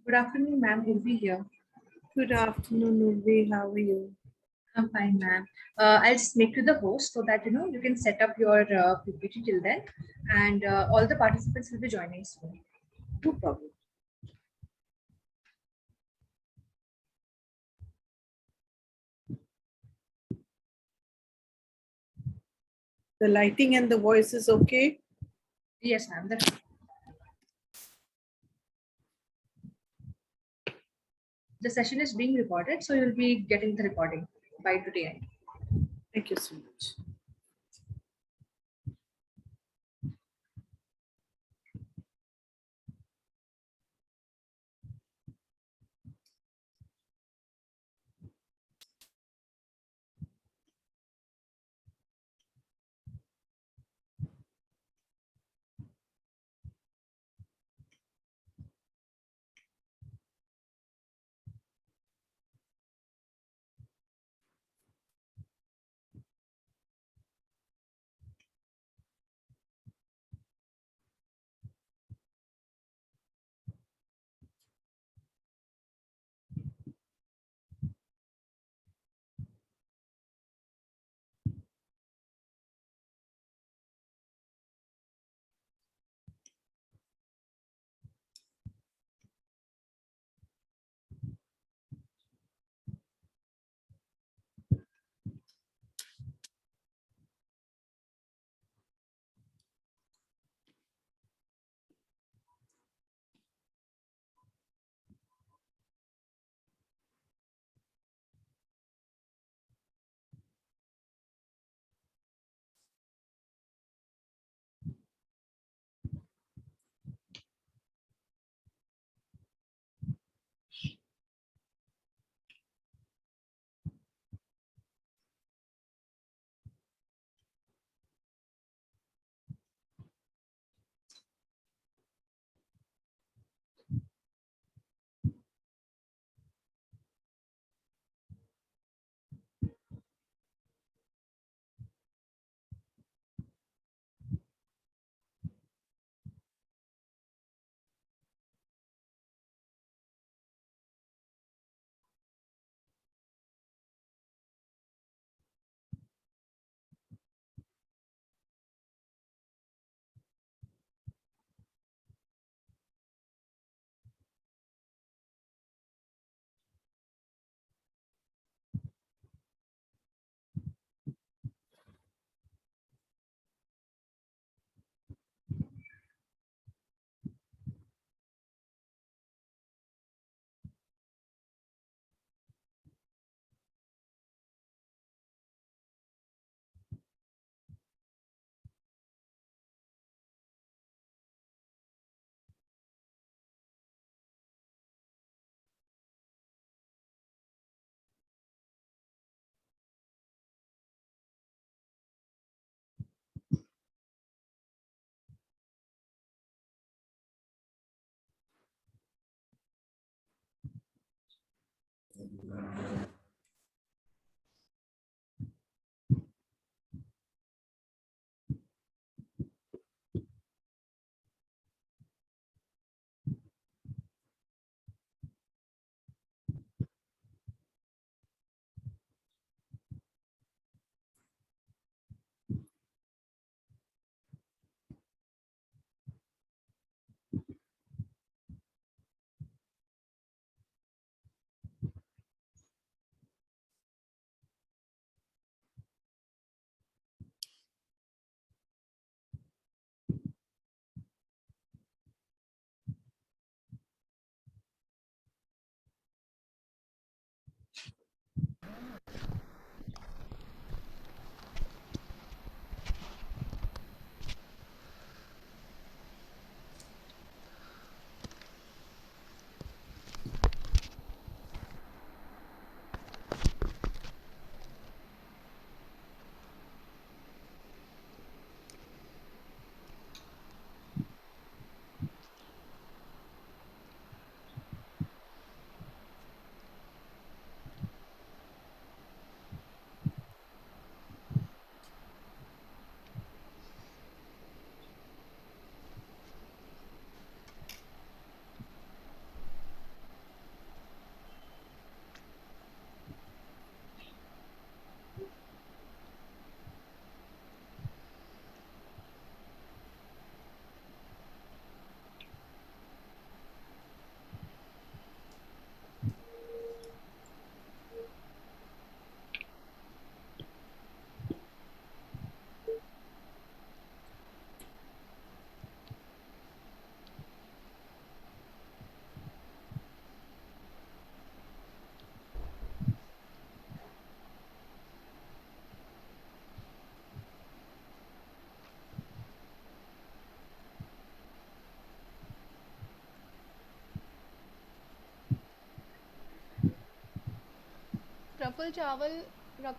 Good afternoon, ma'am. Urvi here. Good afternoon, Urvi. How are you? I'm fine, ma'am. I'll just make you the host so that you can set up your PPT till then, and all the participants will be joining soon. No problem. The lighting and the voice is okay? Yes, ma'am. The session is being recorded, so you'll be getting the recording by today end. Thank you so much. सफल चावल रख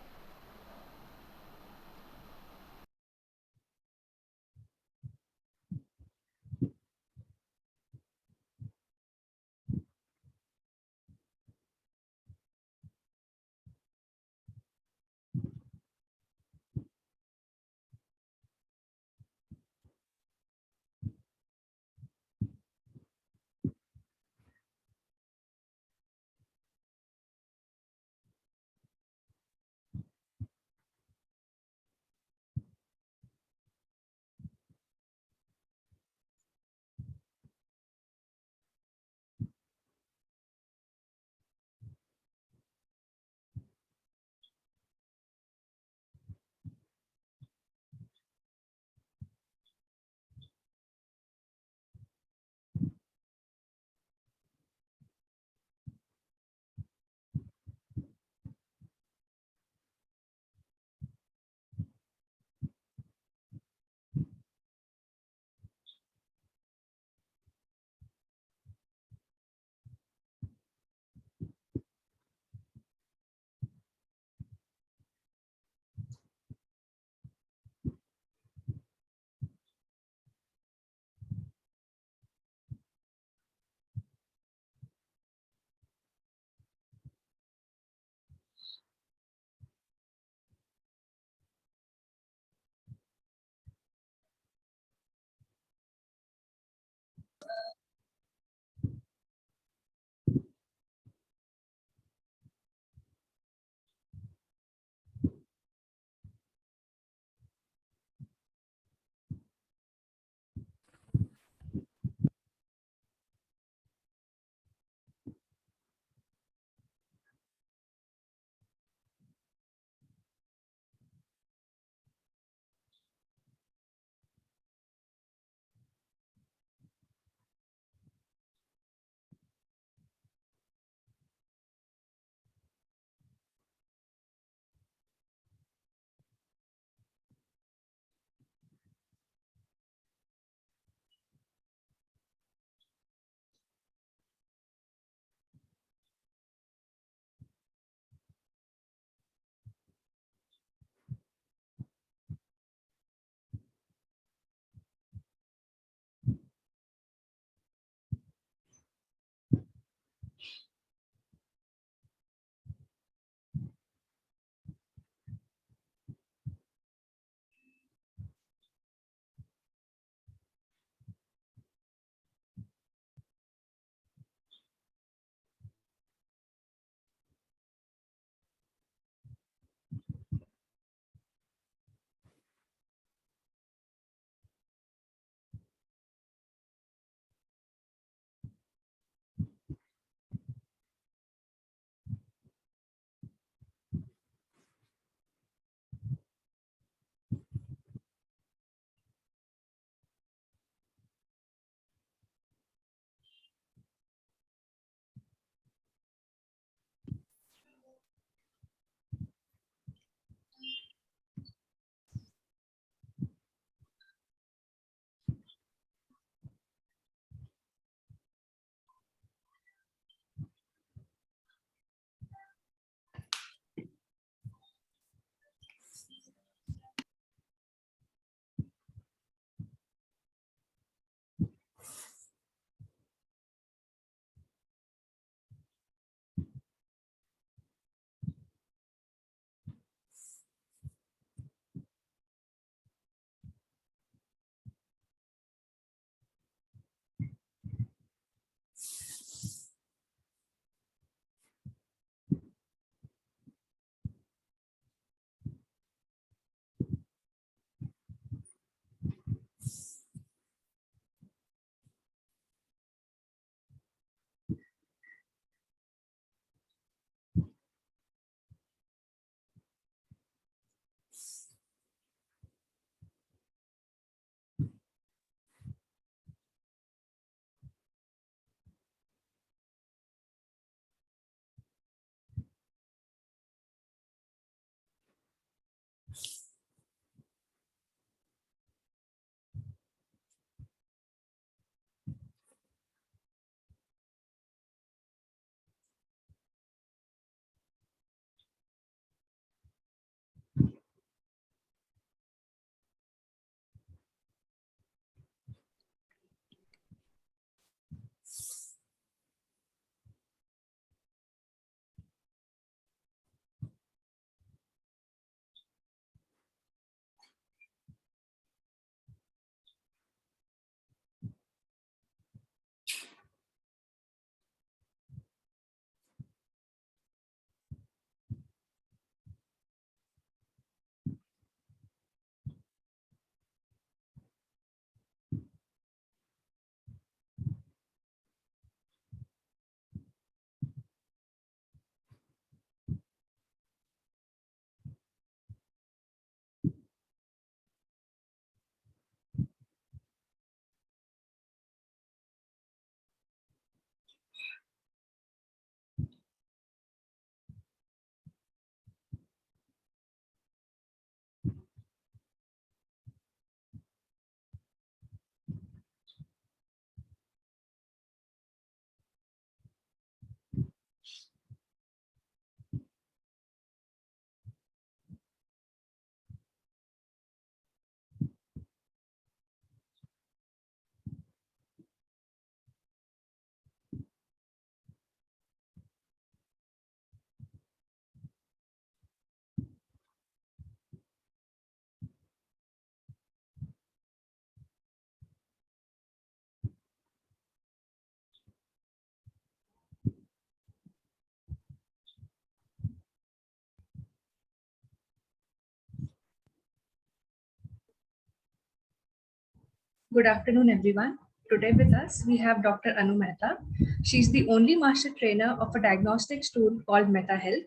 Good afternoon, everyone. Today with us, we have Dr. Anu Mehta. She's the only master trainer of a diagnostics tool called Meta Health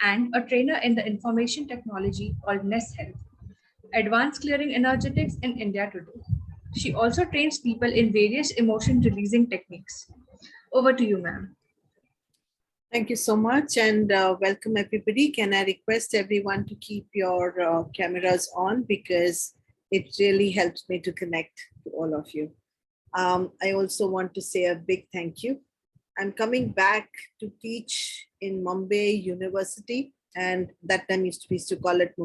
and a trainer in the information technology called Nest Health, advanced clearing energetics in India today. She also trains people in various emotion releasing techniques. Over to you, ma'am. Thank you so much and welcome everybody. Can I request everyone to keep your cameras on because it really helps me to connect to all of you. I also want to say a big thank you. I'm coming back to teach in Mumbai University, and that time we used to call it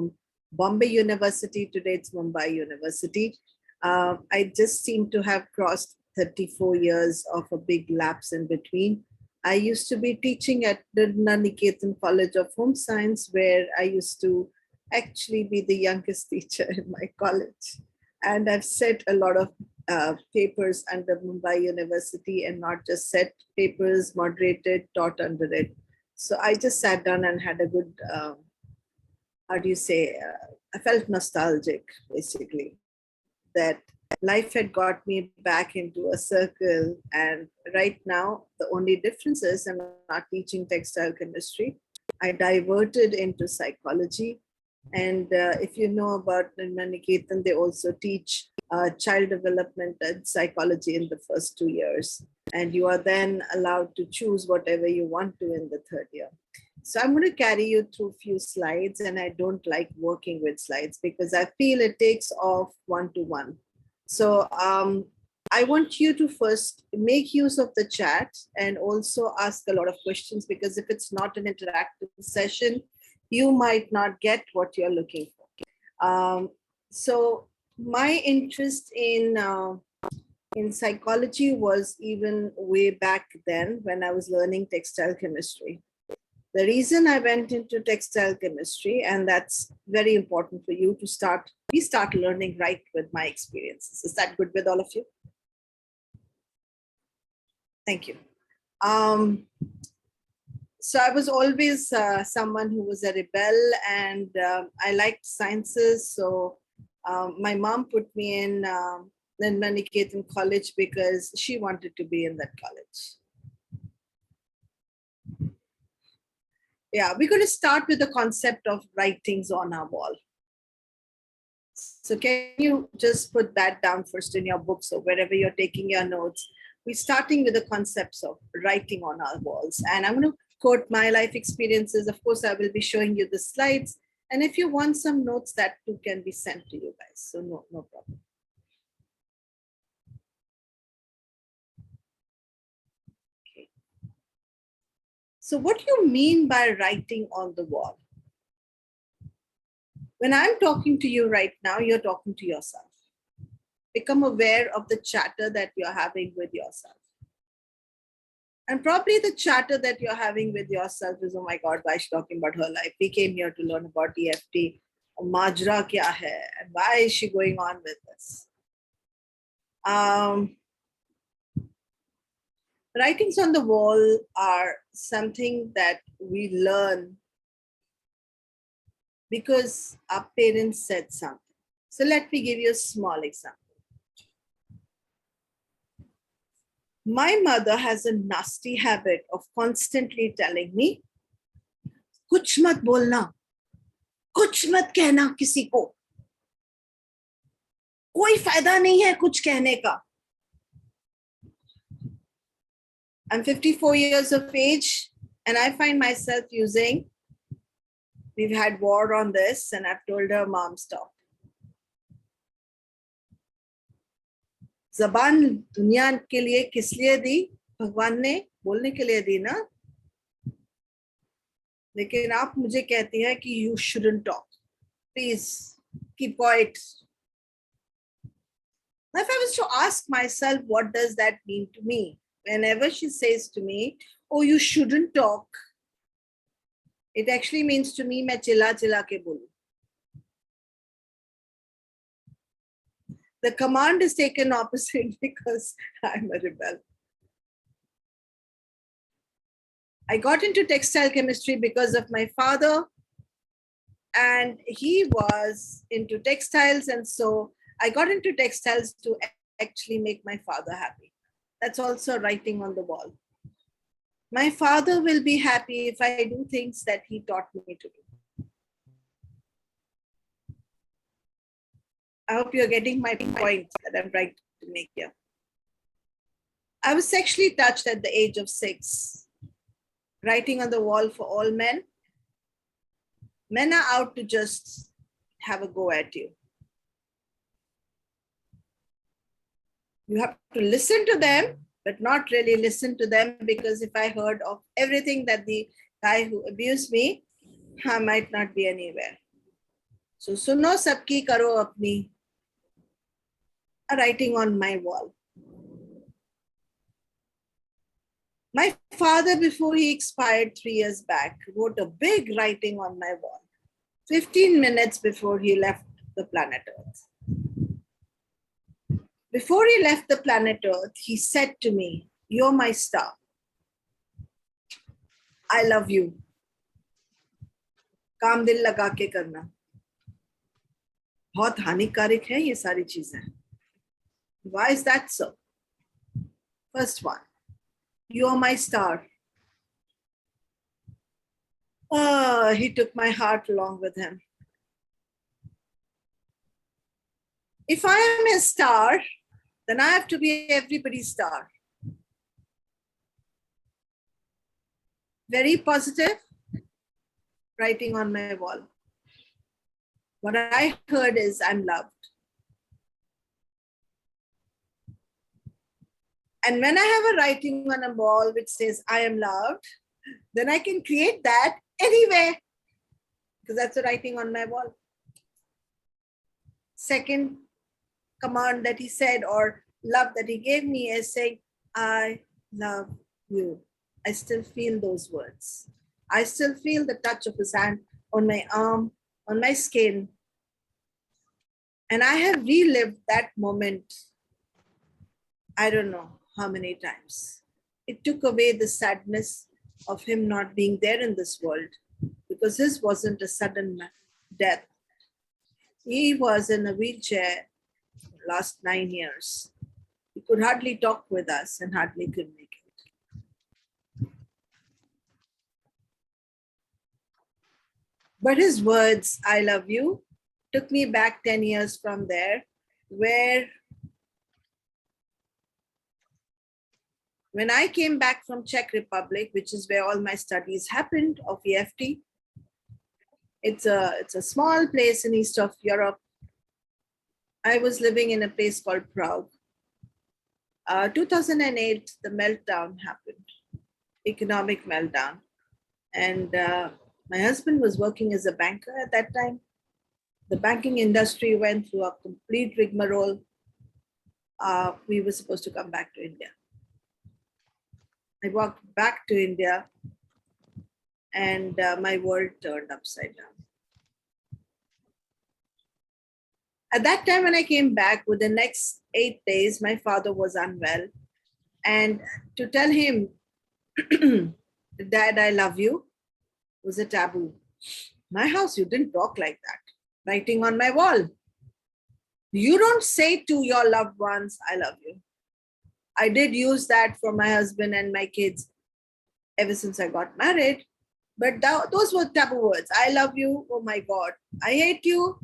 Bombay University. Today it's Mumbai University. I just seem to have crossed 34 years of a big lapse in between. I used to be teaching at the Naniketan College of Home Science, where I used to actually be the youngest teacher in my college. And I've set a lot of papers under Mumbai University, and not just set papers, moderated, taught under it. So I just sat down and had a good, how do you say, I felt nostalgic, basically, that life had got me back into a circle. And right now, the only difference is I'm not teaching textile chemistry. I diverted into psychology. And if you know about Naniketan, they also teach child development and psychology in the first 2 years. And you are then allowed to choose whatever you want to in the third year. So I'm going to carry you through a few slides, and I don't like working with slides because I feel it takes off one-to-one. So I want you to first make use of the chat and also ask a lot of questions, because if it's not an interactive session, you might not get what you're looking for. So my interest in psychology was even way back then when I was learning textile chemistry. The reason I went into textile chemistry, and that's very important for you to start learning right with my experiences. Is that good with all of you? Thank you. So I was always someone who was a rebel, and I liked sciences. So my mom put me in Naniketan College because she wanted to be in that college. Yeah, we're going to start with the concept of writings on our wall. So can you just put that down first in your books or wherever you're taking your notes? We're starting with the concepts of writing on our walls. And I'm going to quote my life experiences. Of course, I will be showing you the slides. And if you want some notes, that too can be sent to you guys. So no problem. Okay. So what do you mean by writing on the wall? When I'm talking to you right now, you're talking to yourself. Become aware of the chatter that you're having with yourself. And probably the chatter that you're having with yourself is, oh my God, why is she talking about her life? We came here to learn about EFT. Majra kya hai? And why is she going on with this? Writings on the wall are something that we learn because our parents said something. So let me give you a small example. My mother has a nasty habit of constantly telling me, kuch mat bolna, kuch mat कहना किसी को, कोई फायदा नहीं है कुछ कहने का. I'm 54 years of age, and I find myself using, we've had war on this, and I've told her, Mom, stop. ज़बान दुनिया के लिए किस लिए दी? भगवान ने बोलने के लिए दी ना. लेकिन आप मुझे कहती हैं कि you shouldn't talk. Please keep quiet. Now, if I was to ask myself, what does that mean to me? Whenever she says to me, oh, you shouldn't talk, it actually means to me, मैं चिल्ला चिल्ला के बोलूं. The command is taken opposite because I'm a rebel. I got into textile chemistry because of my father, and he was into textiles. And so I got into textiles to actually make my father happy. That's also writing on the wall. My father will be happy if I do things that he taught me to do. I hope you're getting my point that I'm trying to make here. I was sexually touched at the age of 6. Writing on the wall for all men. Men are out to just have a go at you. You have to listen to them, but not really listen to them, because if I heard of everything that the guy who abused me, I might not be anywhere. So suno sabki karo apni. Writing on my wall. My father, before he expired 3 years back, wrote a big writing on my wall, 15 minutes before he left the planet Earth. Before he left the planet Earth, he said to me, "You're my star. I love you. काम दिल लगा के करना." बहुत हानिकारक है ये सारी चीजें. Why is that so? First one, you're my star. He took my heart along with him. If I am a star, then I have to be everybody's star. Very positive, writing on my wall. What I heard is, I'm loved. And when I have a writing on a wall which says, I am loved, then I can create that anywhere, because that's a writing on my wall. Second command that he said, or love that he gave me, is saying, I love you. I still feel those words. I still feel the touch of his hand on my arm, on my skin. And I have relived that moment, I don't know how many times. It took away the sadness of him not being there in this world, because his wasn't a sudden death. He was in a wheelchair last 9 years. He could hardly talk with us and hardly communicate. But his words, I love you, took me back 10 years from there, where when I came back from Czech Republic, which is where all my studies happened of EFT, it's a small place in east of Europe. I was living in a place called Prague. 2008, the meltdown happened, economic meltdown. And my husband was working as a banker at that time. The banking industry went through a complete rigmarole. We were supposed to come back to India. I walked back to India, and my world turned upside down. At that time, when I came back, with the next 8 days, my father was unwell. And to tell him, Dad, I love you, was a taboo. My house, you didn't talk like that. Writing on my wall. You don't say to your loved ones, I love you. I did use that for my husband and my kids ever since I got married. But those were taboo words. I love you. Oh my God. I hate you.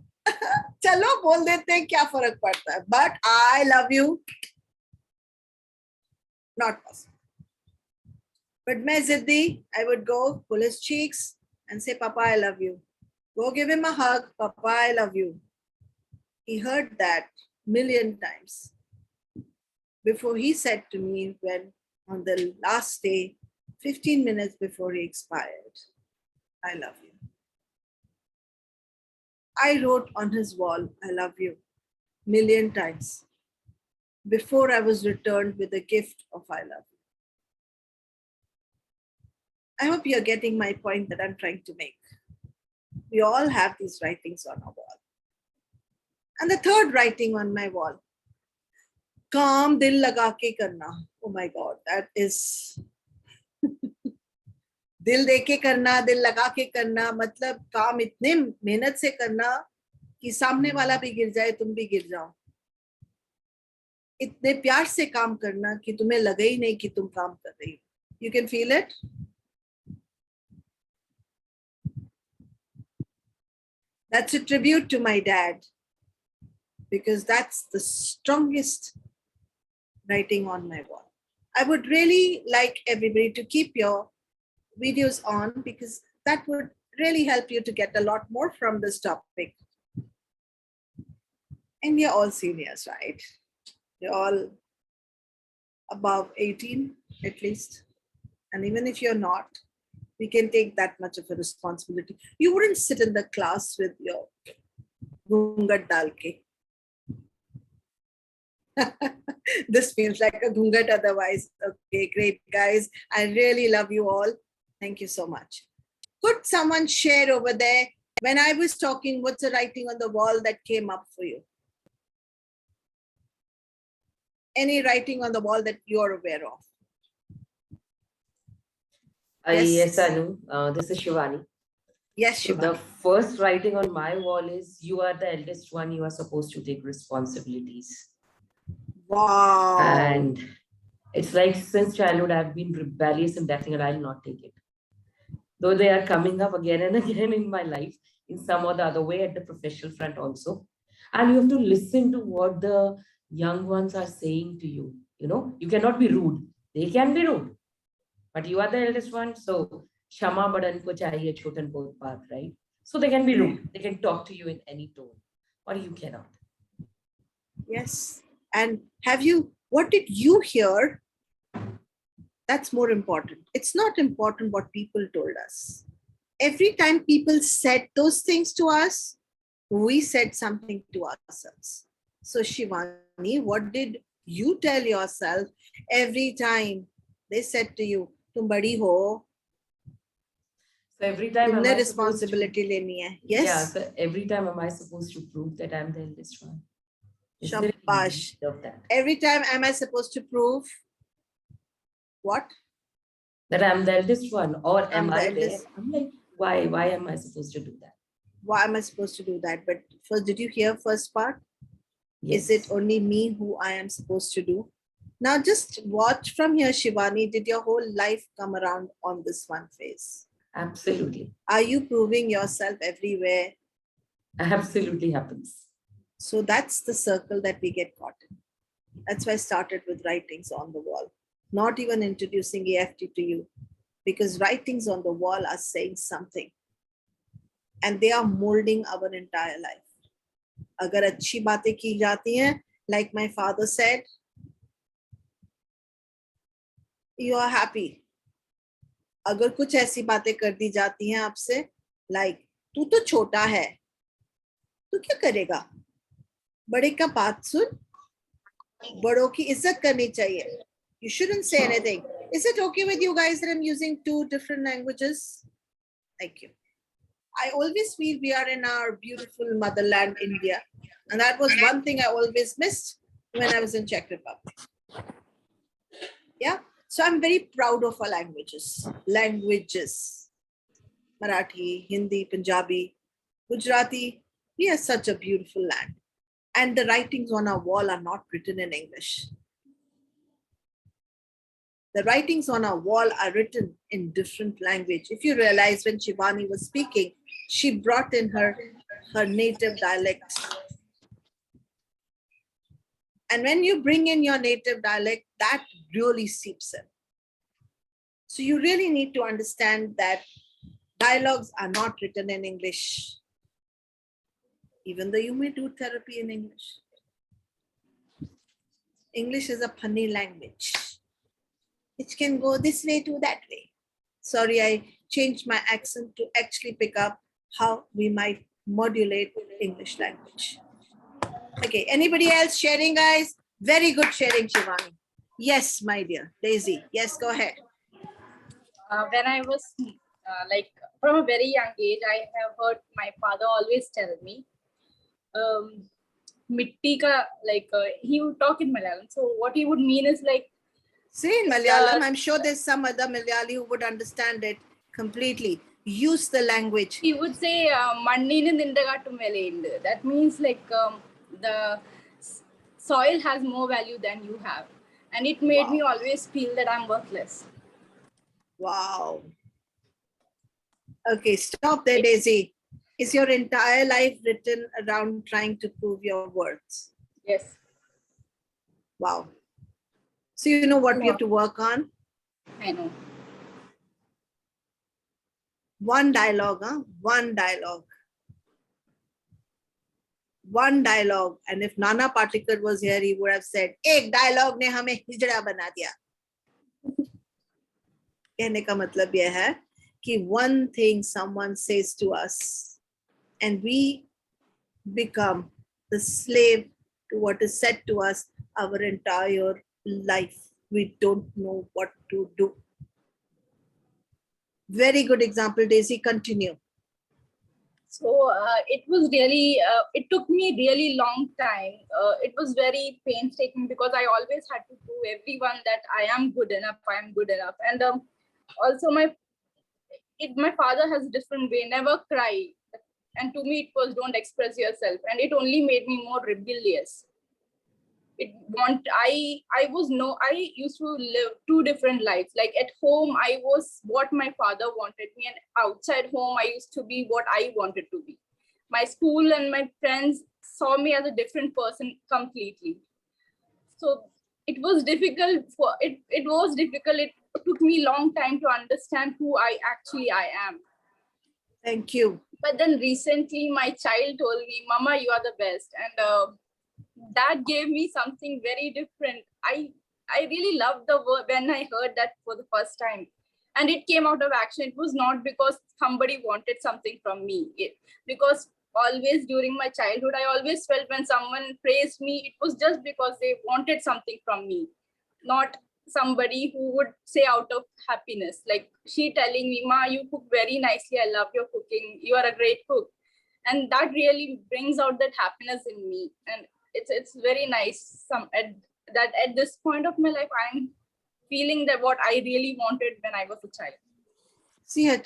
चलो बोल देते हैं, क्या फर्क पड़ता है. But I love you, not possible. But मैं जिद्दी, I would go pull his cheeks and say, Papa, I love you. Go give him a hug. Papa, I love you. He heard that million times before he said to me, when on the last day, 15 minutes before he expired, I love you. I wrote on his wall, I love you, million times before I was returned with the gift of I love you. I hope you're getting my point that I'm trying to make. We all have these writings on our wall. And the third writing on my wall, काम दिल लगा के करना. Oh my God, that is दिल दे के करना, दिल लगा के करना, मतलब काम इतने मेहनत से करना कि सामने वाला भी गिर जाए, तुम भी गिर जाओ. इतने प्यार से काम करना कि तुम्हें लगे ही नहीं कि तुम काम कर रही हो. You can feel it. That's a tribute to my dad, because that's the strongest writing on my wall. I would really like everybody to keep your videos on, because that would really help you to get a lot more from this topic. And you're all seniors, right? You're all above 18 at least. And even if you're not, we can take that much of a responsibility. You wouldn't sit in the class with your ghungat dal ke. This feels like a ghungat otherwise. Okay, great guys. I really love you all. Thank you so much. Could someone share over there, when I was talking, what's the writing on the wall that came up for you? Any writing on the wall that you're aware of? Yes, Anu. This is Shivani. Yes, So Shivani. the first writing on my wall is, you are the eldest one, you are supposed to take responsibilities. Wow. And it's like, since childhood, I've been rebellious in that thing, and I'll not take it. Though they are coming up again and again in my life, in some or the other way, at the professional front also. And you have to listen to what the young ones are saying to you. You know, you cannot be rude. They can be rude. But you are the eldest one, so Shama badan ko chahiye chotan ko baat, right? So they can be rude. They can talk to you in any tone, or you cannot. Yes. And what did you hear? That's more important. It's not important what people told us. Every time people said those things to us, we said something to ourselves. So Shivani, what did you tell yourself every time they said to you, "Tum badi ho"? So every time तुमने responsibility लेनी है. Yes. Yeah. So every time, am I supposed to prove that I'm the eldest one? Shabash. Of that. Every time, am I supposed to prove what? That I'm the eldest one, or am I there? Eldest. I'm like, why? Why am I supposed to do that? Why am I supposed to do that? But first, did you hear first part? Yes. Is it only me who I am supposed to do? Now just watch from here, Shivani. Did your whole life come around on this one phase? Absolutely. Are you proving yourself everywhere? Absolutely happens. So that's the circle that we get caught in. That's why I started with writings on the wall, not even introducing EFT to you, because writings on the wall are saying something, and they are molding our entire life. अगर अच्छी बातें की जाती हैं, like my father said, you are happy. अगर कुछ ऐसी बातें कर दी जाती हैं आपसे, like तू तो छोटा है, तू क्या करेगा? बड़े का बात सुन, बड़ों की इज्जत करनी चाहिए. You shouldn't say anything. Is it okay with you guys that I'm using 2 different languages? Thank you. I always feel we are in our beautiful motherland, India. And that was one thing I always missed when I was in Czech Republic. Yeah. So I'm very proud of our languages. Marathi, Hindi, Punjabi, Gujarati. We are such a beautiful land. And the writings on our wall are not written in English. The writings on our wall are written in different language. If you realize, when Shivani was speaking, she brought in her native dialect. And when you bring in your native dialect, that really seeps in. So you really need to understand that dialogues are not written in English, even though you may do therapy in English. English is a funny language. It can go this way to that way. Sorry, I changed my accent to actually pick up how we might modulate English language. Okay, anybody else sharing, guys? Very good sharing, Shivani. Yes, my dear. Daisy, yes, go ahead. When I was like from a very young age, I have heard my father always tell me, mitti ka, like he would talk in Malayalam. So what he would mean is like, say in Malayalam, I'm sure there's some other Malayali who would understand it completely. Use the language. He would say, Manninu nindagattum velayundu. That means like the soil has more value than you have. And it made me always feel that I'm worthless. Wow. Okay, stop there, Daisy. Is your entire life written around trying to prove your worth? Yes. Wow. So you know what we have to work on? I know. One dialogue, huh? One dialogue. One dialogue. And if Nana Patekar was here, he would have said, "Ek dialogue ne hame hijra bana diya." कहने का मतलब यह है कि one thing someone says to us and we become the slave to what is said to us our entire life. We don't know what to do. Very good example, Daisy. Continue. So it was really, it took me really long time. It was very painstaking because I always had to prove everyone that I am good enough, I am good enough. And also my father has a different way, never cry. And to me, it was don't express yourself. And it only made me more rebellious. I used to live two different lives. Like at home, I was what my father wanted me, and outside home, I used to be what I wanted to be. My school and my friends saw me as a different person completely. So it was difficult It took me a long time to understand who I am. Thank you. But then recently, my child told me, "Mama, you are the best," and that gave me something very different. I really loved the word when I heard that for the first time, and it came out of action. It was not because somebody wanted something from me, because always during my childhood, I always felt when someone praised me, it was just because they wanted something from me, not somebody who would say out of happiness. Like she telling me, "Ma, you cook very nicely. I love your cooking. You are a great cook." And that really brings out that happiness in me. And it's very nice that at this point of my life, I'm feeling that what I really wanted when I was a child. See, a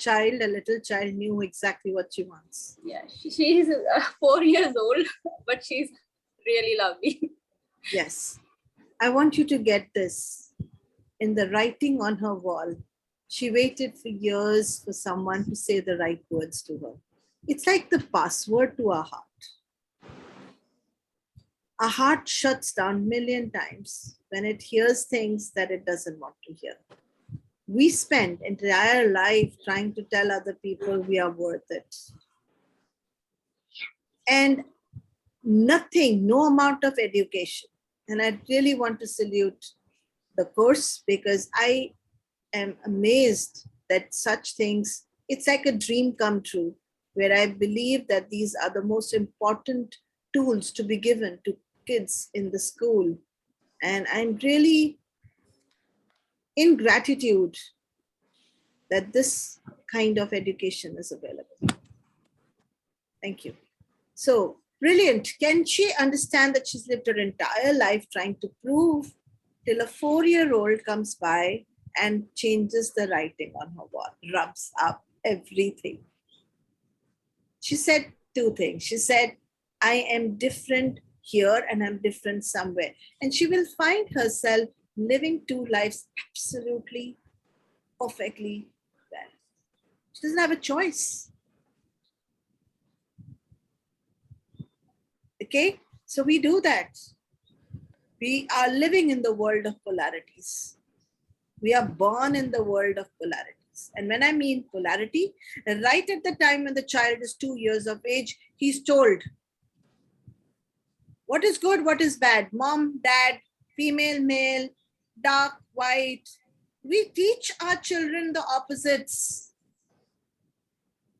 little child knew exactly what she wants. Yeah, she's 4 years old, but she's really lovely. Yes. I want you to get this. In the writing on her wall, she waited for years for someone to say the right words to her. It's like the password to our heart. Our heart shuts down a million times when it hears things that it doesn't want to hear. We spend entire life trying to tell other people we are worth it. And nothing, no amount of education. And I really want to salute the course because I am amazed that such things, it's like a dream come true, where I believe that these are the most important tools to be given to kids in the school. And I'm really in gratitude that this kind of education is available. Thank you. So brilliant. Can she understand that she's lived her entire life trying to prove till a 4-year-old comes by and changes the writing on her wall, rubs up everything. She said two things. She said, I am different here and I'm different somewhere. And she will find herself living two lives absolutely, perfectly well. She doesn't have a choice. Okay, so we do that. We are living in the world of polarities. We are born in the world of polarities. And when I mean polarity, right at the time when the child is 2 years of age, he's told what is good, what is bad, mom, dad, female, male, dark, white. We teach our children the opposites.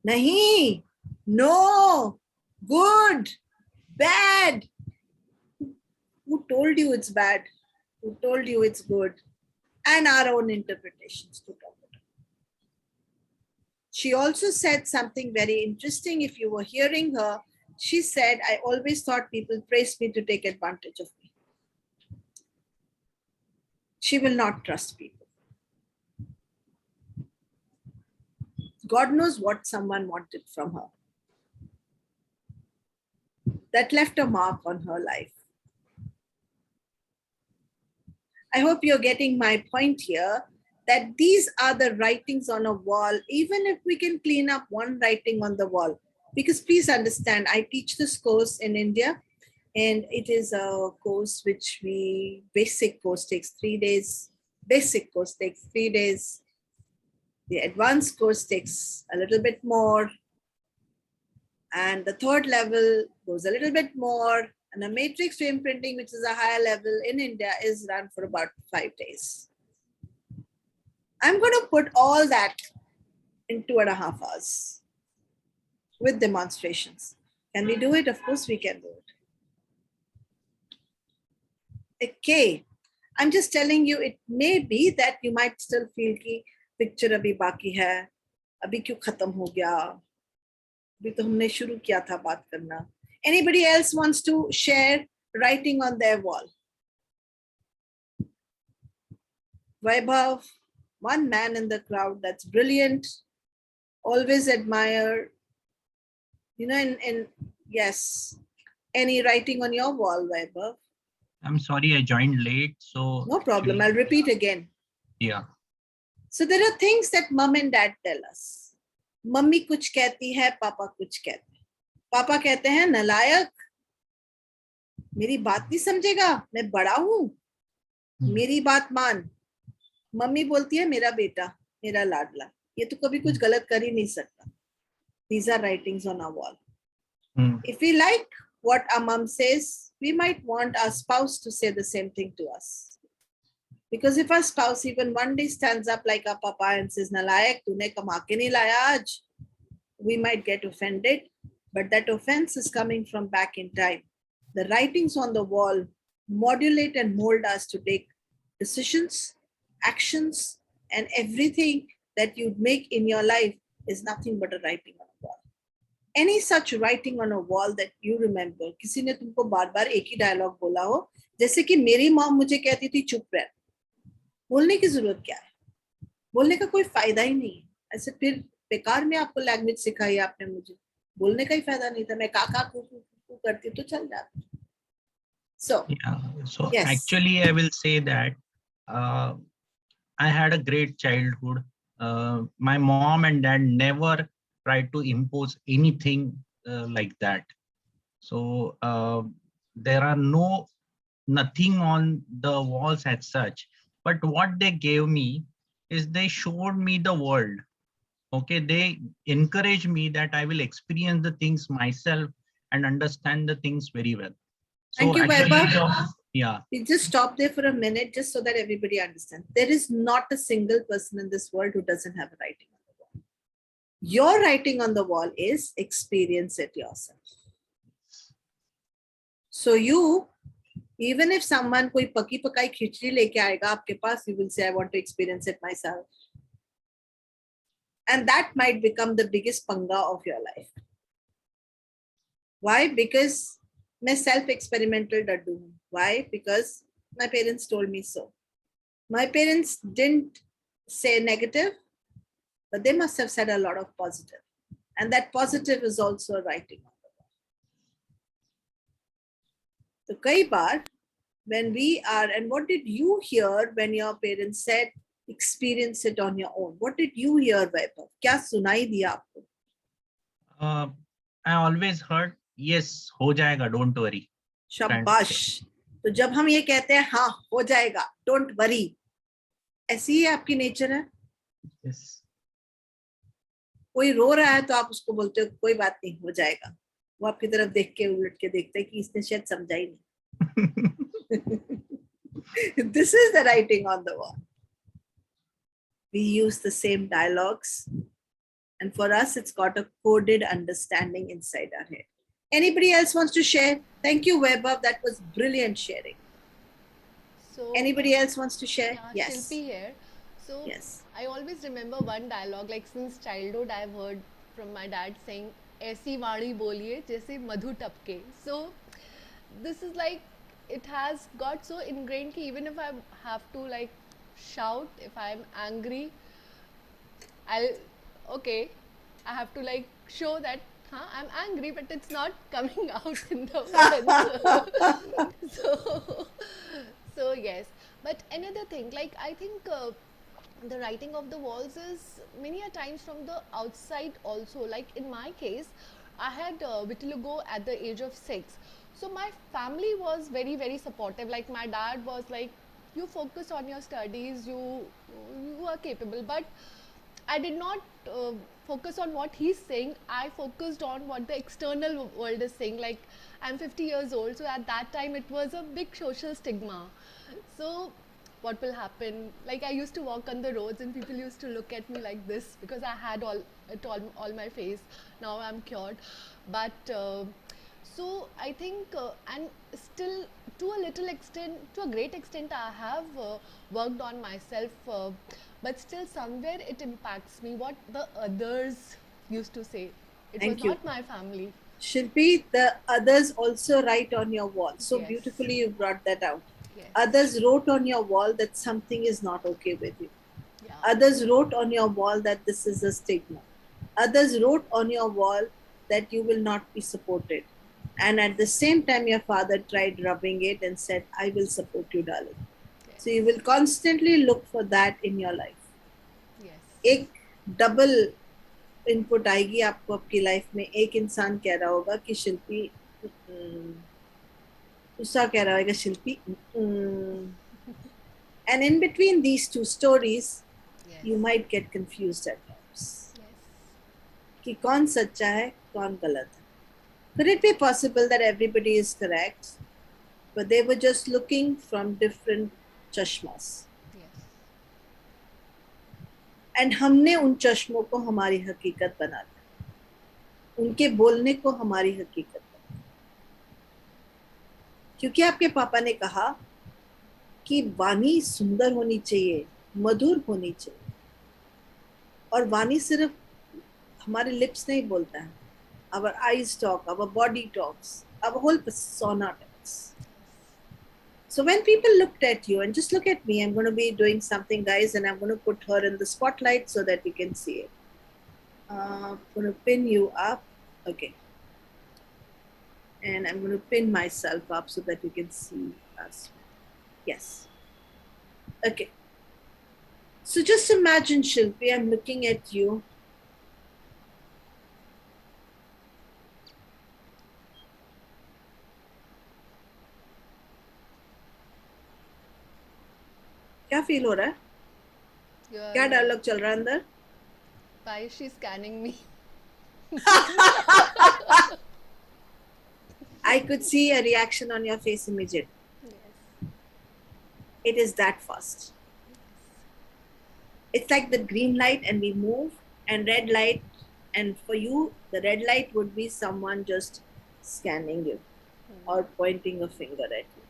Nahi, no, good, bad. Who told you it's bad? Who told you it's good? And our own interpretations to talk about. She also said something very interesting. If you were hearing her, she said, I always thought people praised me to take advantage of me. She will not trust people. God knows what someone wanted from her. That left a mark on her life. I hope you're getting my point here, that these are the writings on a wall, even if we can clean up one writing on the wall. Because please understand, I teach this course in India, and it is a course which basic course takes 3 days. Basic course takes 3 days. The advanced course takes a little bit more. And the third level goes a little bit more. And a matrix frame printing, which is a higher level in India, is run for about 5 days. I'm going to put all that in 2.5 hours with demonstrations. Can we do it? Of course we can do it. Okay. I'm just telling you, it may be that you might still feel कि picture अभी बाकी है, अभी क्यों खत्म हो गया, अभी तो हमने शुरू किया था बात करना. Anybody else wants to share writing on their wall? Vaibhav, one man in the crowd, that's brilliant. Always admire. You know, yes. Any writing on your wall, Vaibhav? I'm sorry, I joined late, so. No problem, I'll repeat again. Yeah. So there are things that mom and dad tell us. Mummy कुछ कहती है, पापा कुछ कहते हैं. पापा कहते हैं नालायक, मेरी बात नहीं समझेगा, मैं बड़ा हूं, मेरी बात मान. मम्मी बोलती है मेरा बेटा, मेरा लाडला, ये तो कभी कुछ गलत कर ही नहीं सकता. These are writings on our wall. If we like what our mom says, we might want our spouse to say the same thing to us. Because if our spouse even one day stands up like our papa and says, Nalayak, tune kama ke nahi laya aaj, we might get offended, but that offense is coming from back in time. The writings on the wall modulate and mold us to take decisions, actions, and everything that you make in your life is nothing but a writing on a wall. Any such writing on a wall that you remember, किसी ने तुमको बार-बार एक ही dialogue बोला हो, जैसे कि मेरी मॉम मुझे कहती थी चुप रह, बोलने की जरूरत क्या है, बोलने का कोई फायदा ही नहीं है. ऐसे फिर बेकार में आपको लैंग्वेज सिखाई आपने, मुझे बोलने का ही फायदा नहीं था, मैं काका कू करती तो चल जाता. So yeah, so yes. Actually I will say that I had a great childhood. My mom and dad never tried to impose anything like that. So there are nothing on the walls as such, but what they gave me is they showed me the world. Okay, they encouraged me that I will experience the things myself and understand the things very well. So thank you, Vaibhav. Yeah. We just stop there for a minute just so that everybody understands. There is not a single person in this world who doesn't have a writing on the wall. Your writing on the wall is experience it yourself. So you, even if someone कोई पकी पकाई खिचड़ी लेके आएगा आपके पास, you will say, I want to experience it myself. And that might become the biggest panga of your life. Why? Because मैं self-experimental डड्डू हूँ. Why? Because my parents told me so. My parents didn't say negative, but they must have said a lot of positive. And that positive is also writing on the wall. So कई बार, when we are, and what did you hear when your parents said, experience it on your own? What did you hear, Vaibhav? क्या सुनाई दिया आपको? I always heard, yes, हो जाएगा, don't worry. शाबाश. तो जब हम ये कहते हैं हाँ हो जाएगा, don't worry, ऐसी ही आपकी नेचर है. Yes. कोई रो रहा है तो आप उसको बोलते हो कोई बात नहीं हो जाएगा. वो आपकी तरफ देख के उलट के देखते हैं कि इसने शायद समझा ही नहीं. This is the writing on the wall. We use the same dialogues, and for us it's got a coded understanding inside our head. Anybody else wants to share? Thank you, Vaibhav. That was brilliant sharing. So Anybody else wants to share? yeah, Yes. Shilpi here. So Yes. I always remember one dialogue, like since childhood I've heard from my dad saying, "ऐसी वाणी बोलिए जैसे मधु टपके." So this is like, it has got so ingrained कि even if I have to like shout, if I'm angry, I have to like show that I'm angry, but it's not coming out in the words. So yes, but another thing, like I think the writing of the walls is many a times from the outside also. Like in my case, I had vitiligo at the age of 6. So my family was very very supportive. Like my dad was like, "You focus on your studies. You are capable." But I did not focus on what he's saying. I focused on what the external world is saying. Like, I'm 50 years old, so at that time it was a big social stigma. So, what will happen? Like, I used to walk on the roads, and people used to look at me like this because I had all my face. Now I'm cured, but so I think, and still to a little extent, to a great extent, I have worked on myself, but still somewhere it impacts me what the others used to say. It was Thank you. not my family. Shilpi, the others also write on your wall. So Yes. beautifully you brought that out. Yes. Others wrote on your wall that something is not okay with you. Yeah. Others wrote on your wall that this is a stigma. Others wrote on your wall that you will not be supported. And at the same time, your father tried rubbing it and said, I will support you, darling. Yes. So you will constantly look for that in your life. Yes. एक double input आएगी आपको आपकी life में. एक इंसान कह रहा होगा कि शिल्पी, दूसरा कह रहा होगा शिल्पी. And in between these two stories, Yes. you might get confused at times. Yes. कि कौन सच्चा है, कौन गलत है. Could it be possible that everybody is correct, but they were just looking from different chashmas? Yes. And हमने उन चश्मों को हमारी हकीकत बना दिया, उनके बोलने को हमारी हकीकत बना दिया. क्योंकि आपके पापा ने कहा कि वाणी सुंदर होनी चाहिए, मधुर होनी चाहिए. और वाणी सिर्फ हमारे लिप्स नहीं बोलता है. Our eyes talk, our body talks, our whole persona talks. So when people looked at you, and just look at me, I'm going to be doing something, guys, and I'm going to put her in the spotlight so that we can see it. I'm going to pin you up. Okay. And I'm going to pin myself up so that you can see us. Yes. Okay. So just imagine, Shilpi, I'm looking at you. क्या feel हो रहा है? क्या dialogue चल रहा है अंदर? Why is she scanning me? I could see a reaction on your face immediately. Yes. It is that fast. It's like the green light and we move, and red light, and for you the red light would be someone just scanning you or pointing a finger at you.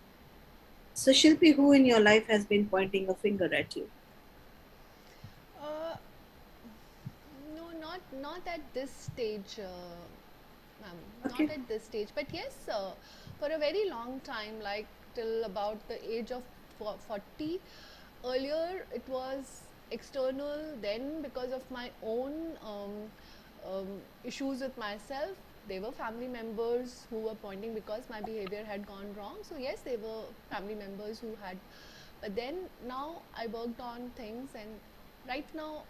So Shilpi, who in your life has been pointing a finger at you? No, not at this stage, ma'am. Okay. Not at this stage. But yes, for a very long time, like till about the age of 40. Earlier, it was external. Then, because of my own issues with myself, they were family members who were pointing because my behavior had gone wrong. So yes, they were family members who had. But then now I worked on things, and right now,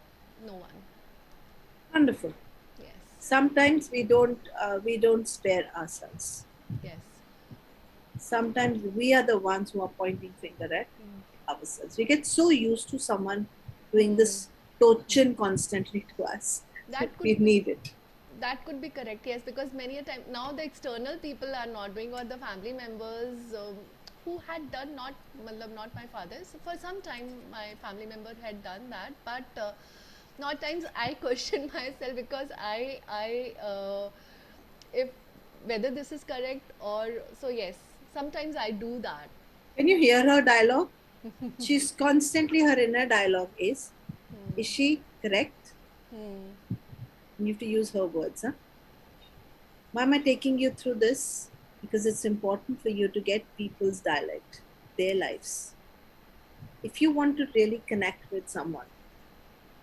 no one. Wonderful. Yes. Sometimes we don't spare ourselves. Yes. Sometimes we are the ones who are pointing finger at ourselves. We get so used to someone doing this tochin constantly to us. That We could need it. That could be correct, yes, because many a time now the external people are not doing, or the family members who had done, not my father's. For some time, my family member had done that, but not times I question myself because if whether this is correct or so. Yes, sometimes I do that. When you hear her dialogue, she's constantly, her inner dialogue is she correct? You have to use her words. Huh? Why am I taking you through this? Because it's important for you to get people's dialect, their lives. If you want to really connect with someone,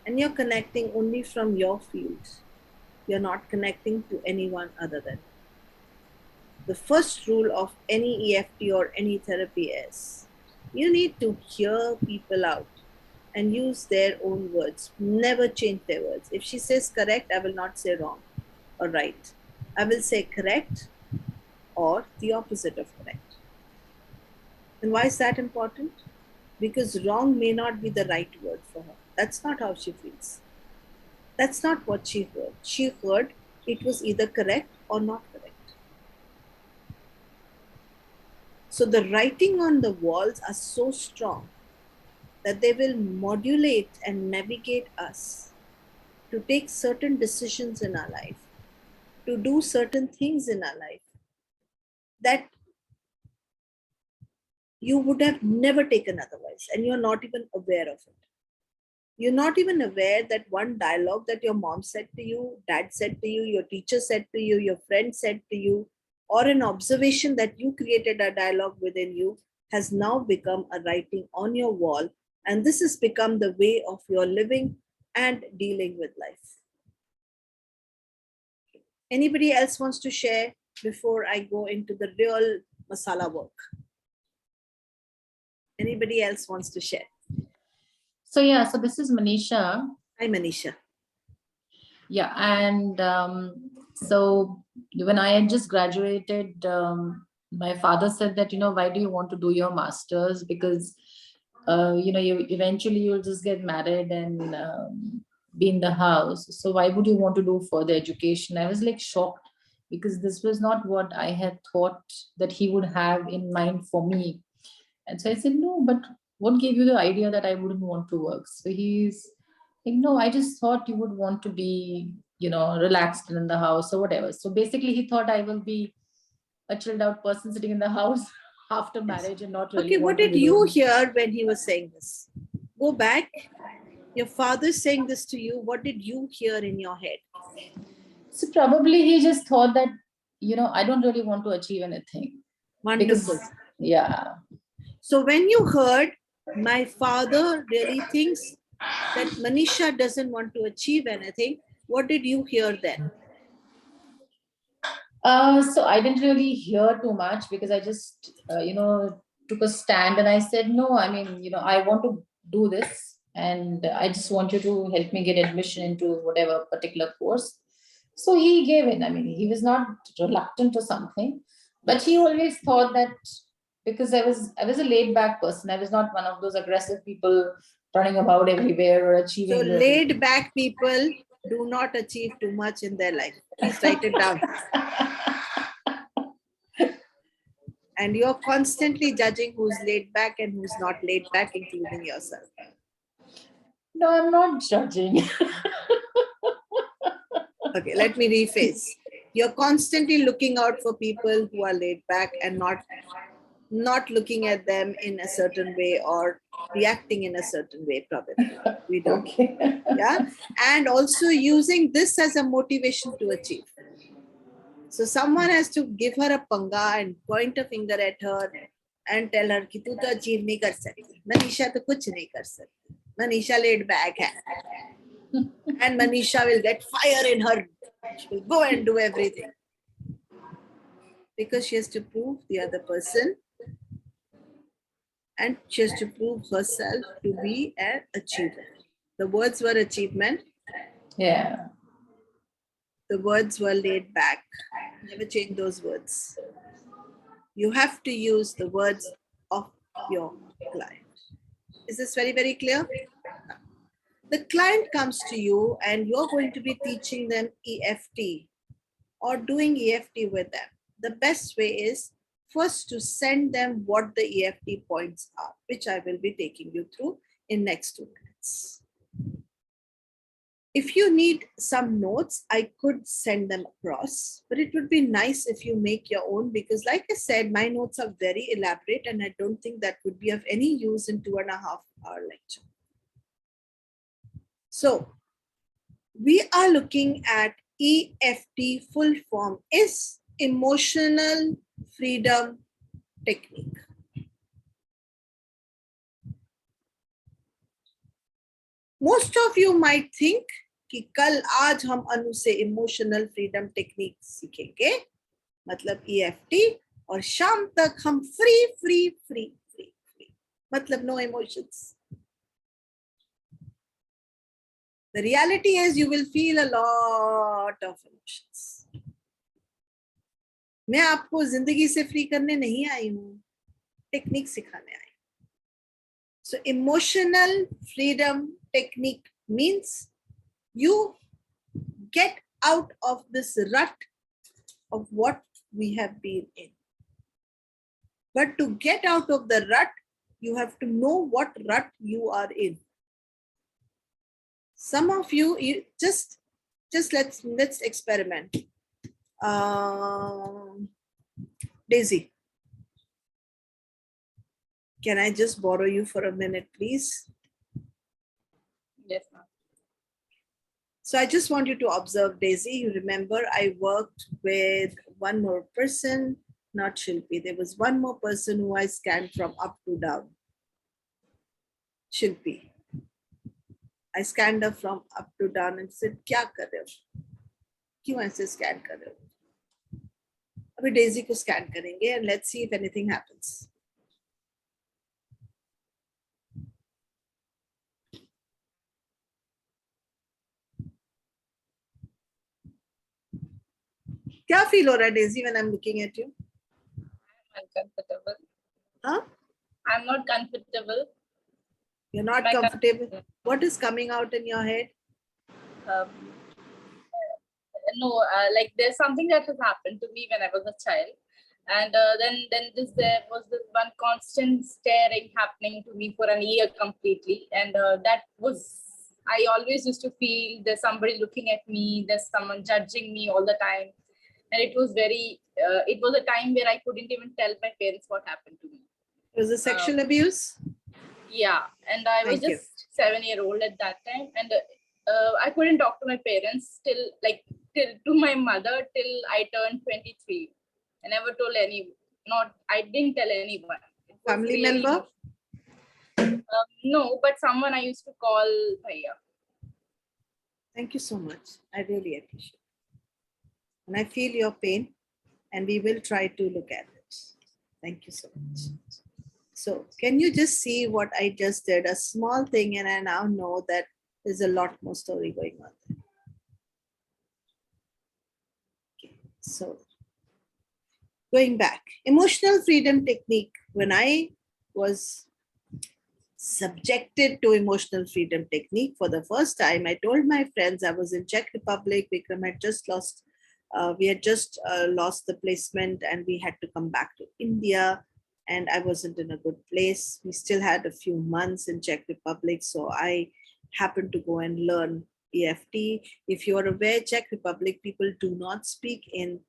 and you're connecting only from your field, you're not connecting to anyone other than you. The first rule of any EFT or any therapy is You need to hear people out and use their own words. Never change their words. If she says correct, I will not say wrong or right. I will say correct or the opposite of correct. And why is that important? Because wrong may not be the right word for her. That's not how she feels. That's not what she heard. She heard it was either correct or not correct. So the writing on the walls are so strong that they will modulate and navigate us to take certain decisions in our life, to do certain things in our life that you would have never taken otherwise, and you're not even aware of it. You're not even aware that one dialogue that your mom said to you, dad said to you, your teacher said to you, your friend said to you, or an observation that you created a dialogue within you has now become a writing on your wall. And this has become the way of your living and dealing with life. Anybody else wants to share before I go into the real masala work? Anybody else wants to share? So yeah, so this is Manisha. Hi, Manisha. Yeah, and so when I had just graduated, my father said that, why do you want to do your master's? Because, you eventually you'll just get married and be in the house. So why would you want to do further education? I was like shocked because this was not what I had thought that he would have in mind for me. And so I said, no, but what gave you the idea that I wouldn't want to work? So he's like, no, I just thought you would want to be, relaxed in the house or whatever. So basically he thought I will be a chilled out person sitting in the house after marriage and not really. Okay, what did you hear when he was saying this? Go back. Your father's saying this to you. What did you hear in your head? So probably he just thought that, I don't really want to achieve anything. Wonderful. Because, yeah. So when you heard, my father really thinks that Manisha doesn't want to achieve anything, what did you hear then? So I didn't really hear too much because I just, took a stand and I said, no, I mean, I want to do this and I just want you to help me get admission into whatever particular course. So he gave in. I mean, he was not reluctant to something, but he always thought that because I was a laid back person. I was not one of those aggressive people running about everywhere or achieving. So laid back people do not achieve too much in their life. Please write it down. And you're constantly judging who's laid back and who's not laid back, including yourself. No, I'm not judging. Okay, let me rephrase. You're constantly looking out for people who are laid back and not looking at them in a certain way or reacting in a certain way, probably. We don't. Okay. Yeah. And also using this as a motivation to achieve. So someone has to give her a panga and point a finger at her and tell her कि तू तो achieve नहीं कर सकती, Manisha तो कुछ नहीं कर सकती, Manisha laid back है, and Manisha will get fire in her. She will go and do everything because she has to prove the other person and she has to prove herself to be an achiever. The words were achievement. Yeah. The words were laid back. Never change those words. You have to use the words of your client. Is this very, very clear? The client comes to you and you're going to be teaching them EFT or doing EFT with them. The best way is first to send them what the EFT points are, which I will be taking you through in next 2 minutes. If you need some notes, I could send them across, but it would be nice if you make your own because like I said, my notes are very elaborate and I don't think that would be of any use in 2.5 hour lecture. So we are looking at EFT. Full form is Emotional Freedom Technique. Most of you might think कि कल आज हम अनु से emotional freedom technique सीखेंगे, मतलब EFT, और शाम तक हम free free free free free. Matlab no emotions. The reality is you will feel a lot of emotions. मैं आपको जिंदगी से फ्री करने नहीं आई हूँ, टेक्निक सिखाने आई. So emotional freedom technique means you get out of this rut of what we have been in. But to get out of the rut, you have to know what rut you are in. Some of you just let's experiment. Daisy, can I just borrow you for a minute, please? Yes, ma'am. So I just want you to observe Daisy. You remember I worked with one more person, not Shilpi. There was one more person who I scanned from up to down. Shilpi. I scanned her from up to down and said, क्या कर रहे हो? क्यों ऐसे scan कर रहे हो? अभी Daisy को scan करेंगे and let's see if anything happens. क्या feel हो रहा है Daisy when I'm looking at you? I'm uncomfortable. Huh? I'm not comfortable. You're not Am I comfortable. What is coming out in your head? No, like there's something that has happened to me when I was a child, and then there was this one constant staring happening to me for an year completely, and that was, I always used to feel there's somebody looking at me, there's someone judging me all the time, and it was very it was a time where I couldn't even tell my parents what happened to me. It was a sexual abuse? Yeah, and I was Thank you. just 7-year-old at that time, and I couldn't talk to my parents till to my mother till I turned 23. I never told I didn't tell anyone. It was Family really member? no, but someone I used to call Bhaiya. Thank you so much. I really appreciate it. And I feel your pain, and we will try to look at it. Thank you so much. So can you just see what I just did? A small thing, and I now know that there's a lot more story going on there. Okay, so going back, emotional freedom technique. When I was subjected to emotional freedom technique for the first time, I told my friends I was in Czech Republic. Vikram had just lost, we had just lost the placement, and we had to come back to India. And I wasn't in a good place. We still had a few months in Czech Republic, so I happened to go and learn EFT. If you are aware, Czech Republic people do not speak in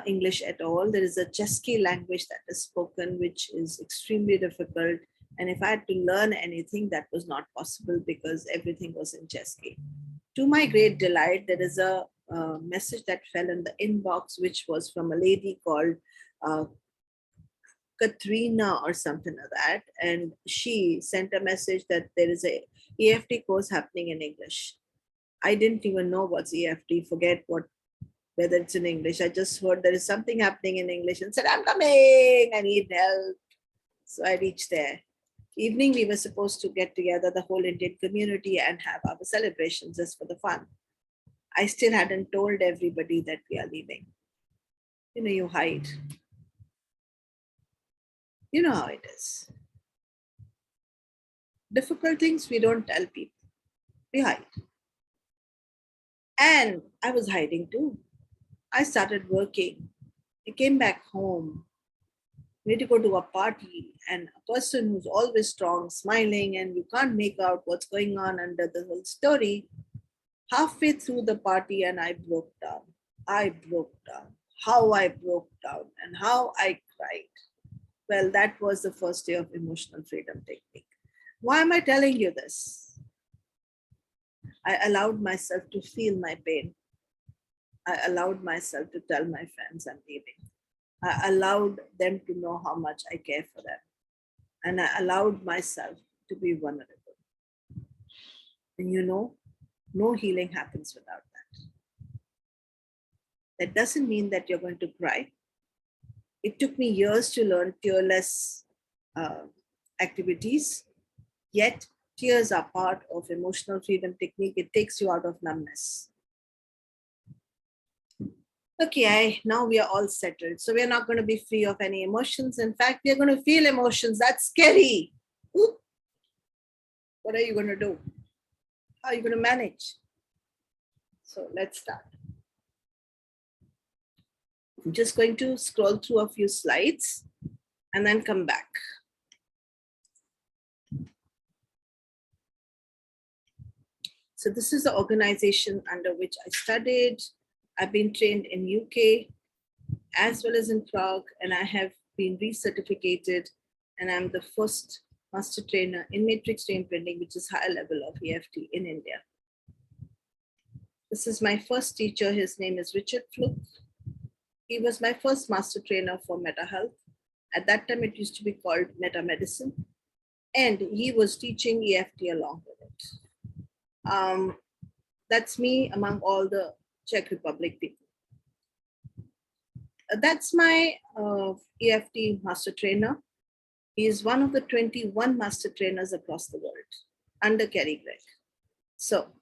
English at all. There is a Česky language that is spoken, which is extremely difficult. And if I had to learn anything, that was not possible because everything was in Česky. To my great delight, there is a message that fell in the inbox, which was from a lady called Katrina or something like that. And she sent a message that there is a EFT course happening in English. I didn't even know what's EFT, forget whether it's in English. I just heard there is something happening in English and said, I'm coming, I need help. So I reached there. Evening, we were supposed to get together, the whole Indian community, and have our celebrations just for the fun. I still hadn't told everybody that we are leaving. You know, you hide. You know how it is. Difficult things we don't tell people. We hide. And I was hiding too. I started working. I came back home. We had to go to a party, and a person who's always strong, smiling, and you can't make out what's going on under the whole story. Halfway through the party, and I broke down. I broke down. How I broke down and how I cried. Well, that was the first day of emotional freedom technique. Why am I telling you this? I allowed myself to feel my pain. I allowed myself to tell my friends I'm leaving. I allowed them to know how much I care for them. And I allowed myself to be vulnerable. And you know, no healing happens without that. That doesn't mean that you're going to cry. It took me years to learn tearless activities, yet tears are part of emotional freedom technique. It takes you out of numbness. Okay, now we are all settled. So we're not going to be free of any emotions. In fact, we're going to feel emotions. That's scary. Ooh. What are you going to do? How are you going to manage? So let's start. I'm just going to scroll through a few slides and then come back. So this is the organization under which I studied. I've been trained in UK as well as in Prague, and I have been recertificated, and I'm the first master trainer in matrix train printing, which is higher level of EFT in India. This is my first teacher. His name is Richard Fluke. He was my first master trainer for Meta Health. At that time, it used to be called Meta Medicine, and he was teaching EFT along with it. That's me among all the Czech Republic people. That's my EFT master trainer. He is one of the 21 master trainers across the world under Kerry Gregg. So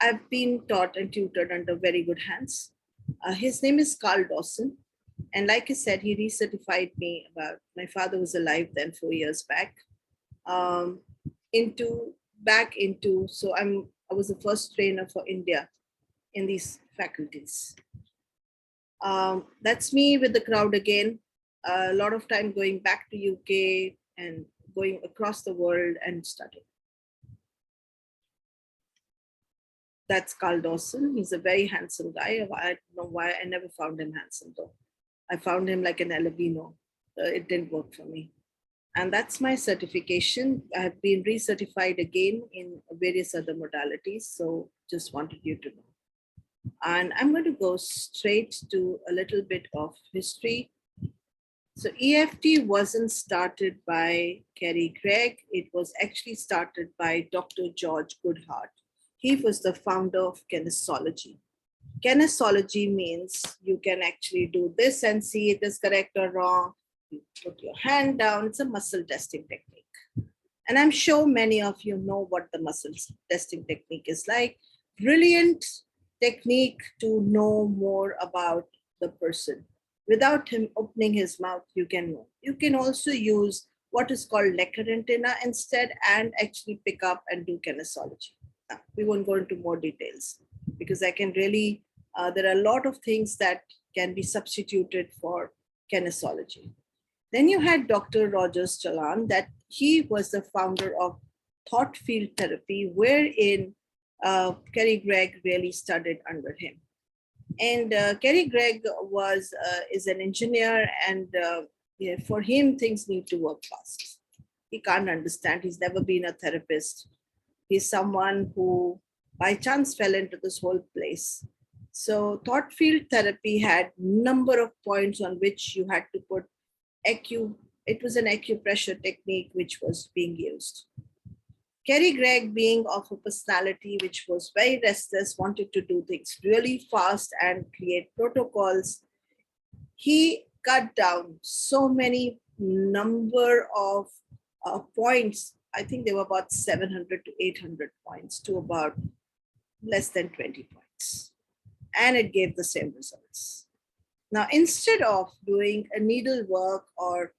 I've been taught and tutored under very good hands. His name is Carl Dawson. And like I said, he recertified me my father was alive then 4 years back, so I was the first trainer for India in these faculties. That's me with the crowd again. A lot of time going back to UK and going across the world and studying. That's Carl Dawson. He's a very handsome guy. I don't know why I never found him handsome though. I found him like an albino. It didn't work for me. And that's my certification. I have been recertified again in various other modalities. So just wanted you to know. And I'm going to go straight to a little bit of history. So EFT wasn't started by Kerry Gregg. It was actually started by Dr. George Goodhart. He was the founder of kinesiology. Kinesiology means you can actually do this and see it is correct or wrong. You put your hand down. It's a muscle testing technique. And I'm sure many of you know what the muscle testing technique is like. Brilliant technique to know more about the person. Without him opening his mouth, you can know. You can also use what is called Lecker instead and actually pick up and do kinesiology. Now, we won't go into more details because I can really, there are a lot of things that can be substituted for kinesiology. Then you had Dr. Rogers Chalan, that he was the founder of thought field therapy, wherein Kerry Gregg really studied under him. And Kerry Gregg is an engineer, and for him, things need to work fast. He can't understand. He's never been a therapist. He's someone who by chance fell into this whole place. So thought field therapy had number of points on which you had to put it was an acupressure technique which was being used. Kerry Gregg, being of a personality which was very restless, wanted to do things really fast and create protocols. He cut down so many number of points. I think there were about 700 to 800 points to about less than 20 points. And it gave the same results. Now, instead of doing a needle work or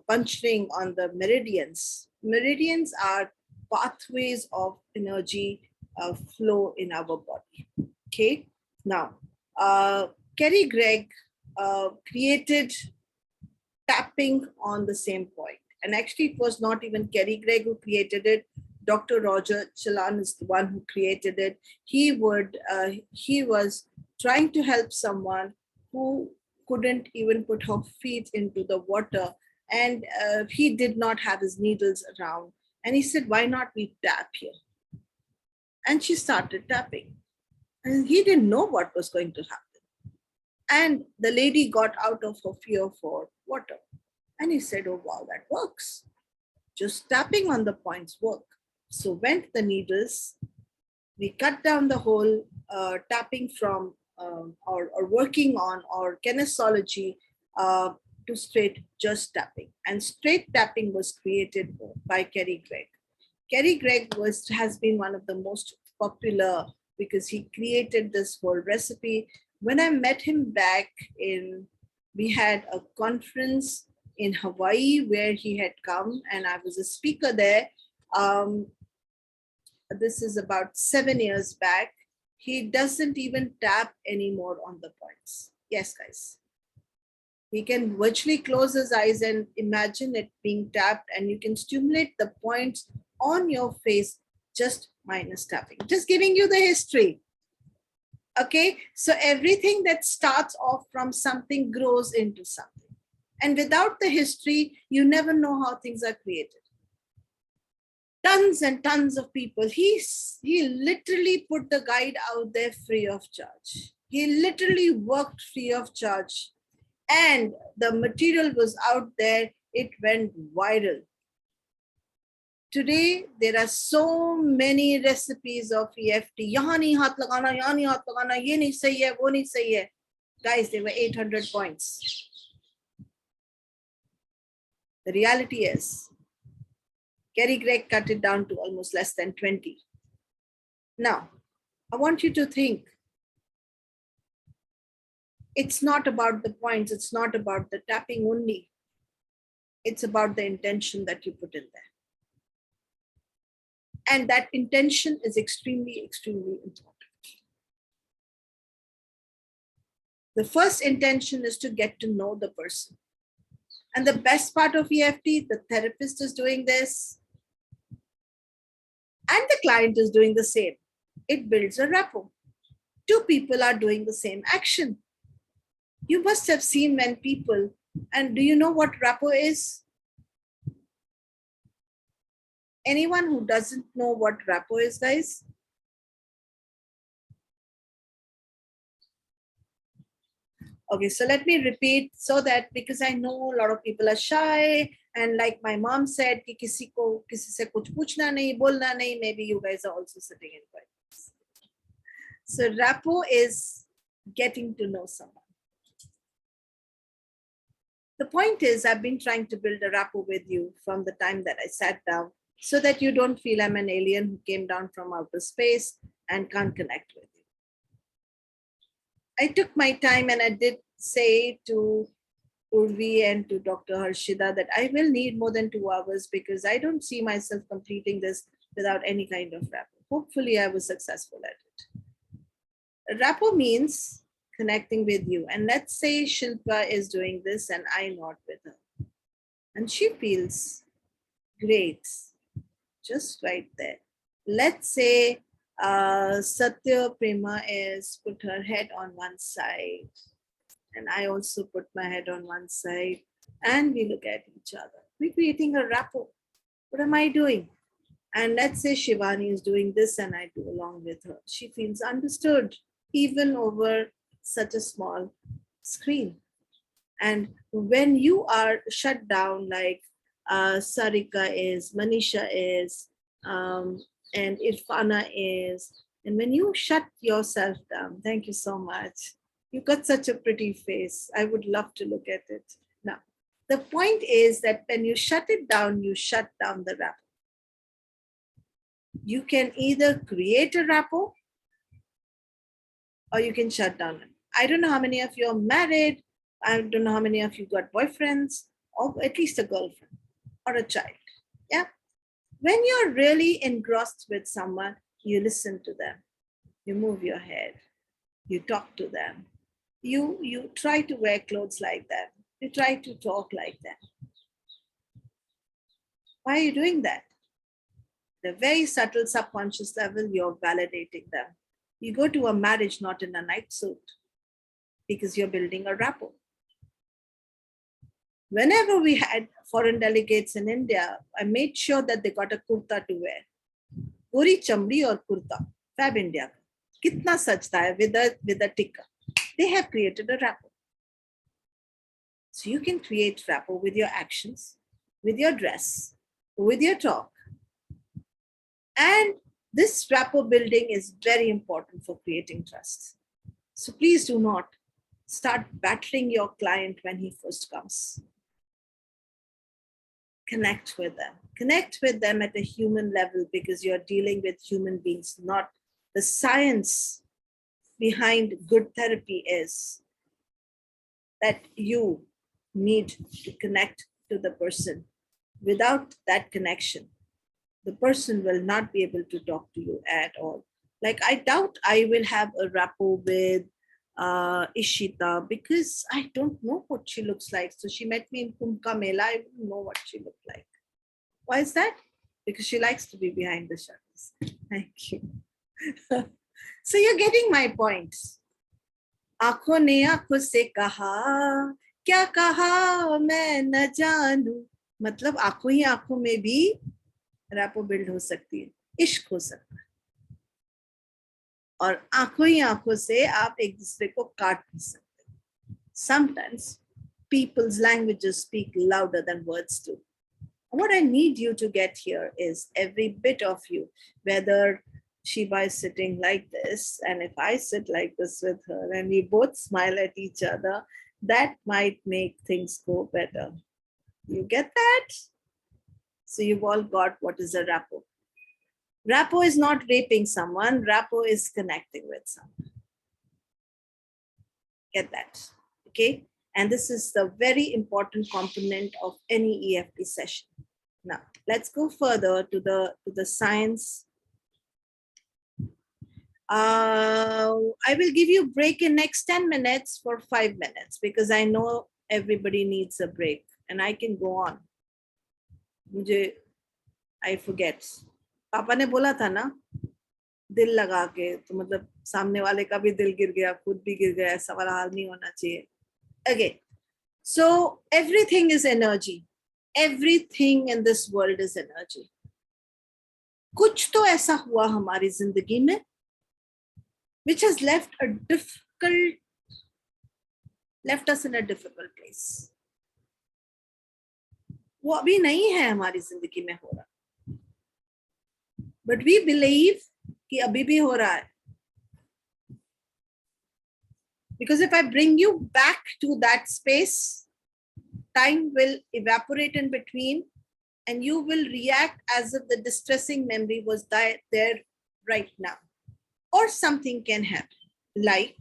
puncturing on the meridians are pathways of energy flow in our body. Okay. Now, Kerry Gregg created tapping on the same point. And actually, it was not even Kerry Gregg who created it. Dr. Roger Chalan is the one who created it. He was trying to help someone who couldn't even put her feet into the water, and he did not have his needles around. And he said, why not we tap here? And she started tapping. And he didn't know what was going to happen. And the lady got out of her fear for water. And he said, oh, wow, that works. Just tapping on the points work. So went the needles. We cut down the whole tapping from or working on or kinesiology to straight just tapping. And straight tapping was created by Kerry Gregg. Kerry Gregg has been one of the most popular because he created this whole recipe. When I met him back we had a conference in Hawaii where he had come and I was a speaker there. This is about 7 years back. He doesn't even tap anymore on the points. Yes, guys. He can virtually close his eyes and imagine it being tapped, and you can stimulate the points on your face just minus tapping. Just giving you the history. Okay, so everything that starts off from something grows into something. And without the history, you never know how things are created. Tons and tons of people. He literally put the guide out there free of charge. He literally worked free of charge. And the material was out there. It went viral. Today, there are so many recipes of EFT. Yahan nahi haath lagana, yahan nahi haath lagana, ye nahi sahi hai, wo nahi sahi hai. Guys, there were 800 points. The reality is, Kerry Gregg cut it down to almost less than 20. Now, I want you to think, it's not about the points, it's not about the tapping only. It's about the intention that you put in there. And that intention is extremely, extremely important. The first intention is to get to know the person. And the best part of EFT, the therapist is doing this, and the client is doing the same. It builds a rapport. Two people are doing the same action. You must have seen when people, and do you know what rapport is? Anyone who doesn't know what rapport is, guys? Okay, so let me repeat so that, because I know a lot of people are shy, and like my mom said, ki kisi se kuch puchna nahi, bolna nahi, maybe you guys are also sitting in quiet. So rapport is getting to know someone. The point is, I've been trying to build a rapport with you from the time that I sat down, so that you don't feel I'm an alien who came down from outer space and can't connect with you. I took my time and I did say to Urvi and to Dr. Harshida that I will need more than 2 hours because I don't see myself completing this without any kind of rapport. Hopefully I was successful at it. Rapport means connecting with you. And let's say Shilpa is doing this and I nod with her. And she feels great, just right there. Let's say Satya Prema is put her head on one side and I also put my head on one side and we look at each other. We're creating a rapport. What am I doing? And let's say Shivani is doing this and I do along with her. She feels understood even over such a small screen. And when you are shut down like Sarika is, Manisha is, and Irfana is, and when you shut yourself down, thank you so much. You've got such a pretty face. I would love to look at it. Now, the point is that when you shut it down, you shut down the rapport. You can either create a rapport or you can shut down it. I don't know how many of you are married. I don't know how many of you got boyfriends or at least a girlfriend or a child. Yeah. When you're really engrossed with someone, you listen to them, you move your head, you talk to them, you try to wear clothes like them, you try to talk like them. Why are you doing that? At a very subtle subconscious level, you're validating them. You go to a marriage not in a night suit because you're building a rapport. Whenever we had foreign delegates in India, I made sure that they got a kurta to wear. Puri chamdi or kurta, Fab India. Kitna sachta hai with a tikka. They have created a rapport. So you can create rapport with your actions, with your dress, with your talk. And this rapport building is very important for creating trust. So please do not start battering your client when he first comes. Connect with them. Connect with them at a human level because you're dealing with human beings, not the science behind good therapy is that you need to connect to the person. Without that connection, the person will not be able to talk to you at all. Like, I doubt I will have a rapport with Ishita because I don't know what she looks like. So she met me in Kumbh Mela. I don't know what she looked like. Why is that? Because she likes to be behind the shutters. Thank you. So you're getting my point. आंखों ने आंखों से कहा, क्या कहा मैं न जानू. मतलब आंखों ही आंखों में भी रैपो बिल्ड हो सकती है, इश्क हो सकता है, और आंखों ही आंखों से आप एक दूसरे को काट भी सकते हैं. Sometimes people's languages speak louder than words do. What I need you to get here is every bit of you, whether Shiva is sitting like this, and if I sit like this with her and we both smile at each other, that might make things go better. You get that? So you've all got what is a rapport. Rapport is not raping someone, rapport is connecting with someone. Get that? Okay? And this is the very important component of any EFT session. Now, let's go further to the science. I will give you a break in next 10 minutes for 5 minutes because I know everybody needs a break and I can go on. I forget. पापा ने बोला था ना, दिल लगा के, तो मतलब सामने वाले का भी दिल गिर गया, खुद भी गिर गया, ऐसा वाला हाल नहीं होना चाहिए. Okay, so everything is energy. Everything in this world is energy. कुछ तो ऐसा हुआ हमारी जिंदगी में which has left us in a difficult place. वो अभी नहीं है हमारी जिंदगी में हो रहा, but we believe कि अभी भी हो रहा है. Because if I bring you back to that space, time will evaporate in between and you will react as if the distressing memory was there right now. Or something can happen, like,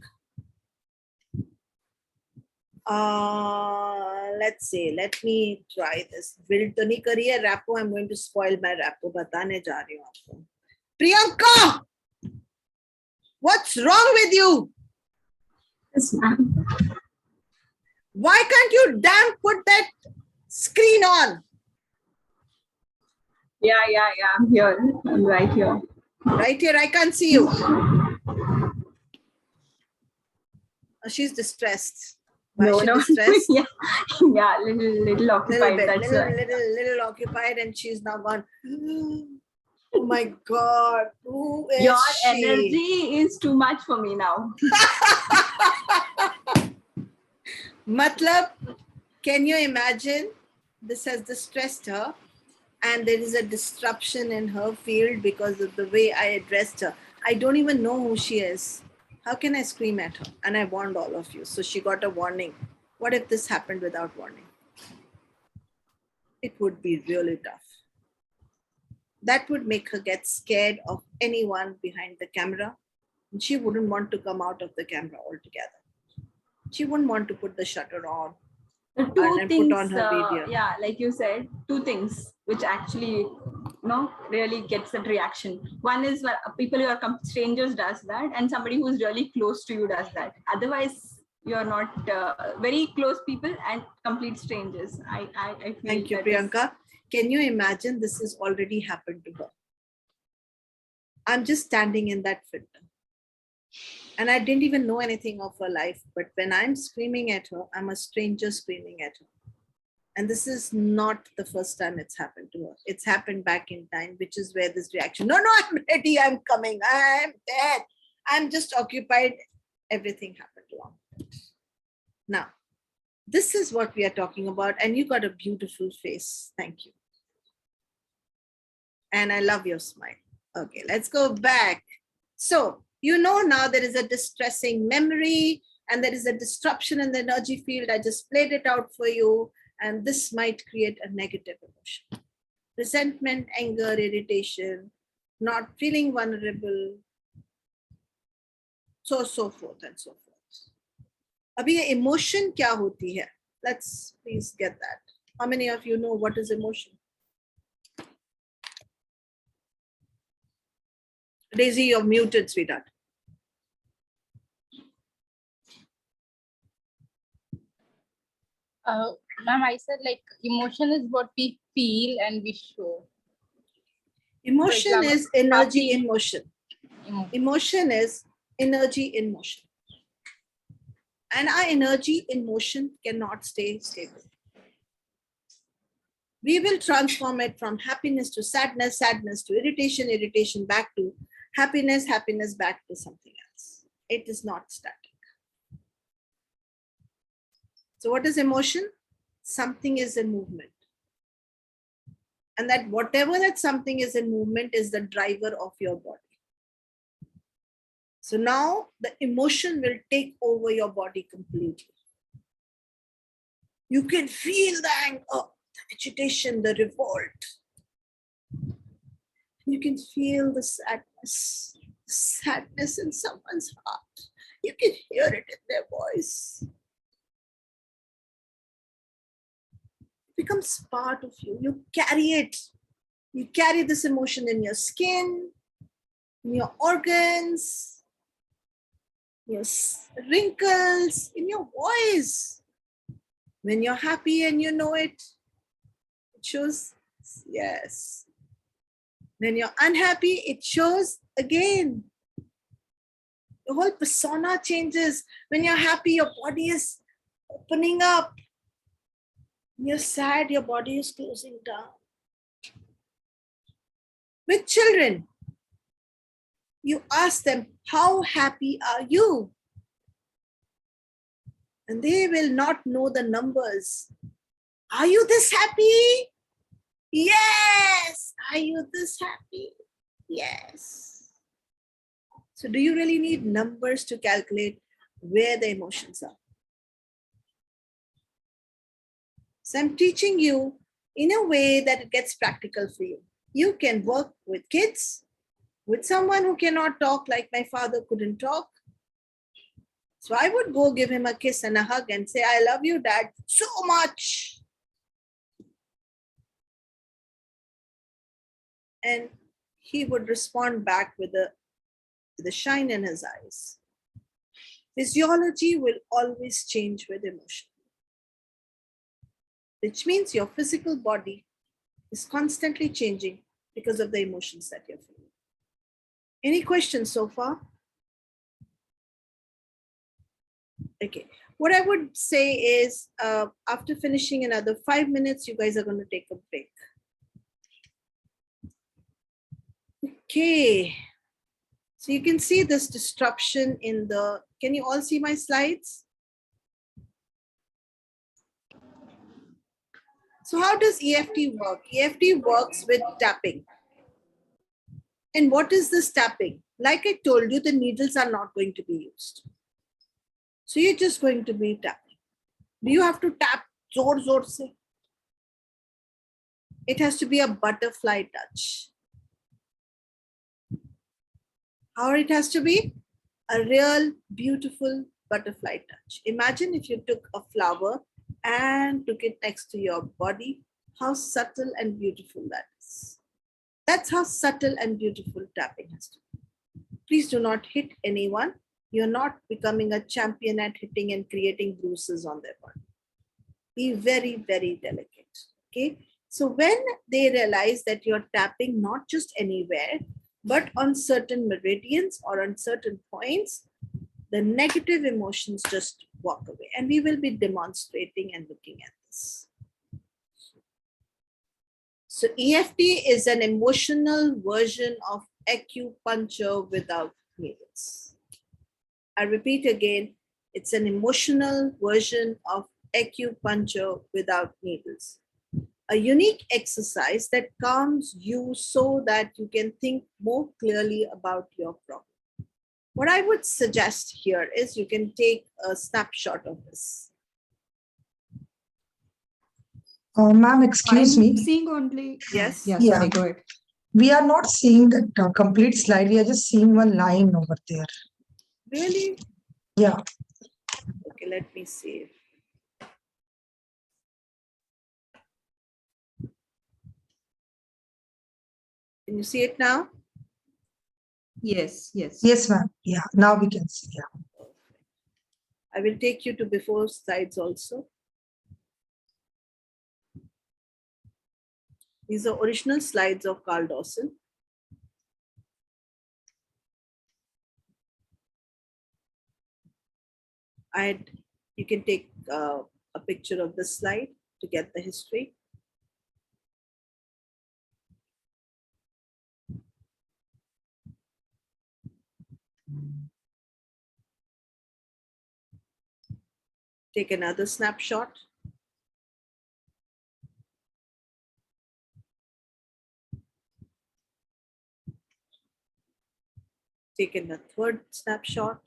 let's say, let me try this. Build to nahi kari hai rapport, I'm going to spoil my rapport. Batane ja rahi hu aapko. Priyanka! What's wrong with you? Yes, ma'am. Why can't you damn put that screen on? Yeah, I'm here. I'm right here. Right here, I can't see you. She's distressed. Why is she distressed? yeah, little occupied. Little occupied, and she's now gone. Oh my God, who is Your she? energy is too much for me now. Matlab, can you imagine? This has distressed her, and there is a disruption in her field because of the way I addressed her. I don't even know who she is. How can I scream at her? And I warned all of you. So she got a warning. What if this happened without warning? It would be really tough. That would make her get scared of anyone behind the camera. And she wouldn't want to come out of the camera altogether. She wouldn't want to put the shutter on. Two things, put on her video. Yeah, like you said, two things which actually really gets that reaction. One is when people who are strangers does that, and somebody who's really close to you does that. Otherwise, you're not very close people and complete strangers. I feel. Thank you, Priyanka. Can you imagine this has already happened to her? I'm just standing in that filter. And I didn't even know anything of her life. But when I'm screaming at her, I'm a stranger screaming at her. And this is not the first time it's happened to her. It's happened back in time, which is where this reaction, no, I'm ready, I'm coming, I'm dead. I'm just occupied. Everything happened wrong. Now, this is what we are talking about. And you got a beautiful face. Thank you. And I love your smile. Okay, let's go back. So, you know now there is a distressing memory and there is a disruption in the energy field. I just played it out for you, and this might create a negative emotion. Resentment, anger, irritation, not feeling vulnerable, so forth and so forth. Abhi ye emotion kya hoti hai? Let's please get that. How many of you know what is emotion? Daisy, you're muted, sweetheart. Ma'am, I said like emotion is what we feel and we show. Emotion example, is energy happy. in motion. Emotion. Emotion is energy in motion. And our energy in motion cannot stay stable. We will transform it from happiness to sadness, sadness to irritation, irritation back to happiness, happiness back to something else. It is not static. So what is emotion? Something is in movement. And that whatever that something is in movement is the driver of your body. So now the emotion will take over your body completely. You can feel the anger, the agitation, the revolt. You can feel the sadness in someone's heart. You can hear it in their voice. It becomes part of you. You carry it. You carry this emotion in your skin, in your organs, your wrinkles, in your voice. When you're happy and you know it, it shows yes. When you're unhappy, it shows again. The whole persona changes. When you're happy, your body is opening up. When you're sad, your body is closing down. With children, you ask them, how happy are you? And they will not know the numbers. Are you this happy? Yes. Are you this happy? Yes. So do you really need numbers to calculate where the emotions are? So I'm teaching you in a way that it gets practical for you. You can work with kids, with someone who cannot talk like my father couldn't talk. So I would go give him a kiss and a hug and say, I love you, Dad, so much. And he would respond back with a shine in his eyes. Physiology will always change with emotion, which means your physical body is constantly changing because of the emotions that you're feeling. Any questions so far? Okay. What I would say is after finishing another 5 minutes, you guys are going to take a break. Okay. So you can see this disruption in the, can you all see my slides? So how does EFT work? EFT works with tapping. And what is this tapping? Like I told you, the needles are not going to be used. So you're just going to be tapping. Do you have to tap zor zor se? It has to be a butterfly touch. How it has to be? A real beautiful butterfly touch. Imagine if you took a flower and took it next to your body, how subtle and beautiful that is. That's how subtle and beautiful tapping has to be. Please do not hit anyone. You're not becoming a champion at hitting and creating bruises on their body. Be very, very delicate. Okay. So when they realize that you're tapping not just anywhere, but on certain meridians or on certain points, the negative emotions just walk away. And we will be demonstrating and looking at this. So EFT is an emotional version of acupuncture without needles. I repeat again, it's an emotional version of acupuncture without needles. A unique exercise that calms you so that you can think more clearly about your problem. What I would suggest here is you can take a snapshot of this. Ma'am, excuse me. Seeing only. Yes. Yeah, Yeah. sorry, go ahead. We are not seeing the complete slide. We are just seeing one line over there. Really? Yeah. Okay, let me see. Can you see it now? Yes, yes. Yes, ma'am. Yeah. Now we can see. Yeah. I will take you to before slides also. These are original slides of Carl Dawson. You can take a picture of this slide to get the history. Take another snapshot. Take a third snapshot.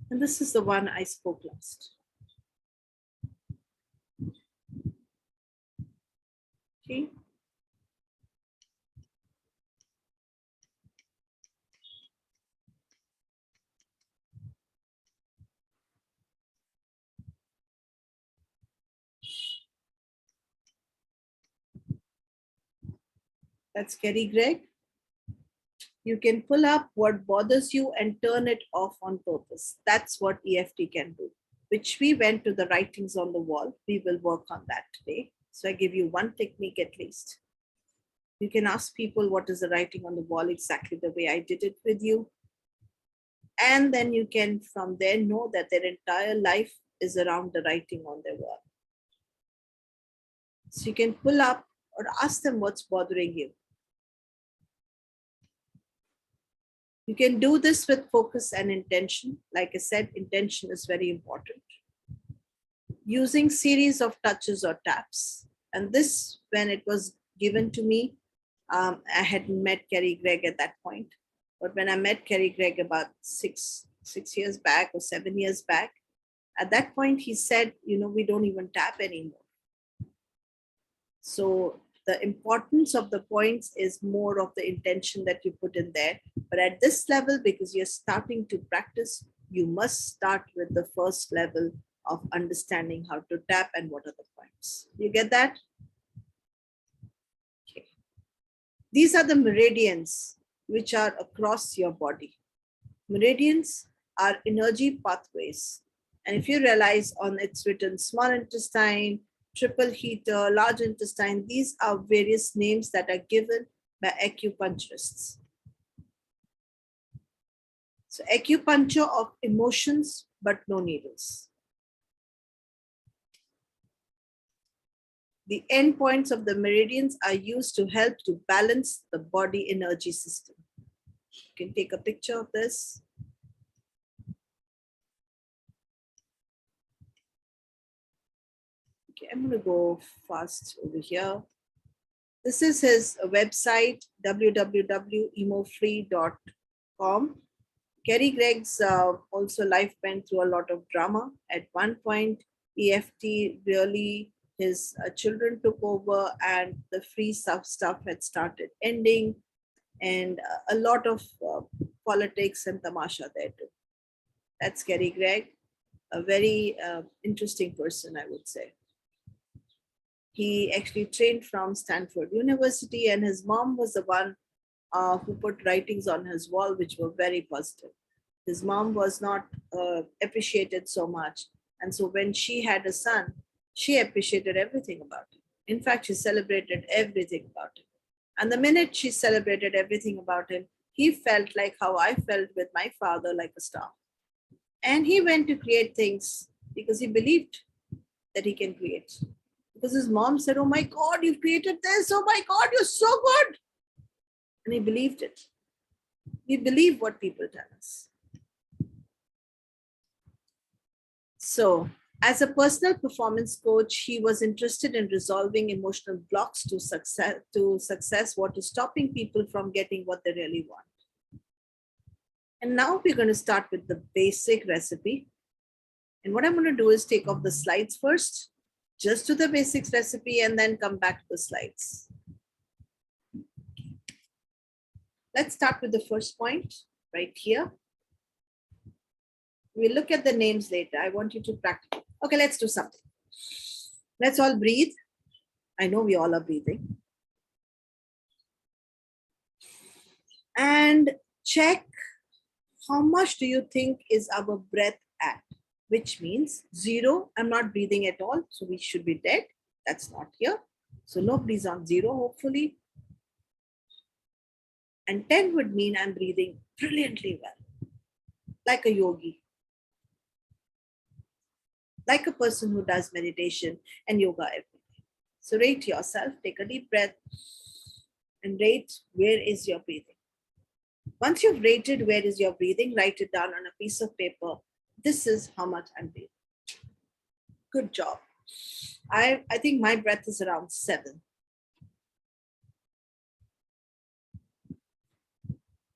And this is the one I spoke last. Okay. That's Kerry Gregg. You can pull up what bothers you and turn it off on purpose. That's what EFT can do, which we went to the writings on the wall. We will work on that today. So I give you one technique at least. You can ask people what is the writing on the wall exactly the way I did it with you. And then you can from there know that their entire life is around the writing on their wall. So you can pull up or ask them what's bothering you. You can do this with focus and intention. Like I said, intention is very important. Using series of touches or taps. And this, when it was given to me, I hadn't met Kerry Gregg at that point. But when I met Kerry Gregg about six years back or 7 years back, at that point he said, we don't even tap anymore. So the importance of the points is more of the intention that you put in there. But at this level, because you're starting to practice, you must start with the first level of understanding how to tap and what are the points. You get that? Okay. These are the meridians which are across your body. Meridians are energy pathways. And if you realize on it's written small intestine, triple heater, large intestine, these are various names that are given by acupuncturists. So acupuncture of emotions, but no needles. The endpoints of the meridians are used to help to balance the body energy system. You can take a picture of this. Okay, I'm going to go fast over here. This is his website, www.mmofree.com. Kerry Gregg's also life went through a lot of drama. At one point, EFT really, his children took over and the free stuff had started ending, and a lot of politics and tamasha there too. That's Kerry Gregg, a very interesting person, I would say. He actually trained from Stanford University, and his mom was the one who put writings on his wall, which were very positive. His mom was not appreciated so much. And so when she had a son, she appreciated everything about him. In fact, she celebrated everything about him. And the minute she celebrated everything about him, he felt like how I felt with my father, like a star. And he went to create things because he believed that he can create. Because his mom said, oh my God, you've created this. Oh my God, you're so good. And he believed it. We believe what people tell us. So As a personal performance coach, he was interested in resolving emotional blocks to success, what is stopping people from getting what they really want. And now we're going to start with the basic recipe. And what I'm going to do is take off the slides first, just to the basics recipe, and then come back to the slides. Let's start with the first point right here. We'll look at the names later. I want you to practice. Okay, let's do something. Let's all breathe. I know we all are breathing. And check how much do you think is our breath at? Which means 0, I'm not breathing at all, so we should be dead. That's not here. So nobody's on 0, hopefully. And 10 would mean I'm breathing brilliantly well, like a yogi, like a person who does meditation and yoga every day. So rate yourself, take a deep breath and rate where is your breathing. Once you've rated where is your breathing, write it down on a piece of paper. This is how much I'm breathing. Good job. I think my breath is around 7.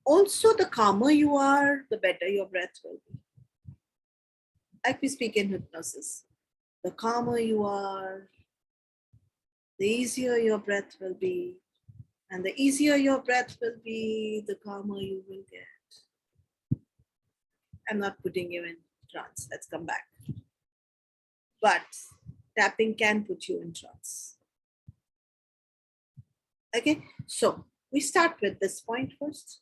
Also, the calmer you are, the better your breath will be. Like we speak in hypnosis. The calmer you are, the easier your breath will be. And the easier your breath will be, the calmer you will get. I'm not putting you in trance. Let's come back. But tapping can put you in trance. Okay, so we start with this point first.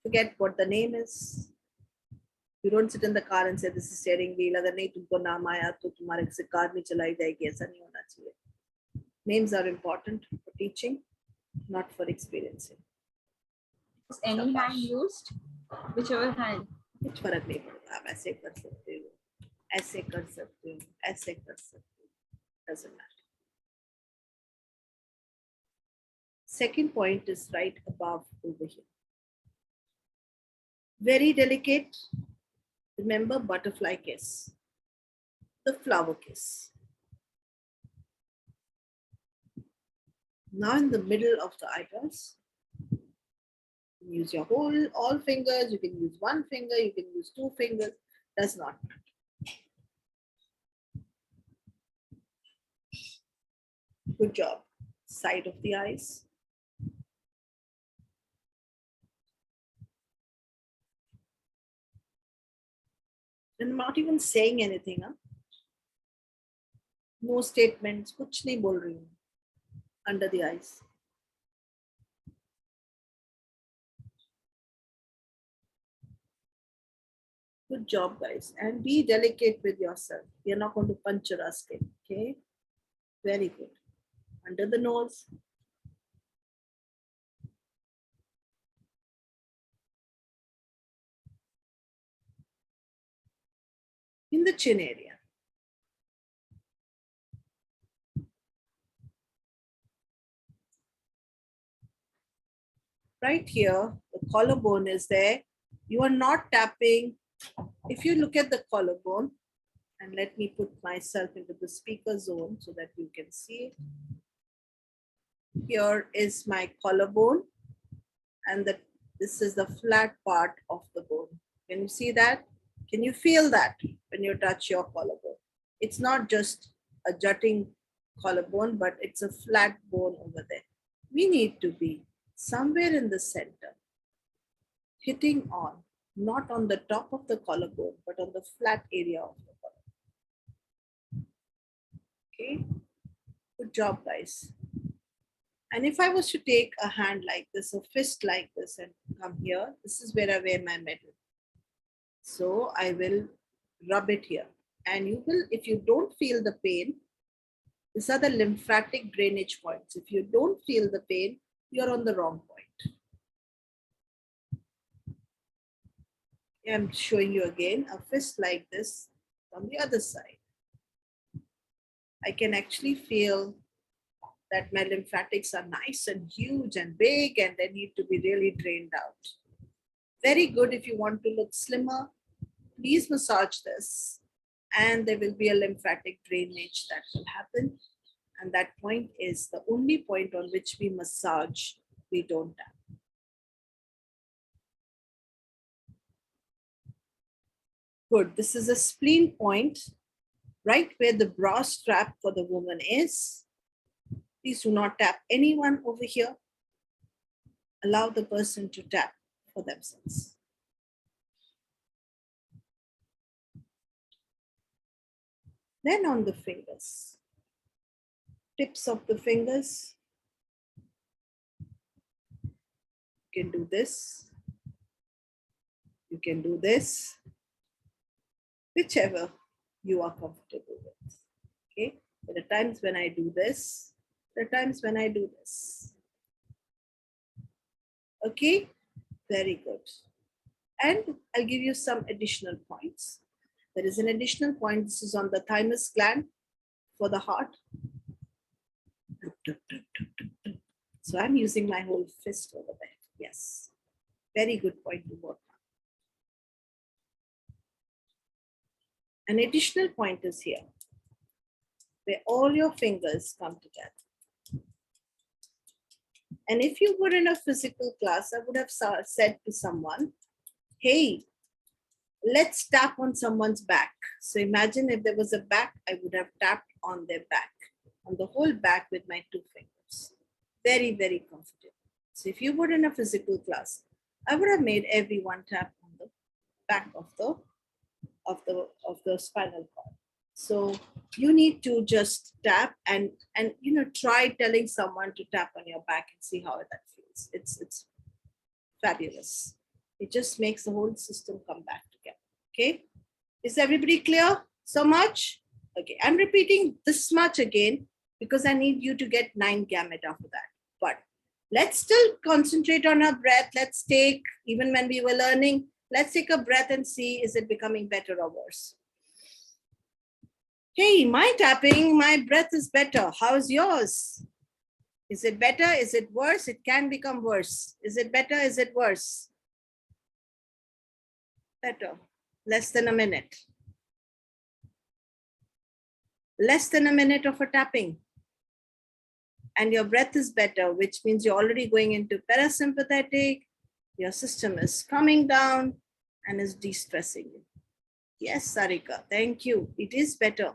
Forget what the name is. You don't sit in the car and say this is steering wheel. अगर नहीं तुमको नाम आया तो तुम्हारे से car नहीं चलाई जाएगी. ऐसा नहीं होना चाहिए. Names are important for teaching, not for experiencing. Is any hand used? Whichever hand. कुछ फर्क नहीं पड़ता. आप ऐसे कर सकते हो, ऐसे कर सकते हो, ऐसे कर सकते हो. Doesn't matter. Second point is right above over here. Very delicate. Remember butterfly kiss, the flower kiss. Now in the middle of the eyebrows, you can use your all fingers, you can use one finger, you can use 2 fingers, does not matter. Good job. Side of the eyes. I'm not even saying anything. Huh? No statements. कुछ नहीं बोल रही हूँ. Under the eyes. Good job, guys. And be delicate with yourself. You're not going to puncture our skin. Okay. Very good. Under the nose. In the chin area. Right here, the collarbone is there. You are not tapping. If you look at the collarbone, and let me put myself into the speaker zone so that you can see it. Here is my collarbone, and this is the flat part of the bone. Can you see that? Can you feel that when you touch your collarbone? It's not just a jutting collarbone, but it's a flat bone over there. We need to be somewhere in the center, hitting on, not on the top of the collarbone, but on the flat area of the collarbone. Okay, good job, guys. And if I was to take a hand like this, a fist like this, and come here, this is where I wear my medal. So I will rub it here. And you will, if you don't feel the pain, these are the lymphatic drainage points. If you don't feel the pain, you're on the wrong point. I'm showing you again a fist like this on the other side. I can actually feel that my lymphatics are nice and huge and big, and they need to be really drained out. Very good. If you want to look slimmer, please massage this and there will be a lymphatic drainage that will happen. And that point is the only point on which we massage, we don't tap. Good. This is a spleen point, right where the bra strap for the woman is. Please do not tap anyone over here. Allow the person to tap for themselves. Then on the fingers, tips of the fingers. You can do this. You can do this. Whichever you are comfortable with. Okay. There are times when I do this. There are times when I do this. Okay. Very good. And I'll give you some additional points. There is an additional point. This is on the thymus gland for the heart. So I'm using my whole fist over there. Yes. Very good point to work on. An additional point is here, where all your fingers come together. And if you were in a physical class, I would have said to someone, hey, let's tap on someone's back. So imagine if there was a back, I would have tapped on their back, on the whole back with my two fingers. Very, very comfortable. So if you were in a physical class, I would have made everyone tap on the back of the spinal cord. So you need to just tap and try telling someone to tap on your back and see how that feels. It's fabulous. It just makes the whole system come back together. Okay, is everybody clear so much? Okay, I'm repeating this much again because I need you to get 9 gamut after that. But let's still concentrate on our breath. Let's take, even when we were learning, let's take a breath and see, is it becoming better or worse? Hey, my tapping, my breath is better. How's yours? Is it better? Is it worse? It can become worse. Is it better? Is it worse? Better. Less than a minute. Less than a minute of a tapping. And your breath is better, which means you're already going into parasympathetic. Your system is coming down and is de-stressing you. Yes, Sarika, thank you. It is better.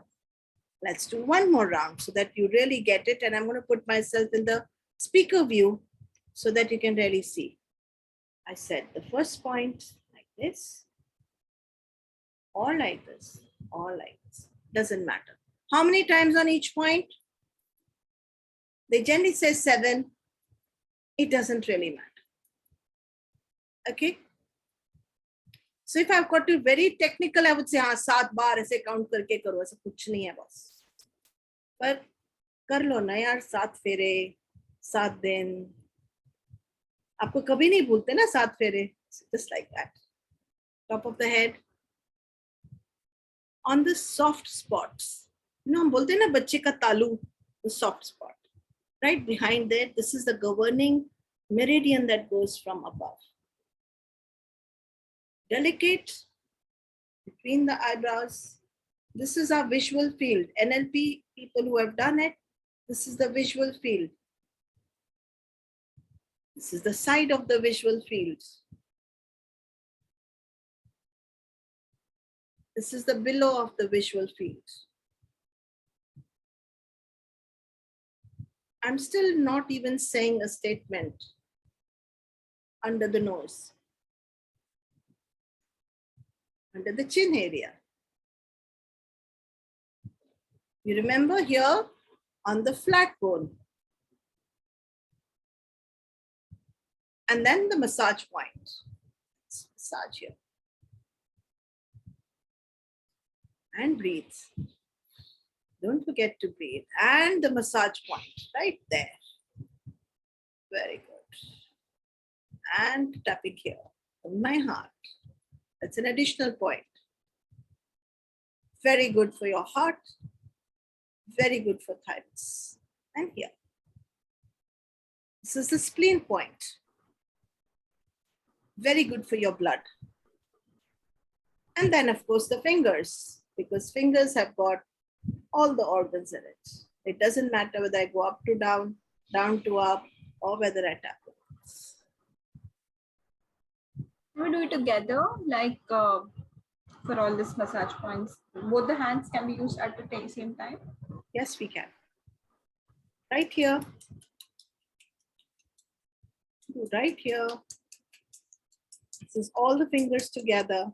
Let's do one more round so that you really get it. And I'm going to put myself in the speaker view so that you can really see. I said the first point like this, or like this, or like this. Doesn't matter. How many times on each point? They generally say 7. It doesn't really matter. Okay. So if I've got to be very technical, I would say, 7 बार ऐसे count करके करो, ऐसा कुछ नहीं है बस. पर कर लो ना यार, 7 फेरे, 7 दिन. आपको कभी नहीं भूलते ना 7 फेरे. Just like that. Top of the head. On the soft spots. हम बोलते हैं ना बच्चे का तालू, the soft spot. Right behind there, this is the governing meridian that goes from above. Delicate between the eyebrows. This is our visual field. NLP people who have done it, this is the visual field. This is the side of the visual field. This is the below of the visual field. I'm still not even saying a statement under the nose, under the chin area. You remember here on the flat bone. And then the massage point. Let's massage here. And breathe. Don't forget to breathe. And the massage point right there. Very good. And tapping here on my heart. That's an additional point. Very good for your heart. Very good for thymus. And here. This is the spleen point. Very good for your blood. And then, of course, the fingers. because fingers have got all the organs in it. It doesn't matter whether I go up to down, down to up, or whether I tap it. We do it together, like for all this massage points. Both the hands can be used at the same time. Yes, we can. Right here. Right here. This is all the fingers together.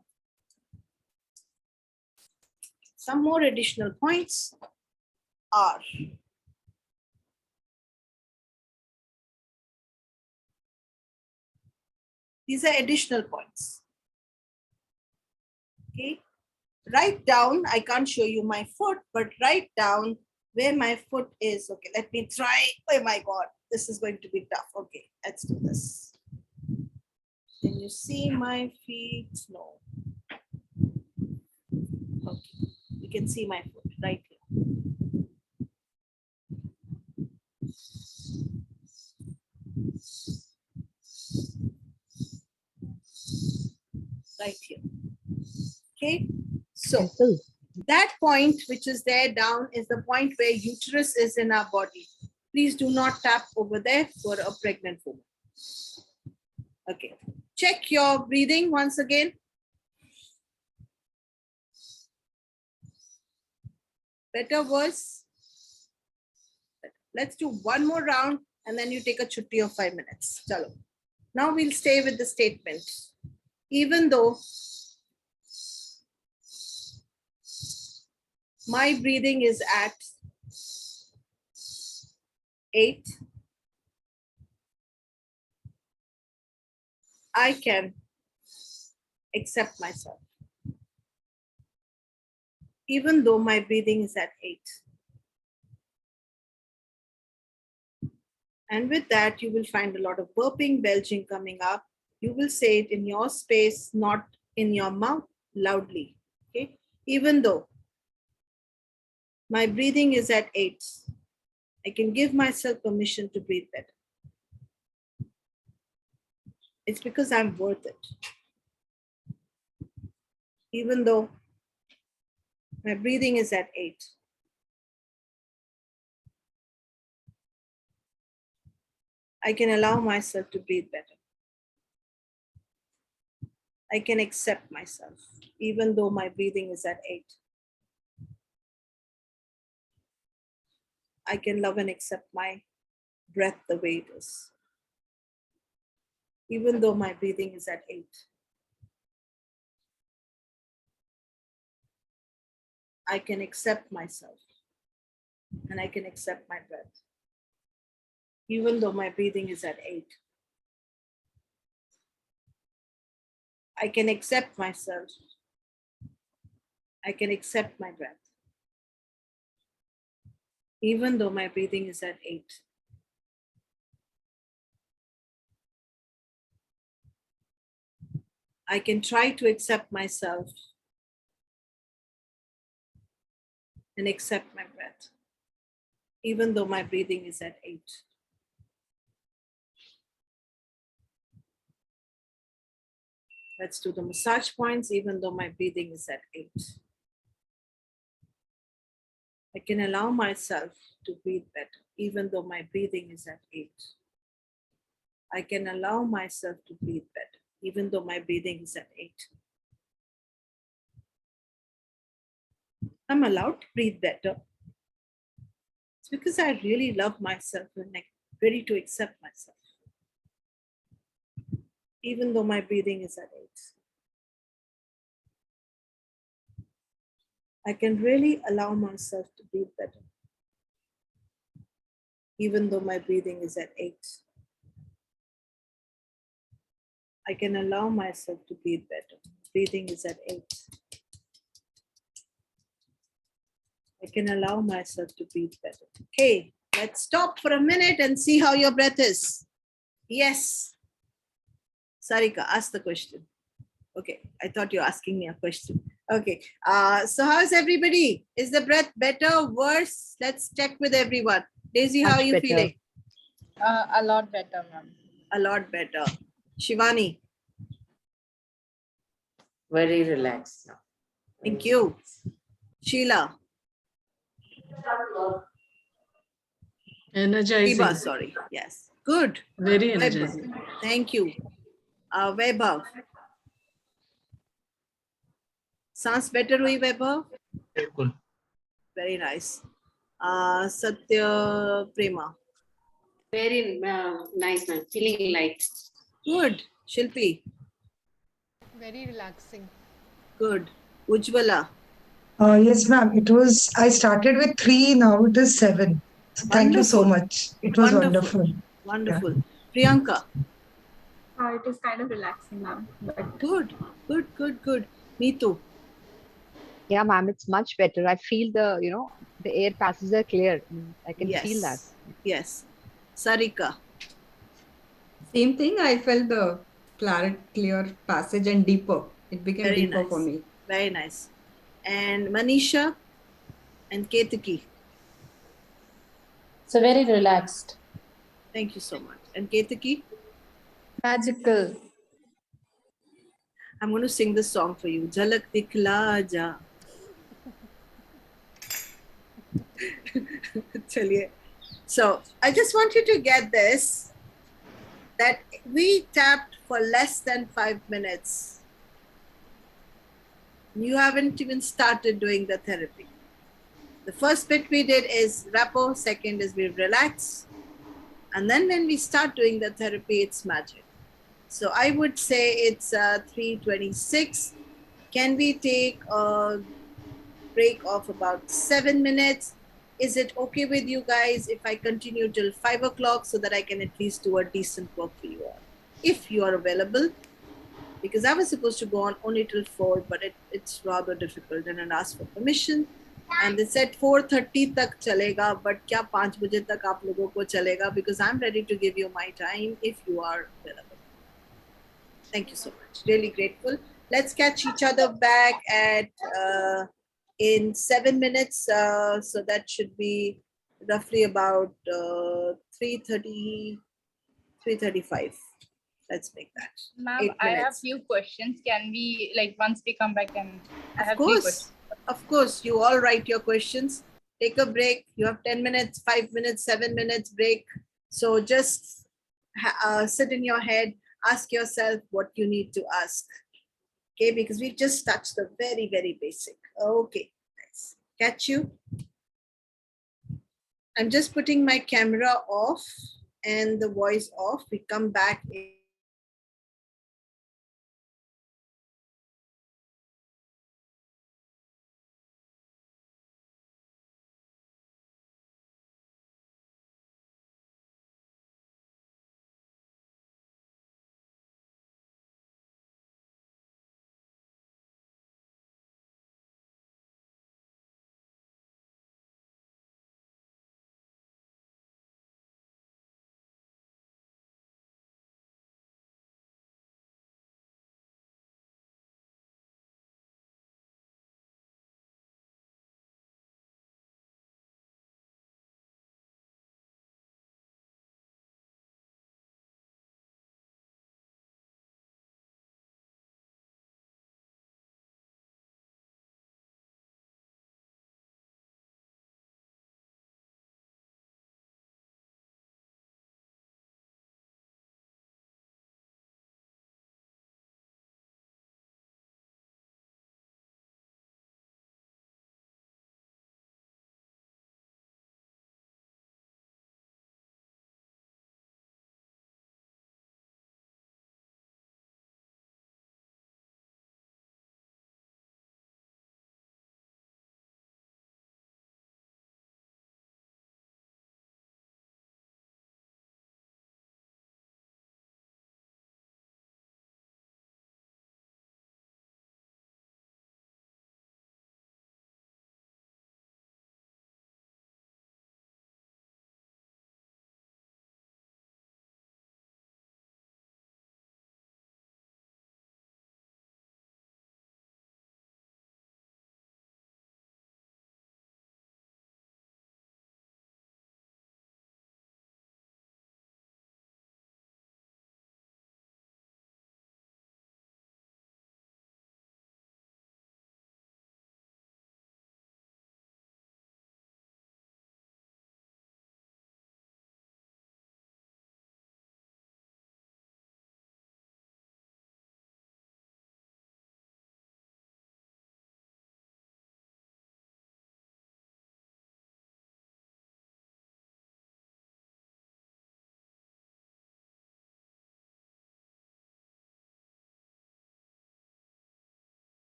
Some more additional points are these are additional points. Okay. Write down, I can't show you my foot, but write down where my foot is. Okay, let me try. Oh my God, this is going to be tough. Okay, let's do this. Can you see my feet? No. Okay, you can see my foot right here. Right here. Okay, so that point which is there down is the point where uterus is in our body. Please do not tap over there for a pregnant woman. Okay, check your breathing once again. Better, worse? Let's do one more round and then you take a chutti of 5 minutes. Chalo. Now we'll stay with the statement. Even though my breathing is at 8, I can accept myself. Even though my breathing is at 8. And with that, you will find a lot of burping, belching coming up. You will say it in your space, not in your mouth, loudly. Okay. Even though my breathing is at 8, I can give myself permission to breathe better. It's because I'm worth it. Even though my breathing is at 8. I can allow myself to breathe better. I can accept myself, even though my breathing is at 8. I can love and accept my breath the way it is, even though my breathing is at 8. I can accept myself and I can accept my breath, even though my breathing is at 8. I can accept myself. I can accept my breath, even though my breathing is at 8. I can try to accept myself and accept my breath, even though my breathing is at 8. Let's do the massage points, even though my breathing is at 8. I can allow myself to breathe better, even though my breathing is at 8. I can allow myself to breathe better, even though my breathing is at 8. I'm allowed to breathe better. It's because I really love myself and I'm ready to accept myself, even though my breathing is at 8. I can really allow myself to breathe better, even though my breathing is at 8. I can allow myself to breathe better. Breathing is at 8. I can allow myself to breathe better. Okay, let's stop for a minute and see how your breath is. Yes. Sarika, ask the question. Okay, I thought you were asking me a question. Okay, so how's everybody? Is the breath better, worse? Let's check with everyone. Daisy, how are you feeling? A lot better, ma'am. A lot better. Shivani? Very relaxed now. Thank you. Sheila. Energizing. Shiba, sorry. Yes. Good. Very Vaibhav. energizing. Thank you. Vaibhav. Sounds better, hui Vaibhav? बिल्कुल Very nice. Satya Prema. Very nice, man. Feeling light. Good. Shilpi. Very relaxing. Good. Ujjwala. Yes, ma'am. I started with 3, now it is 7. So thank you so Wonderful. much. It was Wonderful. wonderful. Wonderful. Priyanka. It is kind of relaxing, ma'am. But Good. Good, good, good. Neetu. Yeah, ma'am, it's much better. I feel the air passes are clear. I can feel that. Yes. Yes. Sarika. Same thing, I felt the clear passage and deeper. It became Very deeper for nice. me. Very nice. And Manisha and Ketaki. So very relaxed. Thank you so much. And Ketaki, Magical. I'm going to sing this song for you. Jhalak dikhla ja. Chaliye. So I just want you to get this, that we tapped for less than 5 minutes. You haven't even started doing the therapy. The first bit we did is rapport, second is we relax. And then when we start doing the therapy, it's magic. So I would say it's 3:26. Can we take a break of about 7 minutes? Is it okay with you guys if I continue till 5 o'clock so that I can at least do a decent work for you all? If you are available, because I was supposed to go on only till 4, but it's rather difficult and I asked for permission. And they said 4:30 tak chalega, but kya 5 baje tak aap logo ko chalega, because I'm ready to give you my time if you are available. Thank you so much. Really grateful. Let's catch each other back at in 7 minutes. So that should be roughly about 3:30, 3:35. Let's make that. Ma'am, 8 I have minutes. few questions. Can we, like, once we come back, and I Of have 3 course. questions. Of course, you all write your questions. Take a break. You have 10 minutes, 5 minutes, 7 minutes break. So just sit in your head, ask yourself what you need to ask. Okay, because we just touched the very, very basic. Okay, nice. Catch you. I'm just putting my camera off and the voice off. We come back in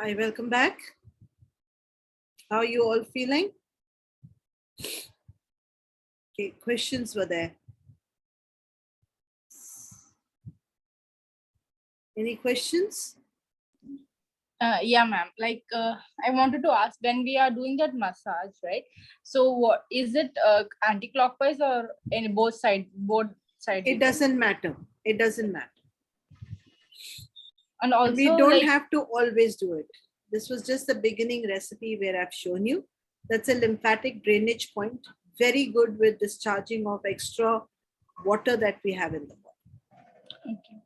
Hi, welcome back. How are you all feeling? Okay, questions were there. Any questions? Yeah, ma'am. Like, I wanted to ask, when we are doing that massage, right? So, what is it, anti-clockwise or in both sides? Both sides. It doesn't matter. It doesn't matter. And also, we don't like, have to always do it. This was just the beginning recipe where I've shown you. That's a lymphatic drainage point. Very good with discharging of extra water that we have in the body. Okay.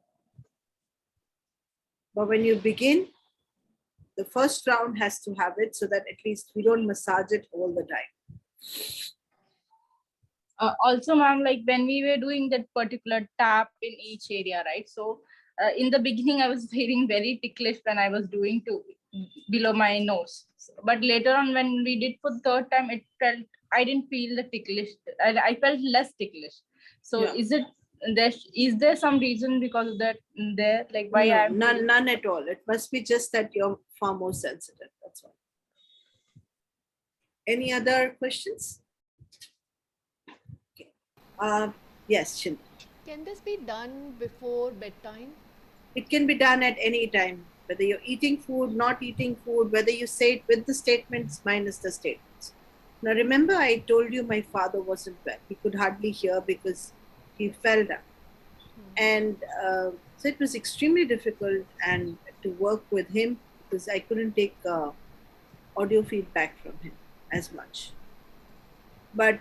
But when you begin, the first round has to have it so that at least we don't massage it all the time. Also, ma'am, like when we were doing that particular tap in each area, right? So, in the beginning, I was feeling very ticklish when I was doing to below my nose. But later on, when we did for the third time, it felt, I didn't feel the ticklish. I felt less ticklish. So, Yeah. Is there some reason because of that there? Like why No, I'm none at all. It must be just that you're far more sensitive. That's all. Any other questions? Okay. Yes, Shin. Can this be done before bedtime? It can be done at any time, whether you're eating food, not eating food, whether you say it with the statements, minus the statements. Now, remember, I told you my father wasn't well. He could hardly hear because he fell down. And so it was extremely difficult and to work with him because I couldn't take audio feedback from him as much. But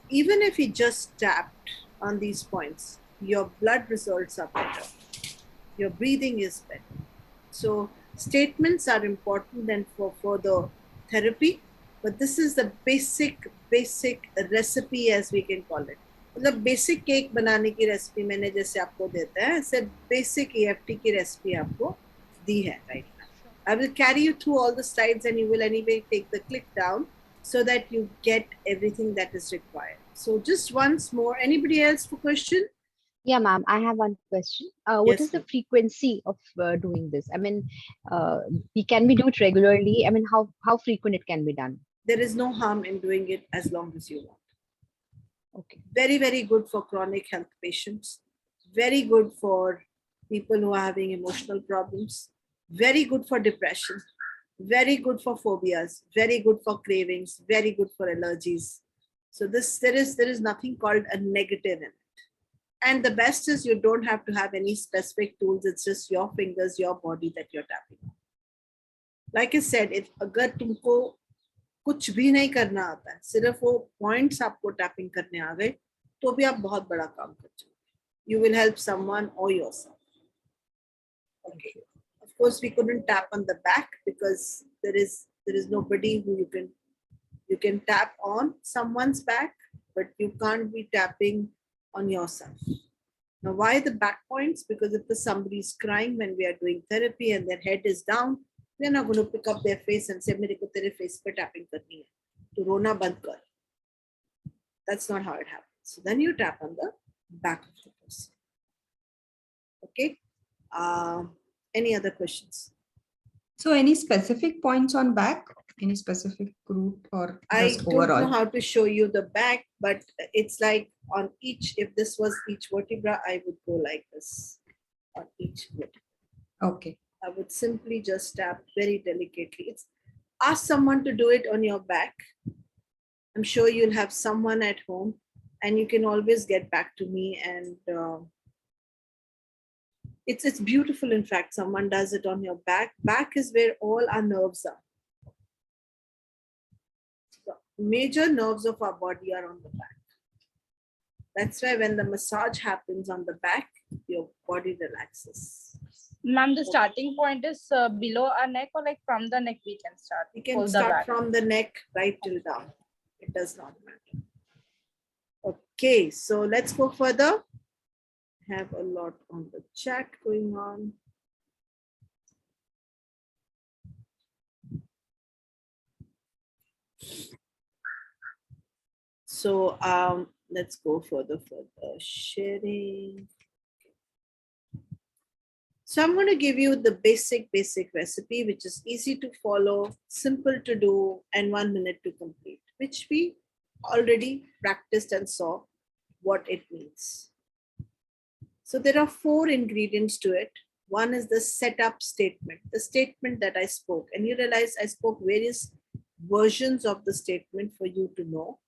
even if he just tapped on these points, your blood results are better. Your breathing is better. So statements are important and for further therapy, but this is the basic recipe as we can call it. मतलब basic cake बनाने की recipe मैंने जैसे आपको देता है ऐसे basic EFT की रेसिपी आपको दी है right now. I will carry you through all the slides and you will anyway take the click down so that you get everything that is required. So just once more, anybody else for question? Yeah, ma'am, I have one question. What Yes, is the ma'am. frequency of doing this? I mean, can we do it regularly? I mean, how frequent it can be done? There is no harm in doing it as long as you want. Okay. Very, very good for chronic health patients. Very good for people who are having emotional problems. Very good for depression. Very good for phobias. Very good for cravings. Very good for allergies. So there is nothing called a negative in it. And the best is you don't have to have any specific tools. It's just your fingers, your body that you're tapping on. Like I said, if अगर तुमको कुछ भी नहीं करना आता है, सिर्फ वो पॉइंट्स आपको टैपिंग करने आ गए, तो भी आप बहुत बड़ा काम कर चुके. You will help someone or yourself. Okay. Of course, we couldn't tap on the back because there is nobody who you can tap on someone's back, but you can't be tapping on yourself. Now, why the back points? Because if somebody is crying when we are doing therapy and their head is down, we're not going to pick up their face and say, "Mere ko tere face pe tapping karni hai. To rona band kar." That's not how it happens. So then you tap on the back of the person. Okay. Any other questions? So any specific points on back? Any specific group or I just don't overall? know how to show you the back, but it's like on each, if this was each vertebra, I would go like this on each vertebra. Okay. I would simply just tap very delicately. Ask someone to do it on your back. I'm sure you'll have someone at home and you can always get back to me and it's beautiful. In fact, someone does it on your back. Back is where all our nerves are. The major nerves of our body are on the back. That's why when the massage happens on the back, your body relaxes. Ma'am, the starting point is below our neck or like from the neck we can start? We can start from the neck right till down. It does not matter. Okay, so let's go further. Have a lot on the chat going on. So let's go further sharing. So So I'm going to give you the basic recipe, which is easy to follow, simple to do, and 1 minute to complete, which we already practiced and saw what it means. So there are 4 ingredients to it. One is the setup statement, the statement that I spoke. And you realize I spoke various versions of the statement for you to know.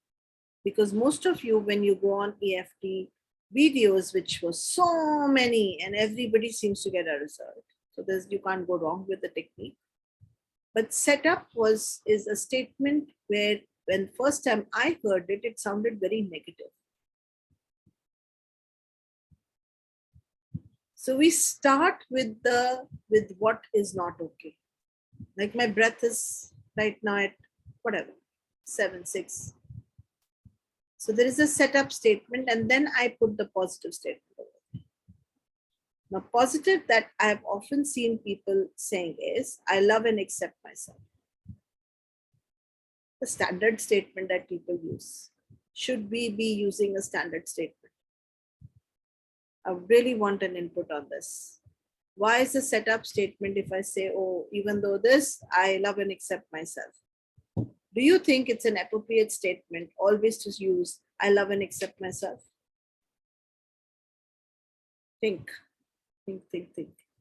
Because most of you, when you go on EFT videos, which was so many, and everybody seems to get a result. So you can't go wrong with the technique. But setup is a statement where when first time I heard it, it sounded very negative. So we start with what is not okay. Like my breath is right now at whatever, 7, 6. So there is a setup statement, and then I put the positive statement. Now, positive that I have often seen people saying is, I love and accept myself. The standard statement that people use. Should we be using a standard statement? I really want an input on this. Why is the setup statement if I say, oh, even though this, I love and accept myself? Do you think it's an appropriate statement always to use, I love and accept myself? Think.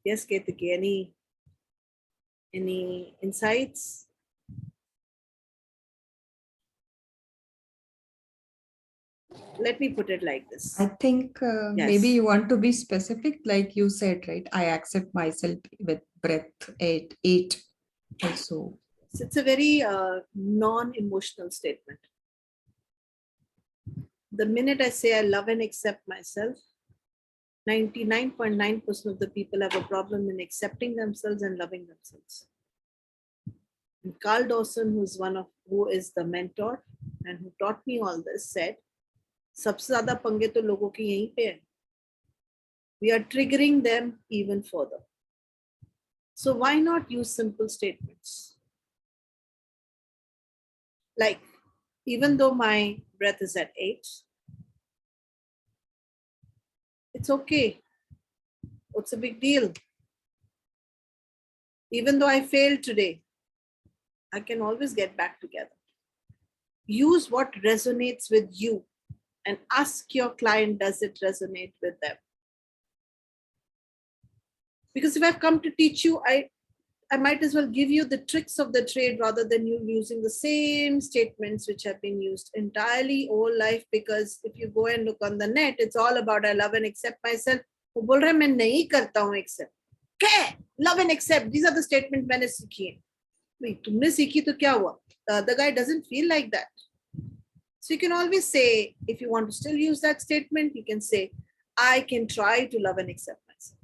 Yes, Ketaki, any insights? Let me put it like this. I think maybe Yes. you want to be specific, like you said, right? I accept myself with breath 8 also. So it's a very non-emotional statement. The minute I say I love and accept myself, 99.9% of the people have a problem in accepting themselves and loving themselves. And Carl Dawson, who is the mentor and who taught me all this, said, "Sabse zyada pange to logo ki yahin pe hai." We are triggering them even further. So why not use simple statements? Like, even though my breath is at 8, it's okay. What's a big deal? Even though I failed today, I can always get back together. Use what resonates with you and ask your client, does it resonate with them? Because if I've come to teach you, I might as well give you the tricks of the trade rather than you using the same statements which have been used entirely all life. Because if you go and look on the net, it's all about I love and accept myself. वो बोल रहा है मैं नहीं करता हूँ accept. क्या? Love and accept. These are the statements मैंने सीखी हैं. Wait, तुमने सीखी तो क्या हुआ? The other guy doesn't feel like that. So you can always say, if you want to still use that statement, you can say, I can try to love and accept myself.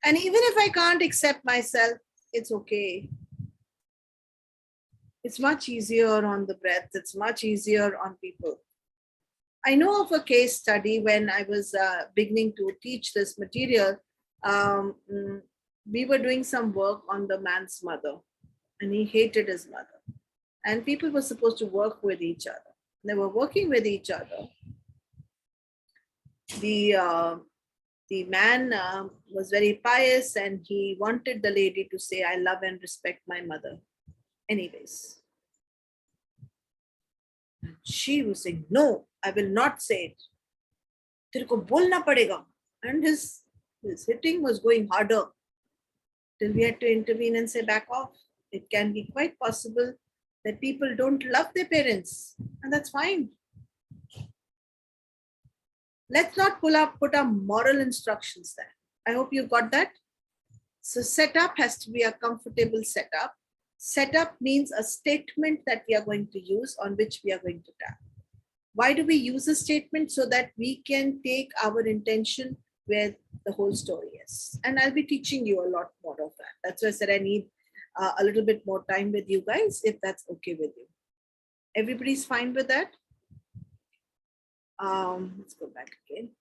And even if I can't accept myself, it's okay. It's much easier on the breath. It's much easier on people. I know of a case study when I was beginning to teach this material. We were doing some work on the man's mother, and he hated his mother. And people were supposed to work with each other. They were working with each other. The man was very pious and he wanted the lady to say, I love and respect my mother. Anyways, she was saying, no, I will not say it. Tere ko bolna padega. And his hitting was going harder till we had to intervene and say, back off. It can be quite possible that people don't love their parents, and that's fine. Let's not put our moral instructions there. I hope you got that. So setup has to be a comfortable setup. Setup means a statement that we are going to use on which we are going to tap. Why do we use a statement? So that we can take our intention where the whole story is. And I'll be teaching you a lot more of that. That's why I said I need a little bit more time with you guys, if that's okay with you. Everybody's fine with that? Let's go back again.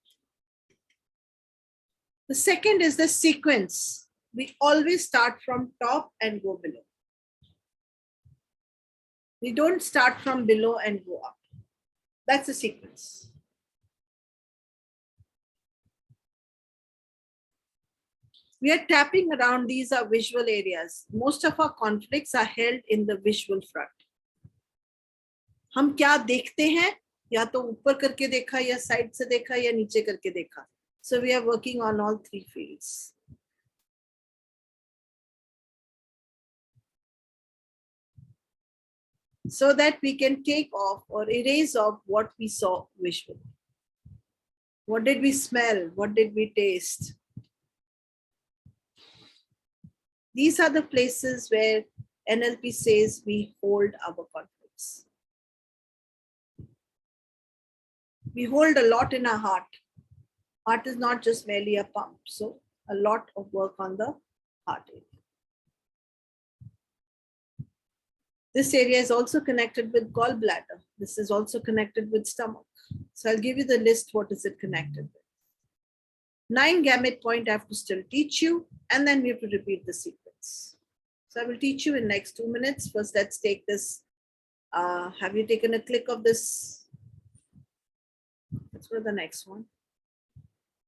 The second is the sequence. We always start from top and go below. We don't start from below and go up. That's the sequence. We are tapping around. These are visual areas. Most of our conflicts are held in the visual front. हम क्या देखते हैं, या तो ऊपर करके देखा, या साइड से देखा, या नीचे करके देखा. So we are working on all three fields. So that we can take off or erase off what we saw visually. What did we smell? What did we taste? These are the places where NLP says we hold our conflicts. We hold a lot in our heart. Heart is not just merely a pump. So a lot of work on the heart area. This area is also connected with gallbladder. This is also connected with stomach. So I'll give you the list. What is it connected with? 9 gamete point I have to still teach you, and then we have to repeat the sequence. So I will teach you in next 2 minutes. First, let's take this. Have you taken a click of this? Let's go to the next one.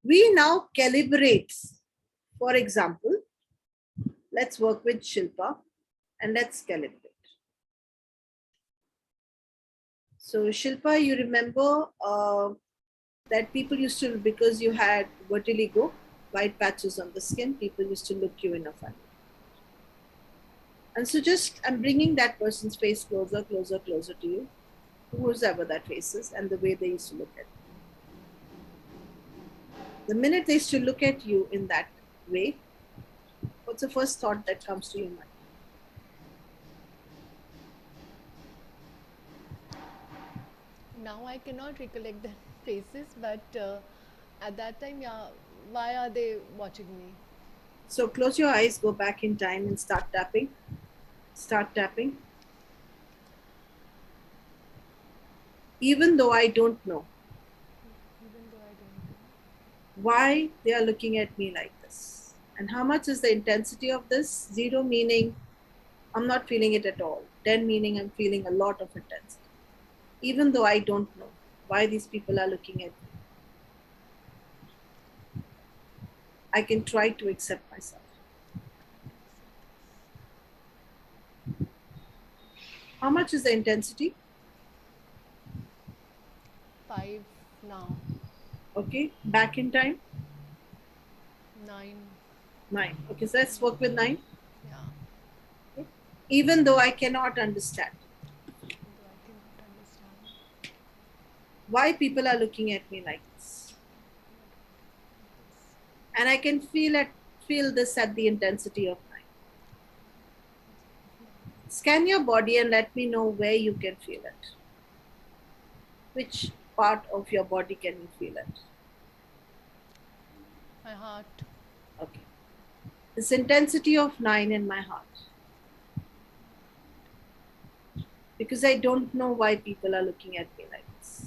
We now calibrate. For example, let's work with Shilpa and let's calibrate. So Shilpa, you remember that people used to, because you had vertigo, white patches on the skin, people used to look you in a funny. And so just, I'm bringing that person's face closer, closer, closer to you, whoever that face is, and the way they used to look at you. The minute they used to look at you in that way, what's the first thought that comes to your mind? Now I cannot recollect the faces, but at that time, yeah, why are they watching me? So close your eyes, go back in time and start tapping. Start tapping. Even though I don't know. Why they are looking at me like this. And how much is the intensity of this? 0 meaning I'm not feeling it at all. 10 meaning I'm feeling a lot of intensity. Even though I don't know why these people are looking at me. I can try to accept myself. How much is the intensity? 5 now. Okay, back in time? 9. 9. Okay, so let's work with 9. Yeah. Okay. Even though I cannot understand. Why people are looking at me like this. And I can feel this at the intensity of 9. Scan your body and let me know where you can feel it. Which part of your body can you feel it? My heart. Okay. This intensity of 9 in my heart. Because I don't know why people are looking at me like this.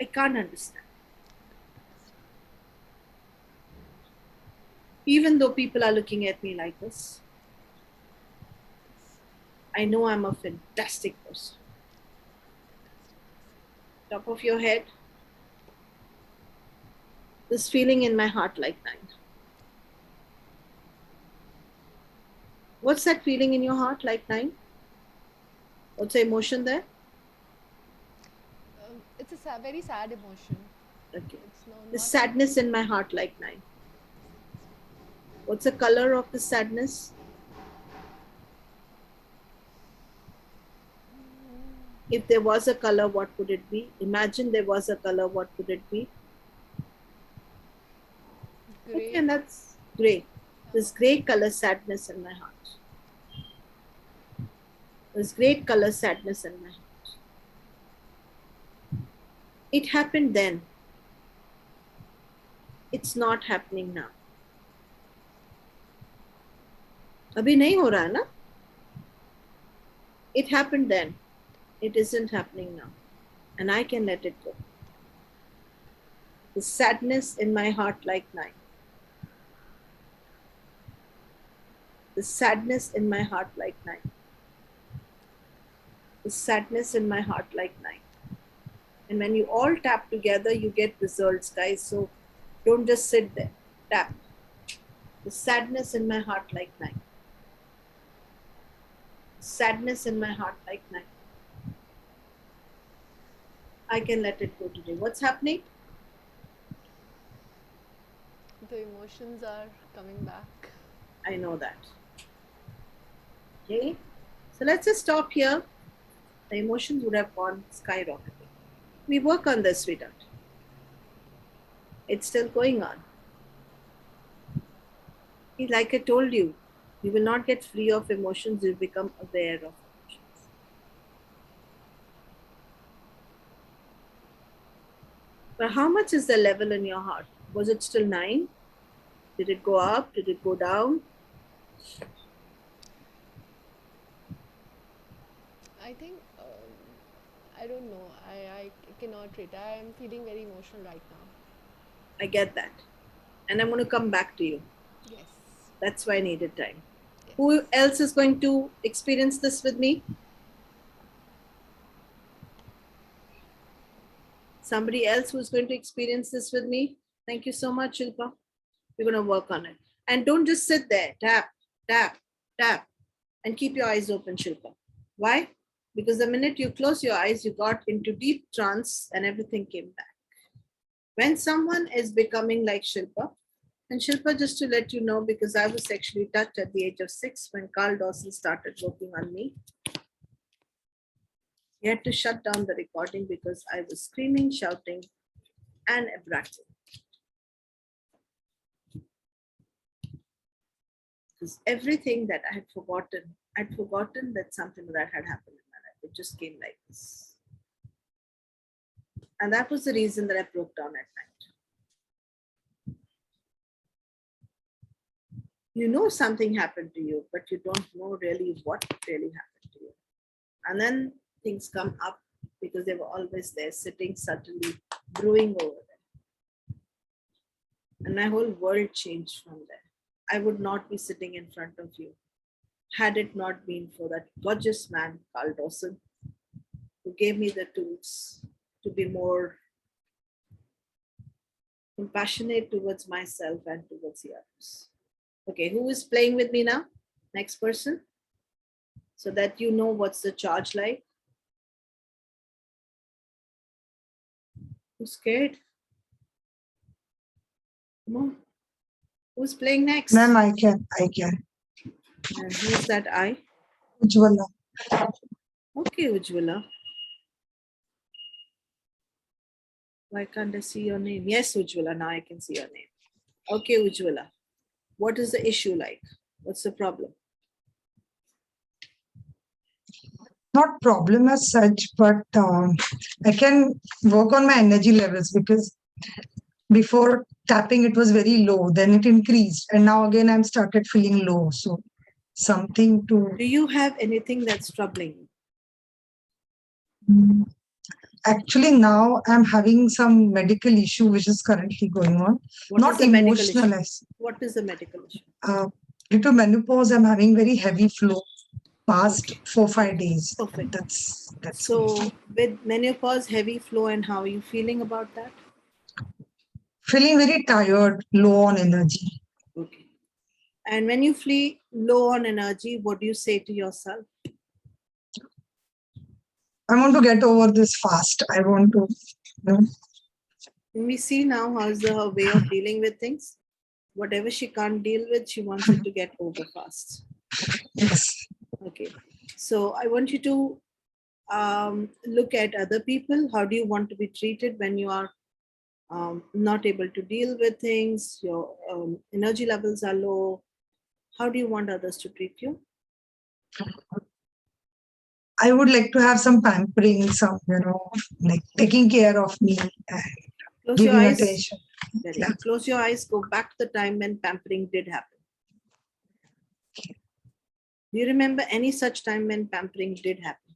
I can't understand. Even though people are looking at me like this, I know I'm a fantastic person. Top of your head, this feeling in my heart like 9. What's that feeling in your heart like 9? What's the emotion there? It's a very sad emotion. Okay. It's The sadness in my heart like 9. What's the color of the sadness? If there was a color, what would it be? Imagine there was a color, what would it be? Gray. Okay, and that's gray. This gray color sadness in my heart. This great color sadness in my heart. It happened then. It's not happening now. अभी नहीं हो रहा ना? It happened then. It isn't happening now. And I can let it go. The sadness in my heart like 9. The sadness in my heart like 9. The sadness in my heart like 9. And when you all tap together, you get results, guys. So Don't just sit there. Tap. The sadness in my heart like 9. Sadness in my heart like 9. I can let it go today. What's happening? The emotions are coming back. I know that. Okay. So let's just stop here. The emotions would have gone skyrocketing. We work on this, sweetheart. It's still going on. Like I told you, you will not get free of emotions, you become aware of emotions. But how much is the level in your heart? Was it still 9? Did it go up? Did it go down? I think, I don't know. I cannot rate. I am feeling very emotional right now. I get that. And I'm going to come back to you. Yes. That's why I needed time. Yes. Who else is going to experience this with me? Somebody else who's going to experience this with me? Thank you so much, Shilpa. We're going to work on it. And don't just sit there. Tap, tap, tap. And keep your eyes open, Shilpa. Why? Because the minute you close your eyes, you got into deep trance and everything came back. When someone is becoming like Shilpa, and Shilpa, just to let you know, because I was sexually touched at the age of 6 when Carl Dawson started working on me. He had to shut down the recording because I was screaming, shouting, and abstracting. Because everything that I had forgotten, I'd forgotten that something that had happened in my life. It just came like this. And that was the reason that I broke down at night. You know something happened to you, but you don't know really what really happened to you. And then things come up because they were always there, sitting subtly, brewing over there. And my whole world changed from there. I would not be sitting in front of you had it not been for that gorgeous man, Carl Dawson, who gave me the tools to be more compassionate towards myself and towards the others. Okay, who is playing with me now? Next person. So that you know what's the charge like. Who's scared? Come on. Who's playing next? Ma'am, I can. And who's that I? Ujwala. Okay, Ujwala. Why can't I see your name? Yes, Ujwala, now I can see your name. Okay, Ujwala. What is the issue like? What's the problem? Not problem as such, but I can work on my energy levels because before tapping it was very low, then it increased, and now again I'm started feeling low. So something to. Do you have anything that's troubling you? Actually, now I'm having some medical issue which is currently going on. Not emotional. What is the medical issue? Due to menopause, I'm having very heavy flow past 4-5 days. Perfect. That's so with menopause, heavy flow, and how are you feeling about that? Feeling very tired, low on energy. Okay. And when you feel low on energy, what do you say to yourself? I want to get over this fast. I want to. Can we see now how's her way of dealing with things? Whatever she can't deal with, she wants it to get over fast. Yes. Okay. So I want you to look at other people. How do you want to be treated when you are not able to deal with things? Your energy levels are low. How do you want others to treat you? I would like to have some pampering, some, like taking care of me and Close your giving eyes. attention. Yeah. Close your eyes, go back to the time when pampering did happen. Do you remember any such time when pampering did happen?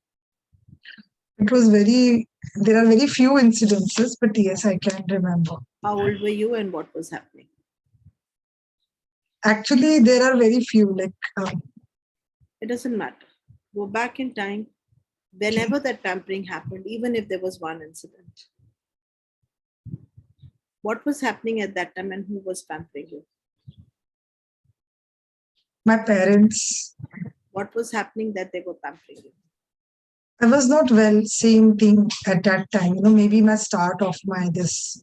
It was there are very few incidences, but yes, I can remember. How old were you and what was happening? Actually, there are very few, it doesn't matter. Go back in time, whenever that pampering happened, even if there was one incident. What was happening at that time and who was pampering you? My parents. What was happening that they were pampering you? I was not well, same thing at that time. Maybe my start of my this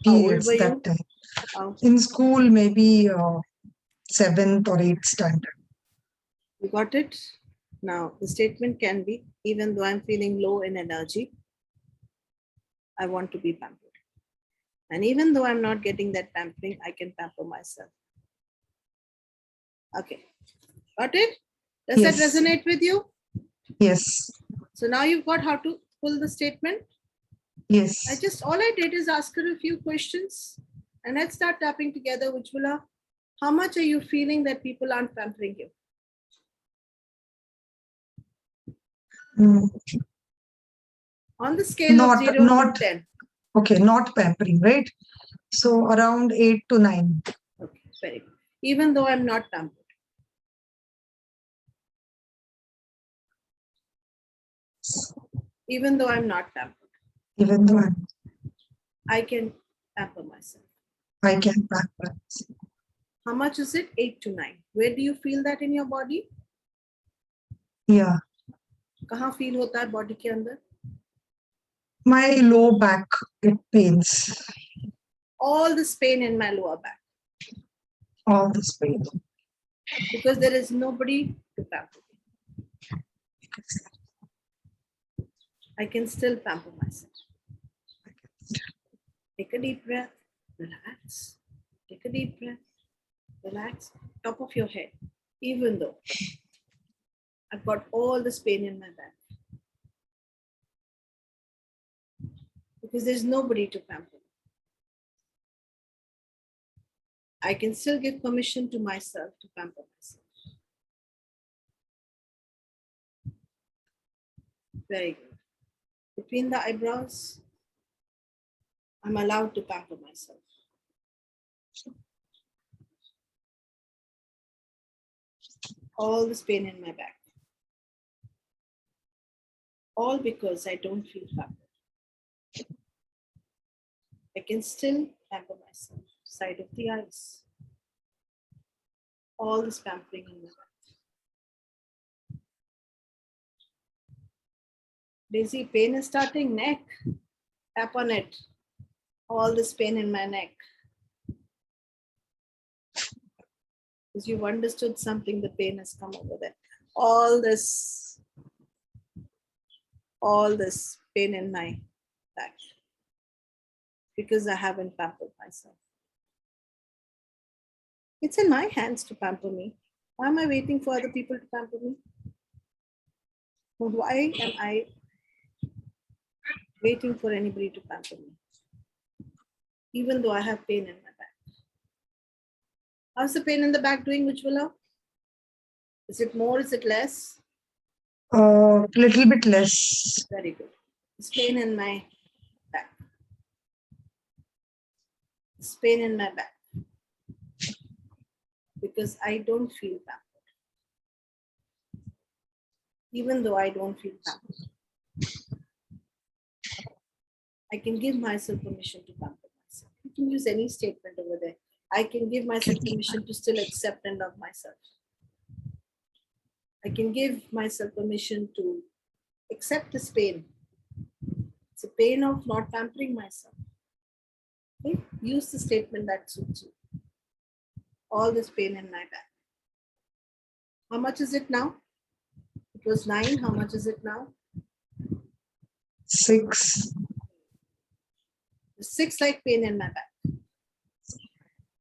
How old periods were that you? time. In school, maybe 7th or 8th standard. You got it? Now, the statement can be, even though I'm feeling low in energy, I want to be pampered. And even though I'm not getting that pampering, I can pamper myself. Okay. Got it? Does that resonate with you? Yes. So now you've got how to pull the statement? Yes. All I did is ask her a few questions and let's start tapping together. Ujjwala, how much are you feeling that people aren't pampering you? On the scale of 0 to 10. Okay, not pampering, right? So around 8 to 9. Okay, very good. Even though I'm not pampered. Even though I'm not pampered. Even though I can pamper myself. I can pamper myself. How much is it? 8 to 9. Where do you feel that in your body? Yeah. कहाँ feel होता है body के अंदर? My low back, it pains. All this pain in my lower back. All this pain. Because there is nobody to pamper me. I can still pamper myself. Take a deep breath, relax. Take a deep breath, relax. Top of your head, even though I've got all this pain in my back. Because there's nobody to pamper me. I can still give permission to myself to pamper myself. Very good. Between the eyebrows, I'm allowed to pamper myself. All this pain in my back. All because I don't feel pampered. I can still pamper myself. Side of the eyes. All this pampering in my back. Daisy, pain is starting, neck. Tap on it. All this pain in my neck. Because you've understood something, the pain has come over there. All this pain in my back. Because I haven't pampered myself. It's in my hands to pamper me. Why am I waiting for other people to pamper me? Why am I waiting for anybody to pamper me? Even though I have pain in my back. How's the pain in the back doing, Ujjwala? Is it more? Is it less? Little bit less. Very good. It's pain in my back. It's pain in my back. Because I don't feel pampered. Even though I don't feel pampered. I can give myself permission to pamper myself. You can use any statement over there. I can give myself permission to still accept and love myself. I can give myself permission to accept this pain. It's a pain of not pampering myself. Okay? Use the statement that suits you. All this pain in my back. How much is it now? It was 9. How much is it now? 6. 6 like pain in my back.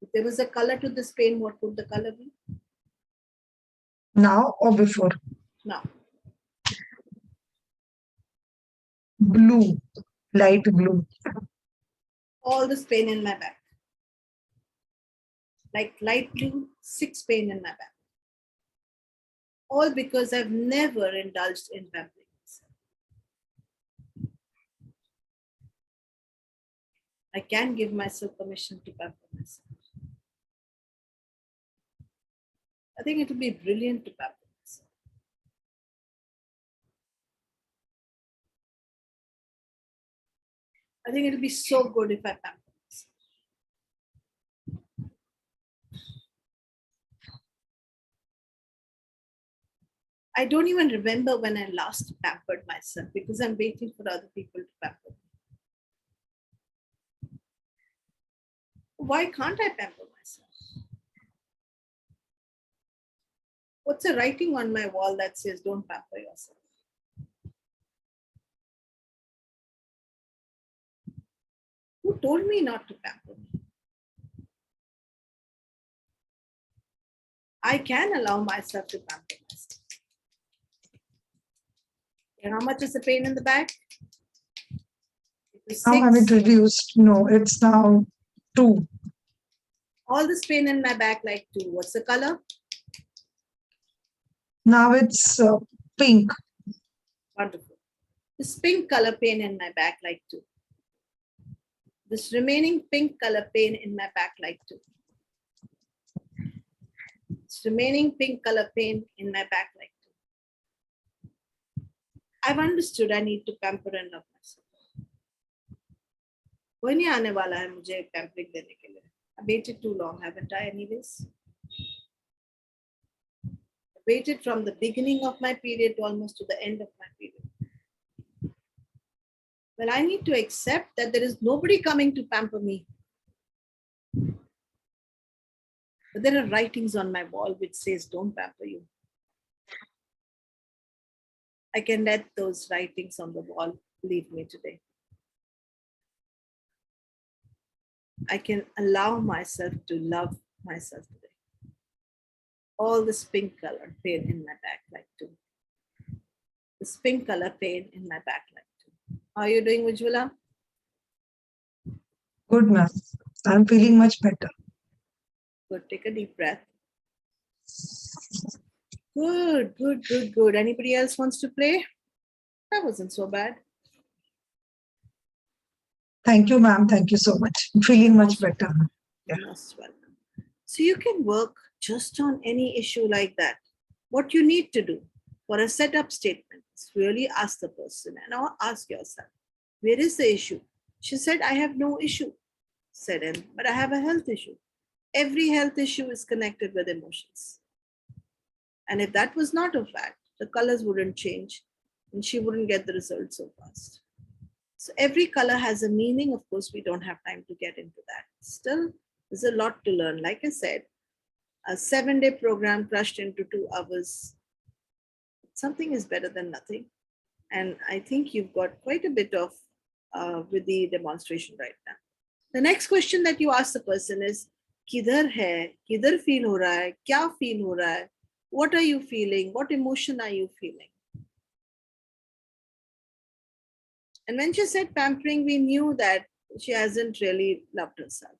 If there was a color to this pain, what would the color be? Now or before? Now. Blue, light blue. All this pain in my back. Like light blue, 6 pain in my back. All because I've never indulged in pampering myself. I can give myself permission to pamper myself. I think it would be brilliant to pamper myself. I think it'll be so good if I pamper myself. I don't even remember when I last pampered myself because I'm waiting for other people to pamper me. Why can't I pamper myself? What's the writing on my wall that says don't pamper yourself? Who told me not to pamper me? I can allow myself to pamper myself. And how much is the pain in the back? Now have it reduced? No, it's now 2. All this pain in my back like 2. What's the color? Now it's pink. Wonderful. This pink color pain in my back like 2. This remaining pink color pain in my back like 2. This remaining pink color pain in my back like 2. I've understood I need to pamper and love myself. कोई नहीं आने वाला है मुझे pampering देने के लिए. I waited too long, haven't I anyways? I waited from the beginning of my period almost to the end of my period. Well, I need to accept that there is nobody coming to pamper me. But there are writings on my wall which says don't pamper you. I can let those writings on the wall leave me today. I can allow myself to love myself today. All this pink color pain in my back like 2. This pink color pain in my back like 2. How are you doing, Ujjwala? Good, ma'am. I'm feeling much better. Good. Take a deep breath. Good, good, good, good. Anybody else wants to play? That wasn't so bad. Thank you, ma'am. Thank you so much. I'm feeling much better. Yeah. Most welcome. So you can work just on any issue like that. What you need to do for a setup statement is really ask the person and now ask yourself, where is the issue? She said, I have no issue. Said him, but I have a health issue. Every health issue is connected with emotions. And if that was not a fact, the colors wouldn't change and she wouldn't get the result so fast. So every color has a meaning. Of course, we don't have time to get into that. Still, there's a lot to learn. Like I said, a 7-day program crushed into 2 hours. Something is better than nothing. And I think you've got quite a bit of with the demonstration right now. The next question that you ask the person is, किधर है, किधर feel हो रहा है, क्या feel हो रहा है, what are you feeling, what emotion are you feeling? And when she said pampering, we knew that she hasn't really loved herself.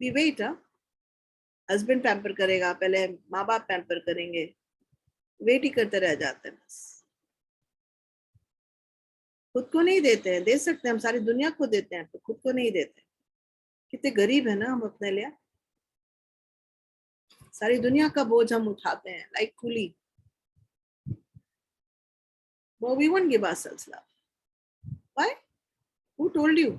We wait, huh? Husband pamper करेगा, पहले माँ बाप pamper करेंगे, wait ही करते रह जाते हैं बस. खुद को नहीं देते हैं, दे सकते हैं हम सारी दुनिया को देते हैं, तो खुद को नहीं देते. कितने गरीब है ना हम अपने लिए. सारी दुनिया का बोझ हम उठाते हैं, like coolie. But we won't give ourselves love. Why? Who told you?